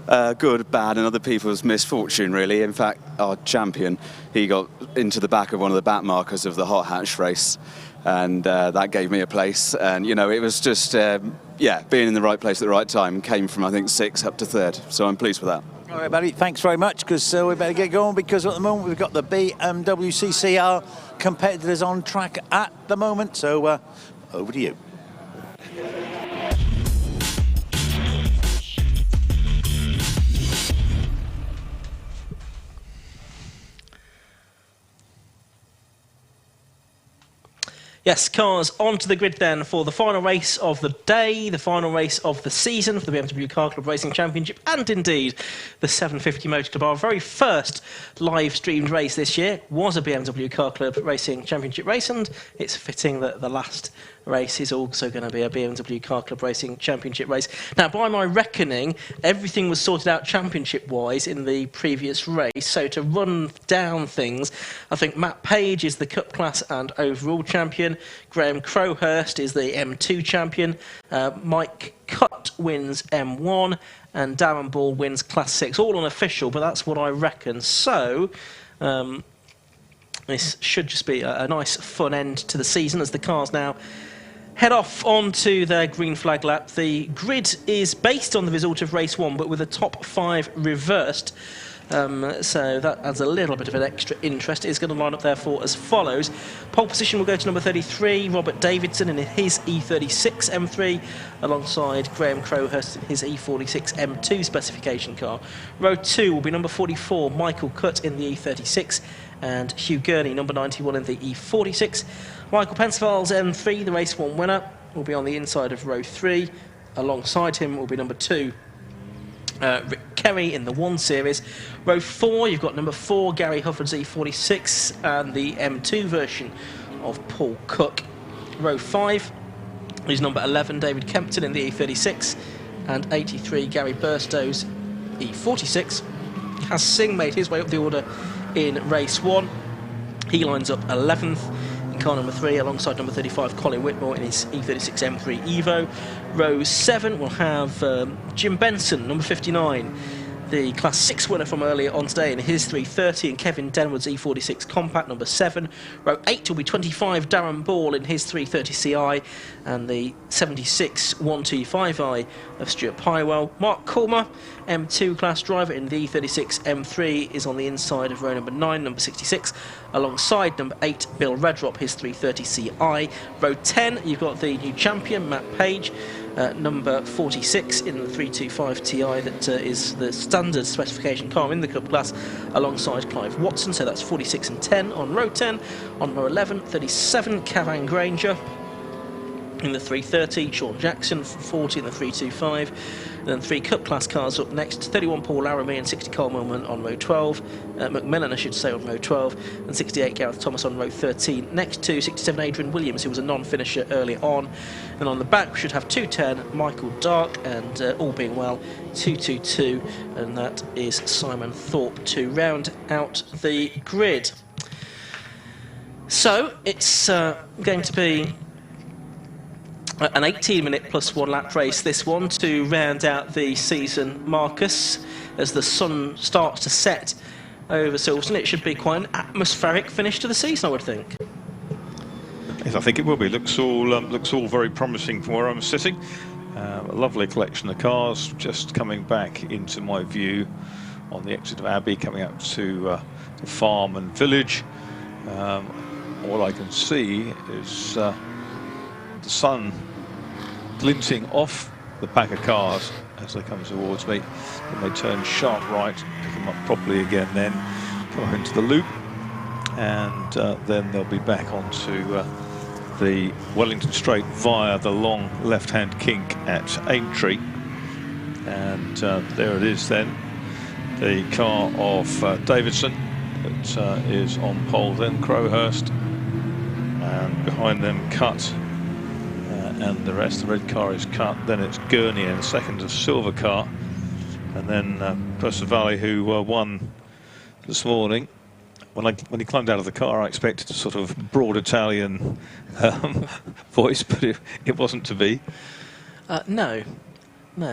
Good, bad, and other people's misfortune, really. In fact, our champion, he got into the back of one of the back markers of the hot hatch race. And that gave me a place, and it was just being in the right place at the right time. Came from I think 6th up to 3rd, so I'm pleased with that. All right, buddy. Thanks very much, because we better get going, because at the moment we've got the BMW CCR competitors on track at the moment. So over to you. Yes, cars onto the grid then for the final race of the day, the final race of the season for the BMW Car Club Racing Championship, and indeed the 750 Motor Club. Our very first live streamed race this year was a BMW Car Club Racing Championship race, and it's fitting that the last race is also going to be a BMW Car Club Racing Championship race. Now, by my reckoning, everything was sorted out championship-wise in the previous race, so to run down things, I think Matt Page is the Cup Class and overall champion, Graham Crowhurst is the M2 champion, Mike Cutt wins M1, and Darren Ball wins Class 6, all unofficial, but that's what I reckon. So, this should just be a nice fun end to the season as the cars now head off onto their green flag lap. The grid is based on the result of race 1, but with the top 5 reversed. So that adds a little bit of an extra interest. It's going to line up therefore as follows. Pole position will go to number 33, Robert Davidson in his E36 M3, alongside Graham Crowhurst in his E46 M2 specification car. Row 2 will be number 44, Michael Cutt in the E36, and Hugh Gurney, number 91 in the E46. Michael Pensfield's M3, the race 1 winner, will be on the inside of row 3. Alongside him will be number 2, Rick Kerry in the 1 Series. Row 4, you've got number 4, Gary Hufford's E46 and the M2 version of Paul Cook. Row 5 is number 11, David Kempton in the E36, and 83, Gary Burstow's E46. Has Singh made his way up the order in race 1? He lines up 11th. Car number 3 alongside number 35 Colin Whitmore in his E36 M3 Evo. Row 7 will have Jim Benson, number 59, the Class 6 winner from earlier on today in his 330, and Kevin Denwood's E46 Compact, number 7. Row 8 will be 25 Darren Ball in his 330 CI, and the 76 125i of Stuart Pywell. Mark Coulmer, M2 class driver in the E36 M3, is on the inside of row number 9, number 66, alongside number 8 Bill Redrop, his 330 CI. Row 10, you've got the new champion Matt Page, number 46 in the 325 Ti, that is the standard specification car in the Cup class, alongside Clive Watson, so that's 46 and 10 on row 10. On row 11, 37 Cavan Granger in the 330, Sean Jackson 40 in the 325, and then 3 Cup class cars up next, 31 Paul Laramie and 60 Carl Millman on row 12, Macmillan I should say on row 12, and 68 Gareth Thomas on row 13, next to 67 Adrian Williams, who was a non-finisher early on. And on the back we should have 210 Michael Dark, and all being well 222, and that is Simon Thorpe to round out the grid. So it's going to be an 18-minute plus 1 lap race, this one, to round out the season, Marcus, as the sun starts to set over Silverstone. It should be quite an atmospheric finish to the season, I would think. Yes, I think it will be. Looks all very promising from where I'm sitting. A lovely collection of cars just coming back into my view on the exit of Abbey, coming up to the farm and village. All I can see is the sun glinting off the pack of cars as they come towards me. Then they turn sharp right, pick them up properly again, then come into the loop, and then they'll be back onto the Wellington Straight via the long left-hand kink at Aintree. And there it is then, the car of Davidson that is on pole, then Crowhurst, and behind them Cutt, and the rest. The red car is Cutt, then it's Gurney and second of Silver car, and then Percivale, who won this morning. When he climbed out of the car, I expected a sort of broad Italian voice, but it wasn't to be. No,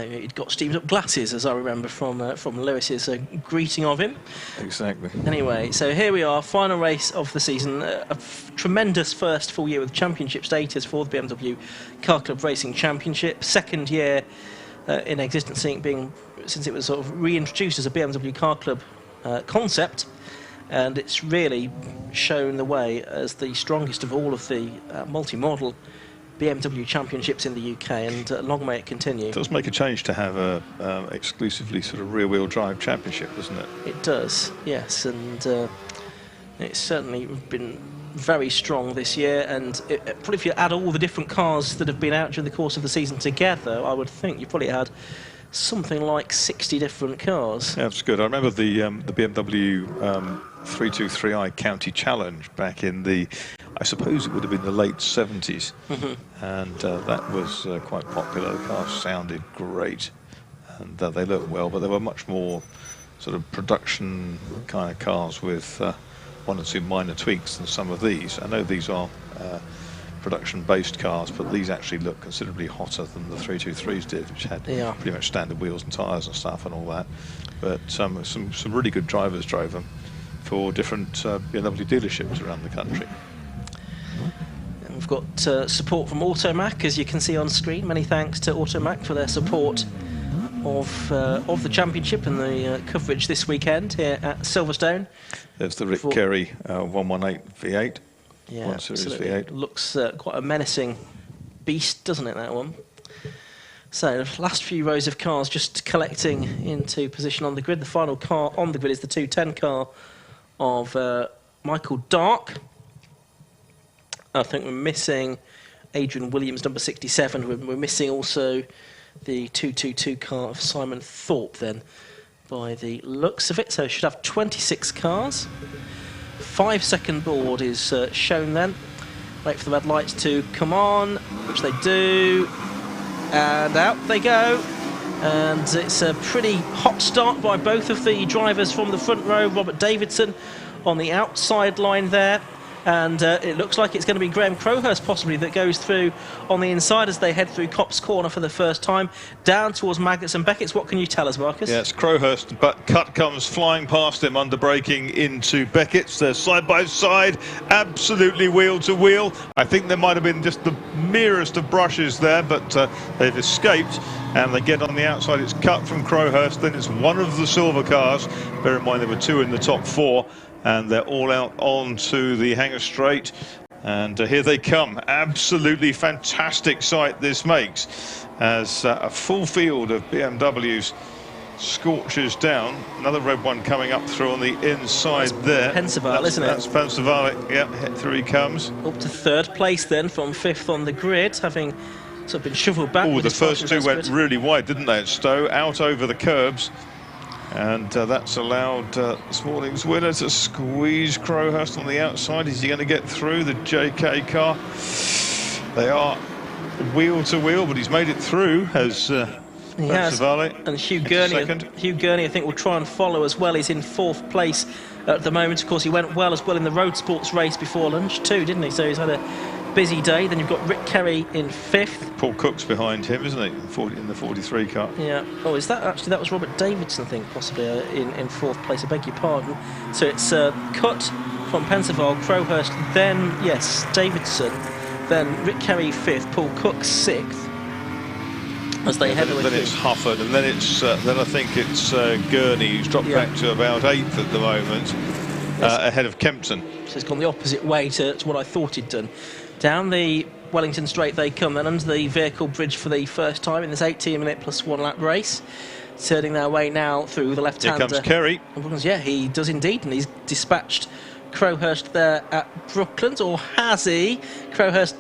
he'd got steamed up glasses, as I remember from Lewis's greeting of him. Exactly. Anyway, so here we are, final race of the season. A tremendous first full year with championship status for the BMW Car Club Racing Championship. Second year in existence, since it was sort of reintroduced as a BMW Car Club concept. And it's really shown the way as the strongest of all of the multi-model BMW championships in the UK, and long may it continue. It does make a change to have a exclusively sort of rear-wheel drive championship, doesn't it? It does, yes, and it's certainly been very strong this year, and probably if you add all the different cars that have been out during the course of the season together, I would think you probably had something like 60 different cars. Yeah, that's good. I remember the BMW 323i County Challenge back in the, I suppose it would have been the late 70s, and that was quite popular. The cars sounded great, and they looked well, but they were much more sort of production kind of cars with 1 or 2 minor tweaks than some of these. I know these are production-based cars, but these actually look considerably hotter than the 323s did, which had pretty much standard wheels and tyres and stuff and all that. But some really good drivers drove them for different BMW dealerships around the country. And we've got support from Automac, as you can see on screen. Many thanks to Automac for their support of the championship and the coverage this weekend here at Silverstone. There's the Rick Kerry 118 V8. Yeah, 1 Series absolutely. V8. Looks quite a menacing beast, doesn't it, that one? So, the last few rows of cars just collecting into position on the grid. The final car on the grid is the 210 car of Michael Dark. I think we're missing Adrian Williams, number 67. We're missing also the 222 car of Simon Thorpe then, by the looks of it. So, should have 26 cars. 5-second board is shown then. Wait for the red lights to come on, which they do. And out they go. And it's a pretty hot start by both of the drivers from the front row. Robert Davidson on the outside line there. And it looks like it's going to be Graham Crowhurst possibly that goes through on the inside as they head through Copse Corner for the first time, down towards Maggotts and Beckett's. What can you tell us, Marcus? Yeah, it's Crowhurst, but Cut comes flying past him, under braking into Beckett's. They're side by side, absolutely wheel to wheel. I think there might have been just the merest of brushes there, but they've escaped. And they get on the outside. It's Cut from Crowhurst, then it's one of the silver cars. Bear in mind there were 2 in the top 4. And they're all out onto the hangar straight. And here they come. Absolutely fantastic sight this makes, as a full field of BMWs scorches down. Another red one coming up through on the inside there. Pensaval, isn't it? That's Pensaval. Yeah, through he comes. Up to 3rd place then, from 5th on the grid, having sort of been shovelled back. Oh, the first 2 went really wide, didn't they, at Stowe? Out over the curbs. And that's allowed this morning's winner to squeeze Crowhurst on the outside. Is he going to get through the JK car? They are wheel to wheel, but he's made it through as he has. And Hugh Gurney, I think, will try and follow as well. He's in 4th place at the moment. Of course, he went well as well in the road sports race before lunch too, didn't he? So he's had a busy day. Then you've got Rick Kerry in 5th. Paul Cook's behind him, isn't he? In the 43 car. Yeah. Oh, is that actually? That was Robert Davidson, I think, possibly in 4th place. I beg your pardon. So it's Cut from Pensaval, Crowhurst, then yes, Davidson, then Rick Kerry 5th, Paul Cook 6th. As they head away. Then it's Hufford, and then it's then I think it's Gurney, who's dropped back to about 8th at the moment, ahead of Kempton. So it's gone the opposite way to what I thought he'd done. Down the Wellington Straight they come then, under the vehicle bridge for the first time in this 18-minute plus 1 lap race. Turning their way now through the left-hander. Here comes Kerry. Yeah, he does indeed, and he's dispatched Crowhurst there at Brooklands, or has he? Crowhurst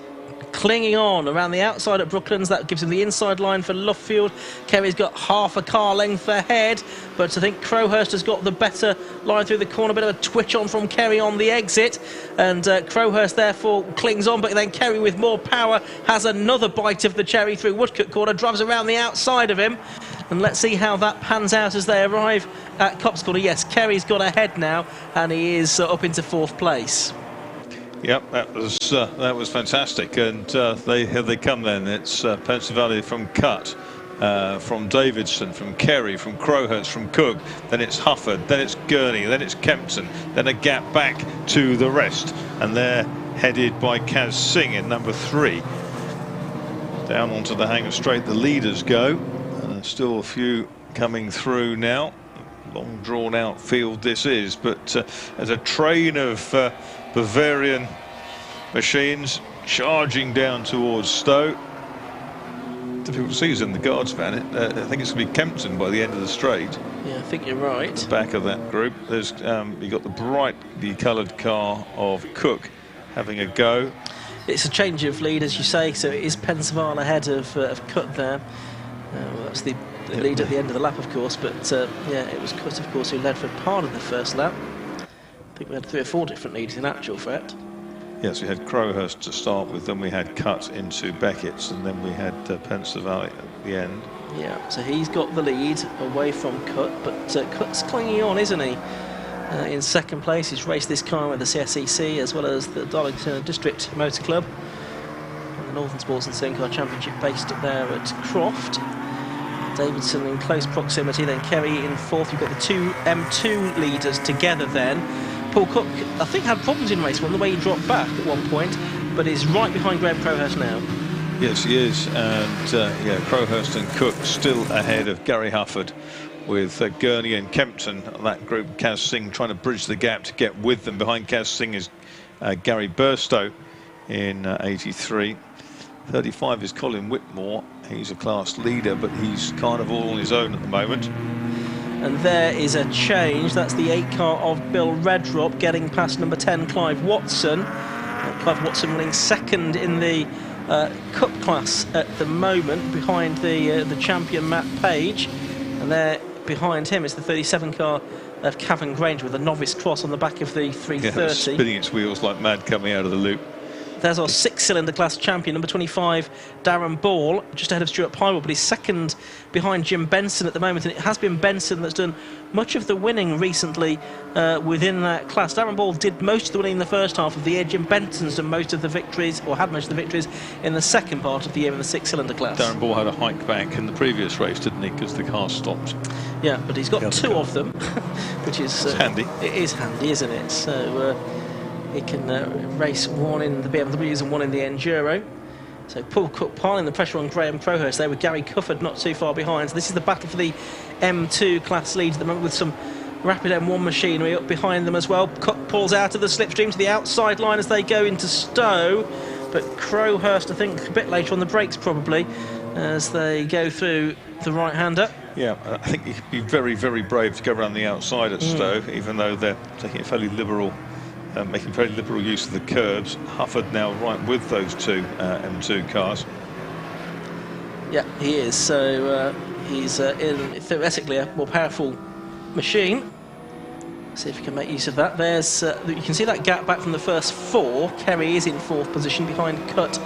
clinging on around the outside at Brooklands. That gives him the inside line for Luffield. Kerry's got half a car length ahead, but I think Crowhurst has got the better line through the corner. A bit of a twitch on from Kerry on the exit, and Crowhurst therefore clings on, but then Kerry with more power has another bite of the cherry through Woodcote Corner, drives around the outside of him, and let's see how that pans out as they arrive at Copse Corner. Yes, Kerry's got ahead now, and he is up into 4th place. Yep, that was fantastic, and here they come then. It's Pensaval from Cut, from Davidson, from Kerry, from Crowhurst, from Cook, then it's Hufford, then it's Gurney, then it's Kempton, then a gap back to the rest, and they're headed by Kaz Singh in number 3. Down onto the hangar straight the leaders go, still a few coming through now. Long drawn out field this is, but as a train of Bavarian machines charging down towards Stowe. Difficult to see who's in the guards van. I think it's going to be Kempton by the end of the straight. Yeah, I think you're right. The back of that group. There's you got the brightly coloured car of Cook having a go. It's a change of lead, as you say, so it is Pensaval ahead of Cut there. Well, that's the lead at the end of the lap, of course, but yeah, it was Cut, of course, who led for part of the first lap. I think we had 3 or 4 different leads in actual fact. Yes, we had Crowhurst to start with, then we had Cut into Beckett's, and then we had Pensaval at the end. Yeah, so he's got the lead away from Cut, but Cut's clinging on, isn't he? In 2nd place, he's raced this car with the CSEC as well as the Darlington District Motor Club. And the Northern Sports and Touring Car Championship based up there at Croft. Davidson in close proximity, then Kerry in 4th. You've got the 2 M2 leaders together then. Paul Cook, I think, had problems in race 1, the way he dropped back at one point, but is right behind Graham Crowhurst now. Yes, he is, and yeah, Crowhurst and Cook still ahead of Gary Hufford, with Gurney and Kempton, that group. Kaz Singh trying to bridge the gap to get with them. Behind Kaz Singh is Gary Burstow in 83. 35 is Colin Whitmore. He's a class leader, but he's kind of all on his own at the moment. And there is a change. That's the 8 car of Bill Redrop getting past number 10, Clive Watson. Clive Watson running second in the Cup class at the moment, behind the champion Matt Page. And there behind him is the 37 car of Cavan Grange with a novice cross on the back of the 330. Yeah, spinning its wheels like mad coming out of the loop. There's our 6-cylinder class champion, number 25, Darren Ball, just ahead of Stuart Pywell, but he's second behind Jim Benson at the moment, and it has been Benson that's done much of the winning recently within that class. Darren Ball did most of the winning in the first half of the year. Jim Benson's done most of the victories, or had most of the victories, in the second part of the year in the 6-cylinder class. Darren Ball had a hike back in the previous race, didn't he, because the car stopped. Yeah, but he's got 2 of them, which is handy. It is handy, isn't it? So he can race 1 in the BMWs and 1 in the Enduro. So Paul Cook piling the pressure on Graham Crowhurst there, with Gary Cufford not too far behind. So this is the battle for the M2 class lead at the moment, with some rapid M1 machinery up behind them as well. Cook pulls out of the slipstream to the outside line as they go into Stowe, but Crowhurst, I think, a bit later on the brakes probably, as they go through the right-hander. Yeah, I think he'd be very, very brave to go around the outside at Stowe, even though they're taking a fairly liberal, making very liberal use of the curbs. Hufford now right with those 2 M2 cars. Yeah, he is. So he's in theoretically a more powerful machine. See if we can make use of that. There's you can see that gap back from the first 4. Kerry is in 4th position behind Cutt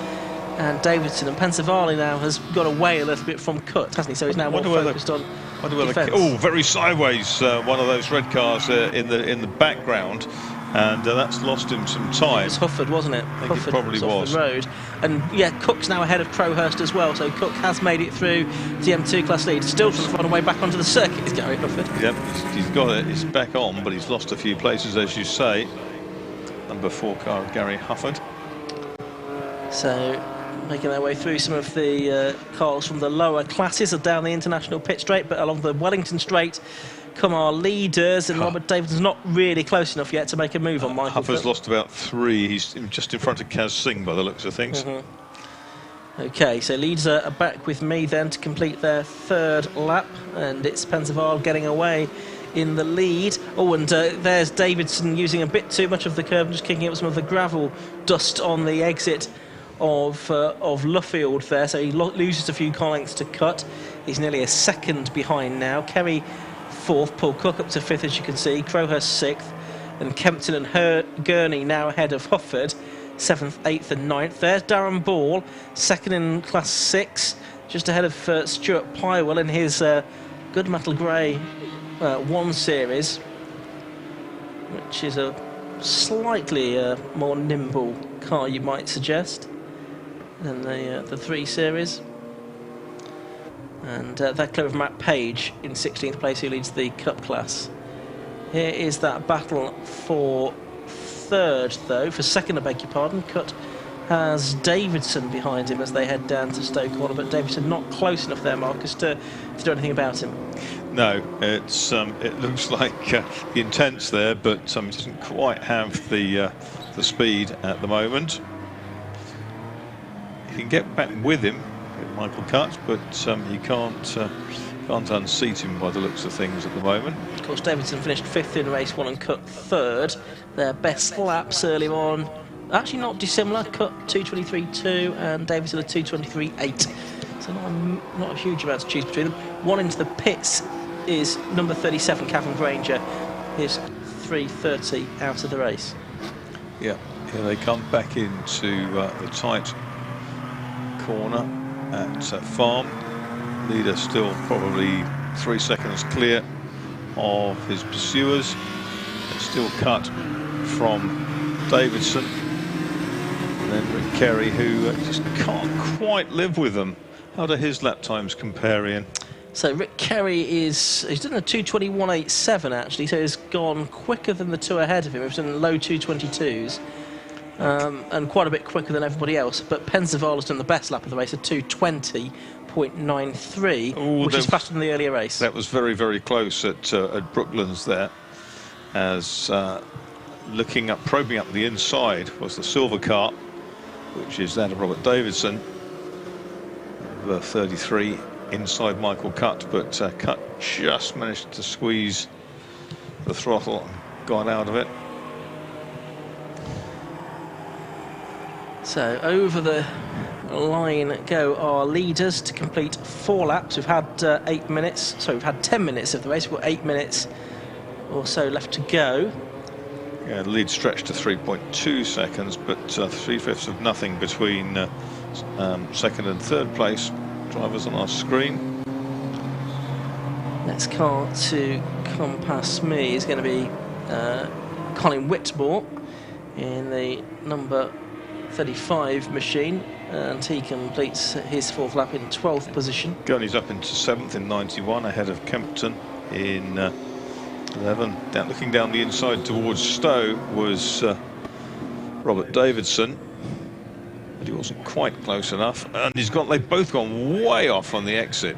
and Davidson, and Pensavali now has got away a little bit from Cutt, hasn't he? So he's now more focused on defence. Oh, very sideways, one of those red cars in the background, and that's lost him some time. It was Hufford, wasn't it? I think Hufford it probably was. Off the road. And yeah, Cook's now ahead of Crowhurst as well, so Cook has made it through the M2 class lead. Still trying to find a way back onto the circuit is Gary Hufford. Yep, he's got it, he's back on, but he's lost a few places, as you say. Number 4 car of Gary Hufford. So making their way through some of the cars from the lower classes, are down the international pit straight, but along the Wellington straight come our leaders, and Robert Davidson's not really close enough yet to make a move on Michael. Hufford's lost about 3. He's just in front of Kaz Singh by the looks of things. Okay, so leaders are back with me then to complete their 3rd lap, and it's Pensaval getting away in the lead. Oh, and there's Davidson using a bit too much of the curb and just kicking up some of the gravel dust on the exit of Luffield there, so he loses a few car lengths to Cut. He's nearly a second behind now. Kerry 4th, Paul Cook up to 5th, as you can see, Crowhurst 6th, and Kempton and Gurney now ahead of Hufford, 7th, 8th and 9th. There's Darren Ball, 2nd in class 6, just ahead of Stuart Pywell in his good metal grey 1 series, which is a slightly more nimble car, you might suggest, than the 3 series. And that clear of Matt Page in 16th place, who leads the Cup class. Here is that battle for 3rd, though. For 2nd, I beg your pardon. Cut has Davidson behind him as they head down to Stoke Corner, but Davidson not close enough there, Marcus, to do anything about him. No, it's it looks like the intent's there, but he doesn't quite have the speed at the moment. You can get back with him, Michael Cutt, but you can't unseat him by the looks of things at the moment. Of course, Davidson finished 5th in race 1 and Cut 3rd. Their best laps early on, actually not dissimilar. Cut 2:23.2 and Davidson a 2:23.8. So not a huge amount to choose between them. 1 into the pits is number 37, Cavan Granger. He's 3:30 out of the race. Yeah, here they come back into the tight corner at Farm. Leader still probably 3 seconds clear of his pursuers. It's still cut from Davidson. And then Rick Kerry, who just can't quite live with them. How do his lap times compare, Ian? So Rick Kerry he's done a 2:21.87 actually, so he's gone quicker than the 2 ahead of him. He's done low 2:22s. and quite a bit quicker than everybody else. But Pensavala's done the best lap of the race at 2:20.93, which is faster than the earlier race. That was very, very close at Brooklands there, as probing up the inside was the silver car, which is that of Robert Davidson, the 33 inside Michael Cutt, but Cutt just managed to squeeze the throttle, got out of it. So over the line go our leaders to complete 4 laps. We've had 8 minutes, so we've had 10 minutes of the race. We've got 8 minutes or so left to go. Yeah, the lead stretched to 3.2 seconds, but 3/5 of nothing between second and third place drivers on our screen. Next car to come past me is going to be Colin Whitmore in the number 35 machine, and he completes his 4th lap in 12th position. Gurney's up into 7th in 91, ahead of Kempton in 11. Looking down the inside towards Stowe was Robert Davidson, but he wasn't quite close enough, and they've both gone way off on the exit,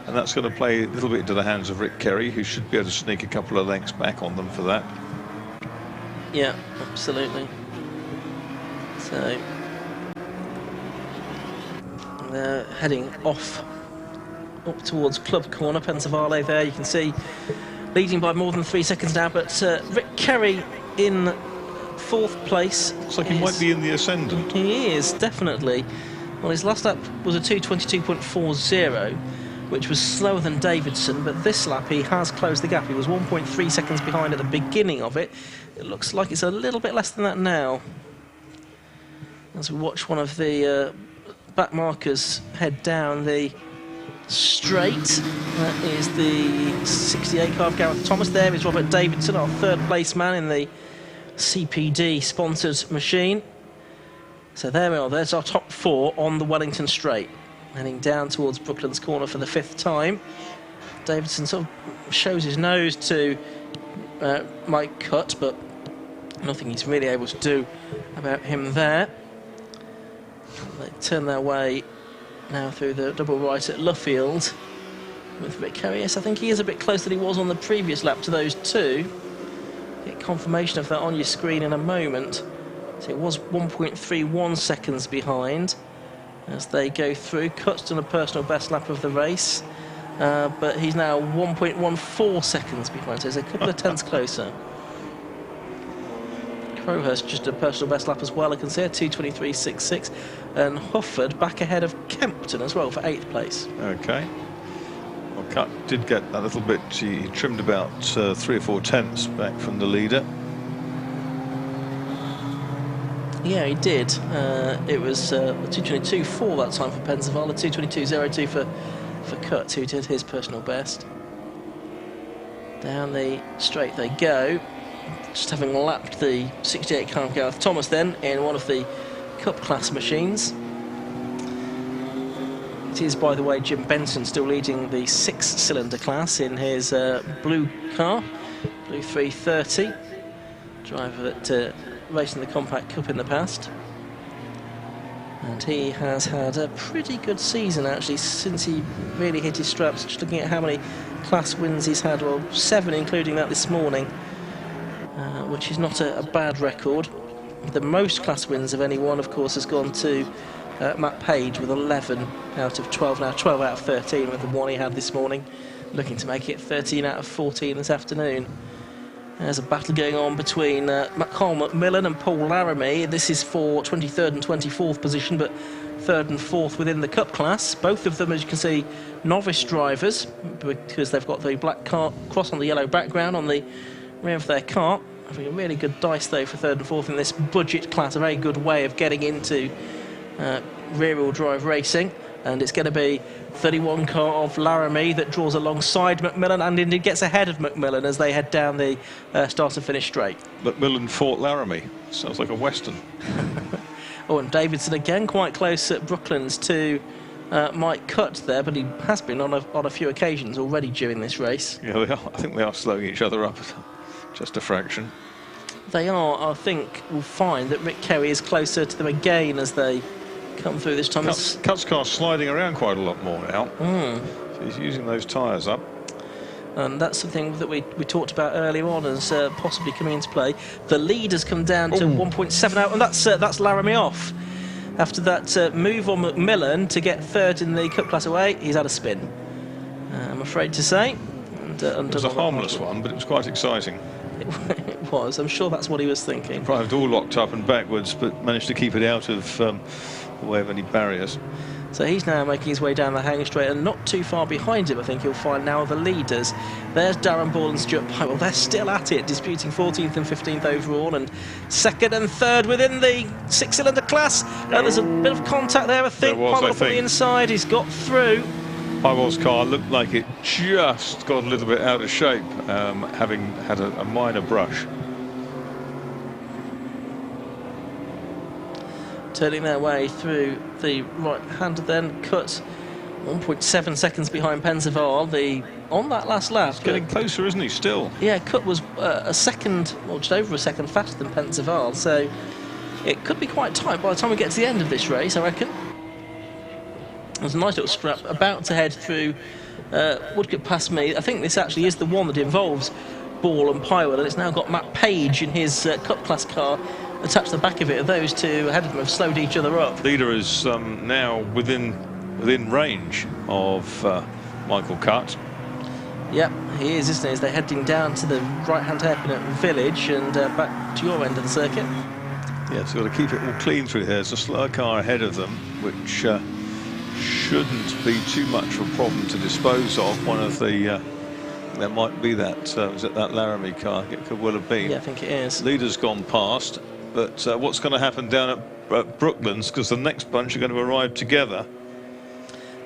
and that's going to play a little bit into the hands of Rick Kerry, who should be able to sneak a couple of lengths back on them for that. Yeah, absolutely. So they're heading up towards Club Corner. Pensavala there, you can see leading by more than 3 seconds now, but Rick Kerry in 4th place. Looks like he might be in the ascendant. He is, definitely. Well, his last lap was a 2:22.40, which was slower than Davidson, but this lap he has closed the gap. He was 1.3 seconds behind at the beginning of it. It looks like it's a little bit less than that now, as we watch one of the back markers head down the straight. That is the 68 car of Gareth Thomas. There is Robert Davidson, our 3rd place man in the CPD sponsored machine. So there we are, there's our top 4 on the Wellington straight, heading down towards Brooklands Corner for the 5th time. Davidson sort of shows his nose to Mike Cutt, but nothing he's really able to do about him there. They turn their way now through the double right at Luffield with Rick Kerry. Yes, I think he is a bit closer than he was on the previous lap to those two. Get confirmation of that on your screen in a moment. So it was 1.31 seconds behind as they go through. Cutt's done a personal best lap of the race, but he's now 1.14 seconds behind, so he's a couple of tenths closer. Crowhurst just a personal best lap as well, I can see, 2:23.66, and Hufford back ahead of Kempton as well for 8th place. Okay. Well, Cutt did get a little bit, he trimmed about 3 or 4 tenths back from the leader. Yeah, he did. It was 2:22.4 that time for Pensavala, 2:22.02 for Cutt, who did his personal best. Down the straight they go, just having lapped the 68 car of Gareth Thomas then in one of the Cup class machines. It is, by the way, Jim Benson still leading the 6-cylinder class in his blue car, blue 330, driver that raced in the Compact Cup in the past. And he has had a pretty good season actually since he really hit his straps. Just looking at how many class wins he's had, well, 7 including that this morning, which is not a bad record. The most class wins of anyone, of course, has gone to Matt Page with 11 out of 12, now 12 out of 13 with the one he had this morning, looking to make it 13 out of 14 this afternoon. There's a battle going on between Carl McMillan and Paul Laramie. This is for 23rd and 24th position, but 3rd and 4th within the Cup class. Both of them, as you can see, novice drivers, because they've got the black cross on the yellow background on the rear of their car. Having a really good dice, though, for 3rd and 4th in this budget class. A very good way of getting into rear-wheel drive racing. And it's going to be 31 car of Laramie that draws alongside McMillan and indeed gets ahead of McMillan as they head down the start and finish straight. McMillan fought Laramie. Sounds like a western. Oh, and Davidson again quite close at Brooklands to Mike Cutt there, but he has been on a few occasions already during this race. Yeah, they are. I think they are slowing each other up just a fraction. They are, I think, will find that Rick Kerry is closer to them again as they come through this time. Cut's car sliding around quite a lot more now. So he's using those tyres up. And that's something that we talked about earlier on as possibly coming into play. The lead has come down to 1.7 out, and that's Laramie off. After that move on Macmillan to get third in the Cup Class away, he's had a spin, I'm afraid to say. And, it was a harmless one, but it was quite exciting. It was. I'm sure that's what he was thinking. Drived all locked up and backwards, but managed to keep it out of the way of any barriers. So he's now making his way down the hanging straight, and not too far behind him, I think you'll find now, the leaders. There's Darren Ball and Stuart Pye. Well, they're still at it, disputing 14th and 15th overall, and second and third within the six-cylinder class. There's a bit of contact there, I think. Pye on the inside, he's got through. Pye's car looked like it just got a little bit out of shape, having had a minor brush. Turning their way through the right-hander then, Cut 1.7 seconds behind Pensaval on that last lap. He's getting closer, isn't he, still? Yeah, Cut was a second, or just over a second faster than Pensaval, so it could be quite tight by the time we get to the end of this race, I reckon. There's a nice little strap about to head through Woodcote past me. I think this actually is the one that involves Ball and Pywell, and it's now got Matt Page in his Cup Class car attached to the back of it. Those two ahead of them have slowed each other up. Leader is now within range of Michael Cutt. Yep, he is, isn't he? As they're heading down to the right-hand hairpin at Village and back to your end of the circuit. Yeah, so got to keep it all clean through here. There's a slower car ahead of them, which shouldn't be too much of a problem to dispose of. One of the there might be that was it that Laramie car? It could well have been. Yeah, I think it is. Leader's gone past. But what's going to happen down at Brooklands, because the next bunch are going to arrive together?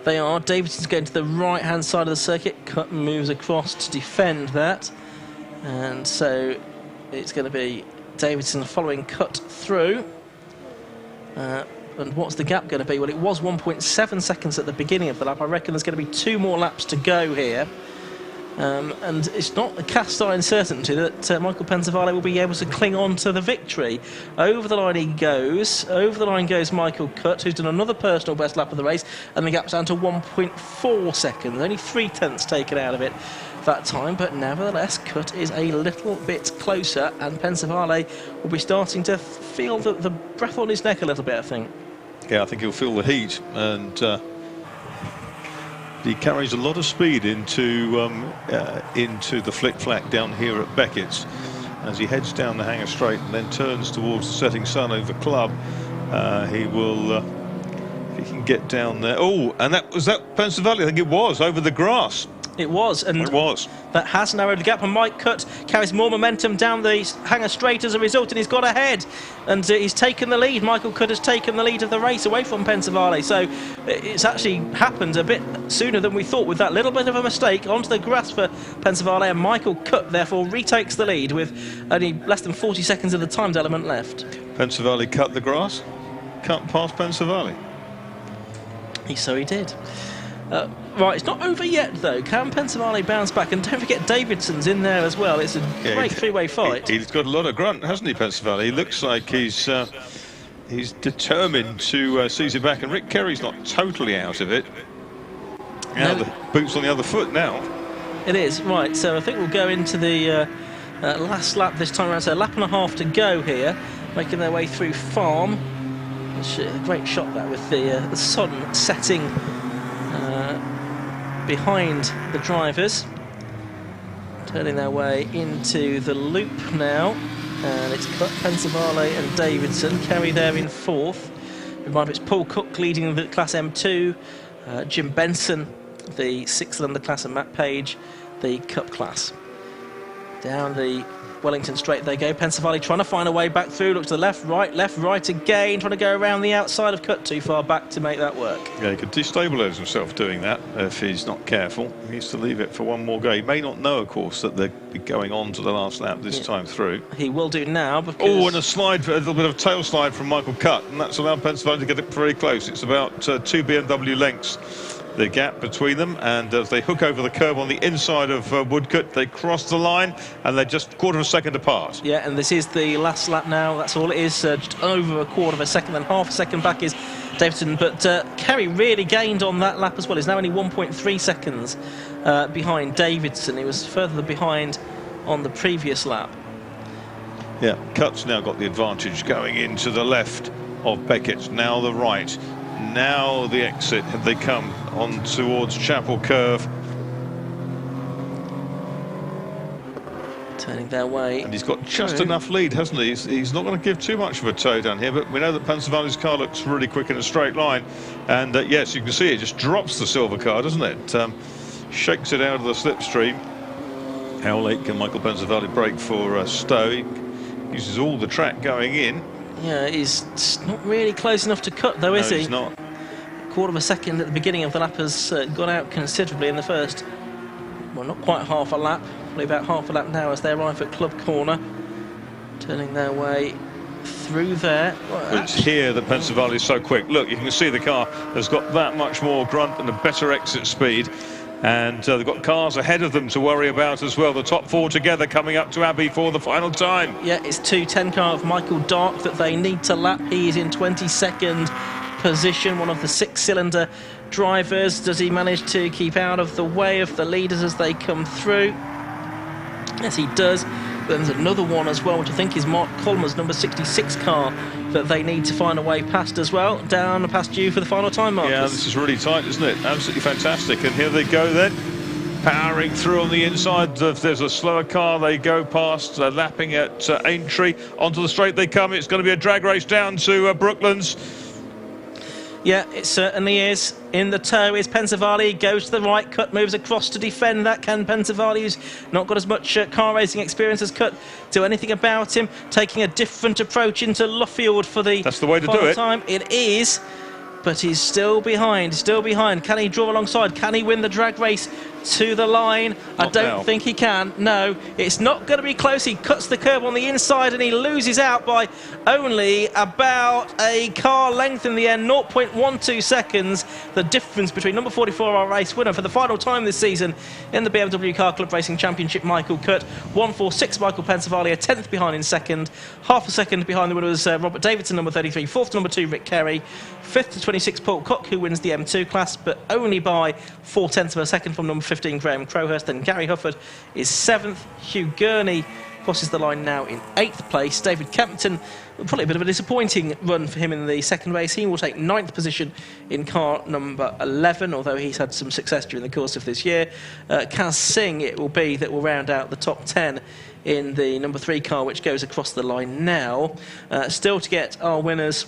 They are. Davidson's going to the right-hand side of the circuit. Cut moves across to defend that. And so it's going to be Davidson following Cut through. And what's the gap going to be? Well, it was 1.7 seconds at the beginning of the lap. I reckon there's going to be 2 more laps to go here. And it's not a cast iron certainty that Michael Pensavalle will be able to cling on to the victory. Over the line he goes. Over the line goes Michael Cut, who's done another personal best lap of the race, and the gap's down to 1.4 seconds. Only 3/10 taken out of it that time, but nevertheless Cut is a little bit closer, and Pensavalle will be starting to feel the breath on his neck a little bit, I think. Yeah, I think he'll feel the heat, and he carries a lot of speed into the flick-flack down here at Beckett's as he heads down the Hanger Straight and then turns towards the setting sun over Club. He will, if he can get down there. Oh, and was that Pensavalle? I think it was over the grass. It was, and it was. That has narrowed the gap, and Mike Cut carries more momentum down the Hanger Straight as a result, and he's got ahead, and he's taken the lead. Michael Cut has taken the lead of the race away from Pensavalle, so it's actually happened a bit sooner than we thought, with that little bit of a mistake onto the grass for Pensavalle, and Michael Cut therefore retakes the lead with only less than 40 seconds of the timed element left. Pensavalle cut the grass, cut past Pensavalle. So he did. Right, it's not over yet though. Can Pensavalle bounce back? And don't forget Davidson's in there as well. It's a great three-way fight. He's got a lot of grunt, hasn't he, Pensavalle? He looks like he's determined to seize it back, and Rick Kerry's not totally out of it. Now the boot's on the other foot now. It is, right, so I think we'll go into the last lap this time around, so a lap and a half to go here, making their way through Farm. Which, a great shot that with the sun setting behind the drivers, turning their way into the loop now, and it's Pensavalle and Davidson. Kerry there in 4th. Remember, it's Paul Cook leading the Class M2, Jim Benson the 6-cylinder class, and Matt Page the Cup class. Down the Wellington Straight they go. Pensavalle trying to find a way back through. Looks to the left, right again. Trying to go around the outside of Cut, too far back to make that work. Yeah, he could destabilise himself doing that if he's not careful. He needs to leave it for one more go. He may not know, of course, that they'll be going on to the last lap this time through. He will do now because... Oh, and a little bit of tail slide from Michael Cut, and that's allowed Pensavalle to get it very close. It's about 2 BMW lengths the gap between them, and as they hook over the curb on the inside of Woodcote, they cross the line, and they're just quarter of a second apart. Yeah, and this is the last lap now. That's all it is, just over a quarter of a second, then half a second back is Davidson. But Kerry really gained on that lap as well. He's now only 1.3 seconds behind Davidson. He was further behind on the previous lap. Yeah, Cut's now got the advantage going into the left of Beckett, now the right, now the exit. Have they come on towards Chapel Curve? Turning their way. And he's got just enough lead, hasn't he? He's not going to give too much of a tow down here, but we know that Pennsylvania's car looks really quick in a straight line. And yes, you can see it just drops the silver car, doesn't it? Shakes it out of the slipstream. How late can Michael Pennsylvania brake for Stowe? He uses all the track going in. Yeah, he's not really close enough to cut, though, is he? He's not. Quarter of a second at the beginning of the lap has gone out considerably in the first. Well, not quite half a lap, probably about half a lap now as they arrive at Club Corner, turning their way through there. Well, it's here that Pennsylvania is so quick. Look, you can see the car has got that much more grunt and a better exit speed. And they've got cars ahead of them to worry about as well. The top four together coming up to Abbey for the final time. Yeah, it's 2:10 car of Michael Dark that they need to lap. He is in 22nd position, one of the six-cylinder drivers. Does he manage to keep out of the way of the leaders as they come through? Yes, he does. Then there's another one as well, which I think is Mark Colmer's number 66 car that they need to find a way past as well. Down past you for the final time, Marcus. Yeah, this is really tight, isn't it? Absolutely fantastic. And here they go then, powering through on the inside. If there's a slower car, they go past, lapping at Aintree. Onto the straight they come. It's going to be a drag race down to Brooklands. Yeah, it certainly is. In the tow is Pennsylvania, goes to the right, Cut moves across to defend that. Can Pennsylvania, who's not got as much car racing experience as Cut, do anything about him? Taking a different approach into Luffield for the That's the way to do it. time. It is, but he's still behind, Can he draw alongside? Can he win the drag race to the line? I don't think he can. No, it's not going to be close. He cuts the curb on the inside and he loses out by only about a car length in the end, 0.12 seconds. The difference between number 44, our race winner for the final time this season in the BMW Car Club Racing Championship, Michael Cut. 146 Michael Pennsylvania, 10th behind in second. Half a second behind the winner was Robert Davidson, number 33. Fourth to number 2, Rick Kerry. 5th to 26, Paul Cook, who wins the M2 class, but only by 0.4 of a second from number 15, Graham Crowhurst. And Gary Hufford is 7th. Hugh Gurney crosses the line now in 8th place. David Kempton, probably a bit of a disappointing run for him in the second race. He will take 9th position in car number 11, although he's had some success during the course of this year. Kaz Singh it will be that will round out the top 10 in the number 3 car, which goes across the line now. Still to get our winners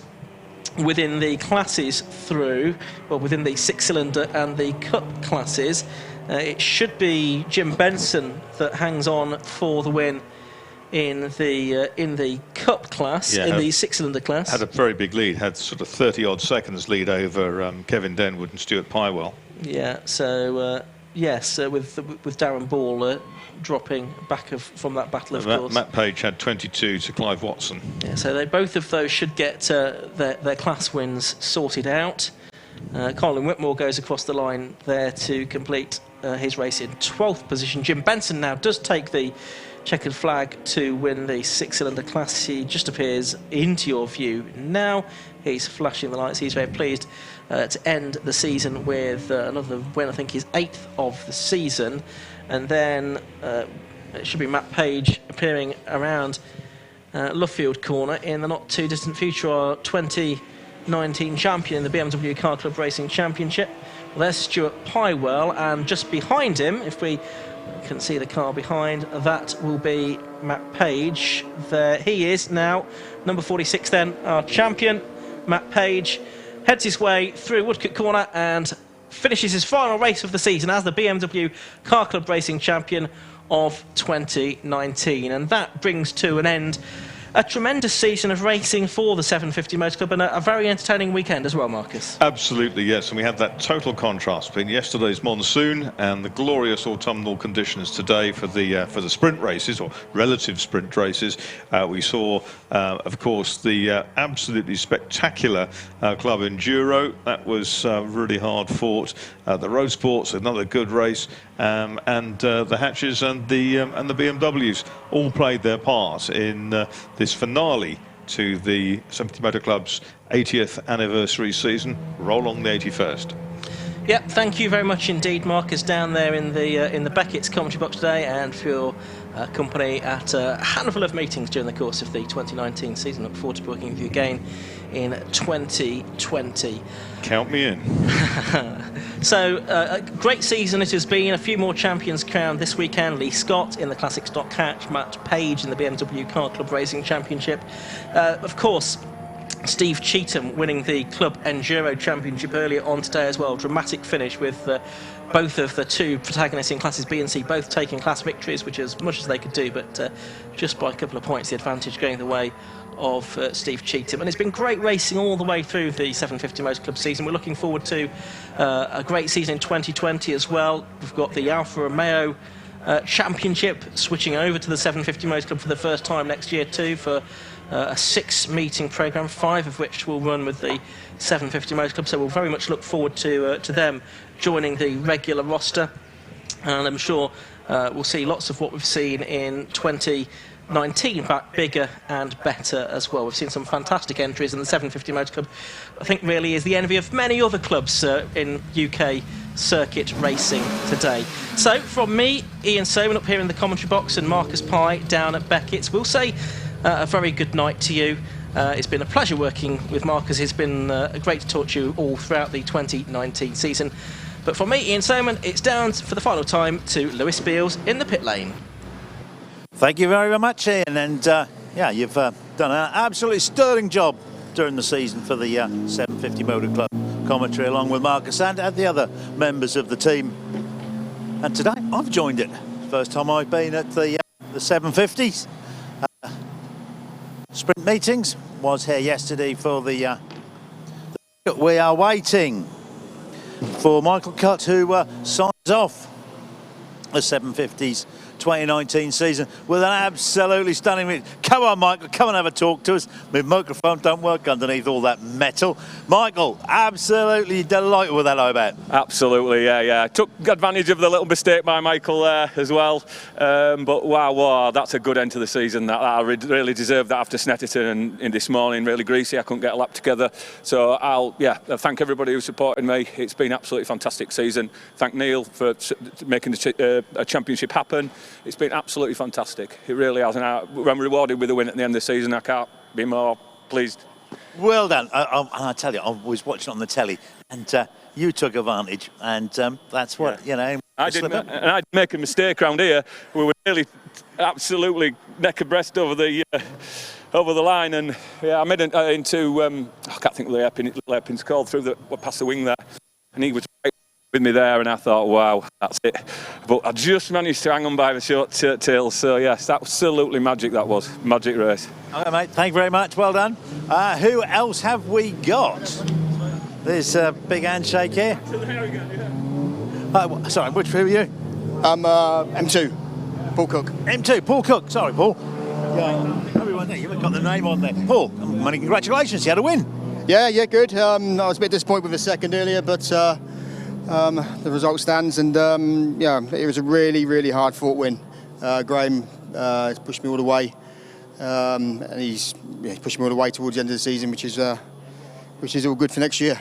within the classes through, well, within the six-cylinder and the cup classes. It should be Jim Benson that hangs on for the win in the cup class, in the six-cylinder class. Had a very big lead, had sort of 30-odd seconds lead over Kevin Denwood and Stuart Pywell. Yeah, so yes, with Darren Ball dropping back from that battle, of course. Matt Page had 22 to Clive Watson. Yeah, so both of those should get their class wins sorted out. Colin Whitmore goes across the line there to complete his race in 12th position. Jim Benson now does take the checkered flag to win the six-cylinder class. He just appears into your view now. He's flashing the lights. He's very pleased to end the season with another win. I think his 8th of the season. And then it should be Matt Page appearing around Luffield Corner in the not-too-distant future, our 2019 champion in the BMW Car Club Racing Championship. Well, there's Stuart Pywell, and just behind him, if we can see the car behind, that will be Matt Page. There he is now, number 46 then, our champion. Matt Page heads his way through Woodcote Corner and finishes his final race of the season as the BMW Car Club Racing Champion of 2019. And that brings to an end a tremendous season of racing for the 750 Motor Club, and a very entertaining weekend as well, Marcus. Absolutely, yes. And we had that total contrast between yesterday's monsoon and the glorious autumnal conditions today for the sprint races, or relative sprint races. We saw, of course, the absolutely spectacular Club Enduro. That was really hard fought. The Road Sports, another good race, and the Hatches and the BMWs all played their part in this finale to the 750 Motor Club's 80th anniversary season. Roll on the 81st. Yep, thank you very much indeed, Marcus, down there in the Beckett's commentary box today, and for your company at a handful of meetings during the course of the 2019 season. Look forward to working with you again in 2020. Count me in. So, a great season it has been. A few more champions crowned this weekend. Lee Scott in the Classic Stock Hatch, Matt Page in the BMW Car Club Racing Championship. Of course, Steve Cheetham winning the Club Enduro Championship earlier on today as well. Dramatic finish with both of the two protagonists in classes B and C both taking class victories, which is as much as they could do, but just by a couple of points the advantage going the way of Steve Cheetham. And it's been great racing all the way through the 750 Motor Club season. We're looking forward to a great season in 2020 as well. We've got the Alfa Romeo Championship switching over to the 750 Motor Club for the first time next year too, for a 6-meeting programme, 5 of which will run with the 750 Motor Club, so we'll very much look forward to them joining the regular roster, and I'm sure we'll see lots of what we've seen in 2019, but bigger and better as well. We've seen some fantastic entries, and the 750 Motor Club, I think, really is the envy of many other clubs in UK circuit racing today. So from me, Ian Soman, up here in the commentary box, and Marcus Pye down at Beckett's, we'll say a very good night to you. It's been a pleasure working with Marcus. It's been great to talk to you all throughout the 2019 season. But for me, Ian Soman, it's down for the final time to Lewis Beals in the pit lane. Thank you very much, Ian. And yeah, you've done an absolutely sterling job during the season for the 750 Motor Club commentary, along with Marcus and the other members of the team. And today I've joined it. First time I've been at the 750s. Sprint meetings. Was here yesterday for the we are waiting for Michael Cutt, who signs off the 750s 2019 season with an absolutely stunning meeting. Come on, Michael, come and have a talk to us. My microphone don't work underneath all that metal. Michael, absolutely delighted with that, I bet. Absolutely, yeah. Took advantage of the little mistake by Michael there as well. But wow, that's a good end to the season. I really deserved that after Snetterton and in this morning, really greasy. I couldn't get a lap together. So I'll thank everybody who supported me. It's been an absolutely fantastic season. Thank Neil for making a championship happen. It's been absolutely fantastic. It really has. And I'm rewarded with a win at the end of the season. I can't be more pleased. Well done. I tell you, I was watching on the telly, and you took advantage, and that's what, you know. I didn't make a mistake around here. We were nearly absolutely neck abreast over the line, and I made it into I can't think what the hairpin's called, past the wing there, and he was right with me there, and I thought, wow, that's it. But I just managed to hang on by the short tail. So yes, absolutely magic. That was magic race. Okay, mate. Thank you very much. Well done. Who else have we got? There's a big handshake here. Sorry, who are you? I'm M2, Paul Cook. M2, Paul Cook. Sorry, Paul. Everyone there, you haven't got the name on there. Paul, many congratulations. You had a win. Yeah, good. I was a bit disappointed with the second earlier, but the result stands, and it was a really, really hard fought win. Graham has pushed me all the way, and he's pushed me all the way towards the end of the season, which is all good for next year.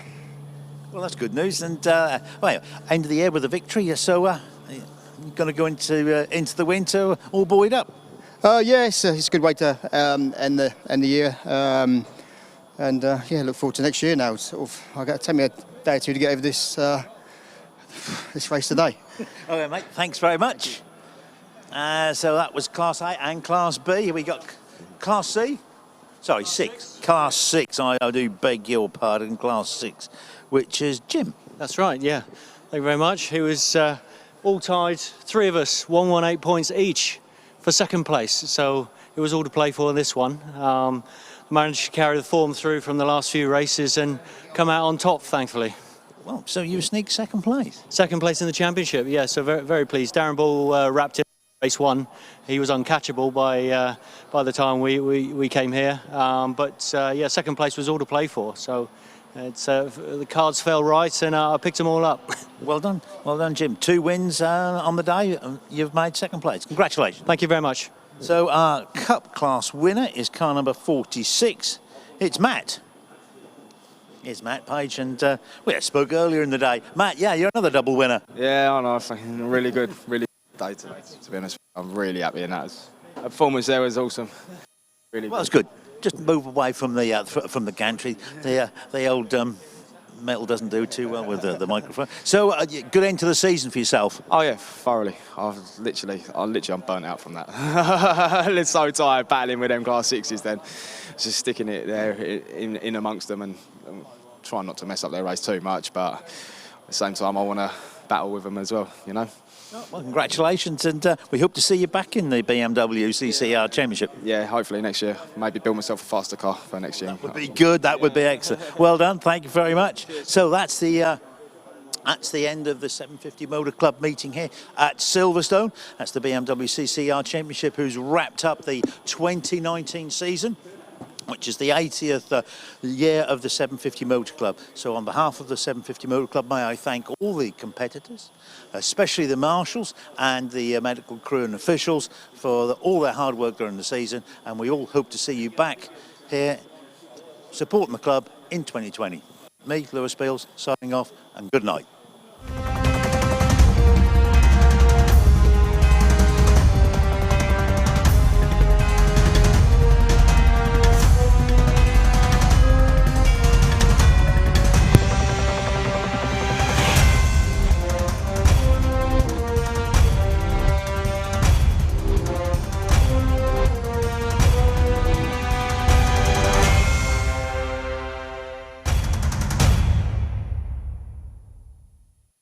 Well, that's good news, and end of the year with a victory. So you're going to go into the winter all buoyed up. It's a good way to end the year, and look forward to next year now. I've got to take me a day or two to get over this race today. Okay, mate. Thanks very much. So that was Class A and Class B. We got Class C. Sorry, 6. Class 6. I do beg your pardon. Class 6, which is Jim. That's right. Yeah. Thank you very much. It was all tied. 3 of us, 118 points each for second place. So it it was all to play for this one. Managed to carry the form through from the last few races and come out on top, thankfully. Well, so you sneaked second place? Second place in the championship, yeah, so very, very pleased. Darren Ball wrapped in race 1. He was uncatchable by the time we came here. Yeah, second place was all to play for. So it's the cards fell right, and I picked them all up. Well done, Jim. 2 wins on the day. You've made second place. Congratulations. Thank you very much. So our Cup class winner is car number 46. It's Matt. It's Matt Page, and we spoke earlier in the day. Matt, yeah, you're another double winner. Yeah, I know. Really good day today, to be honest. I'm really happy, and that performance there was awesome. Really. Well, it's good. Just move away from the gantry. The old metal doesn't do too well with the microphone. So good end to the season for yourself. Oh yeah, thoroughly. I'm burnt out from that. I'm so tired battling with them Class 6s. Then just sticking it there in amongst them and trying not to mess up their race too much. But at the same time, I want to battle with them as well. You know. Well, congratulations, and we hope to see you back in the BMW CCR Championship. Yeah, hopefully next year. Maybe build myself a faster car for next year. That would be good. That would be excellent. Well done. Thank you very much. So that's the end of the 750 Motor Club meeting here at Silverstone. That's the BMW CCR Championship, who's wrapped up the 2019 season, which is the 80th year of the 750 Motor Club. So on behalf of the 750 Motor Club, may I thank all the competitors, especially the marshals and the medical crew and officials for all their hard work during the season. And we all hope to see you back here supporting the club in 2020. Me, Lewis Beals, signing off, and good night.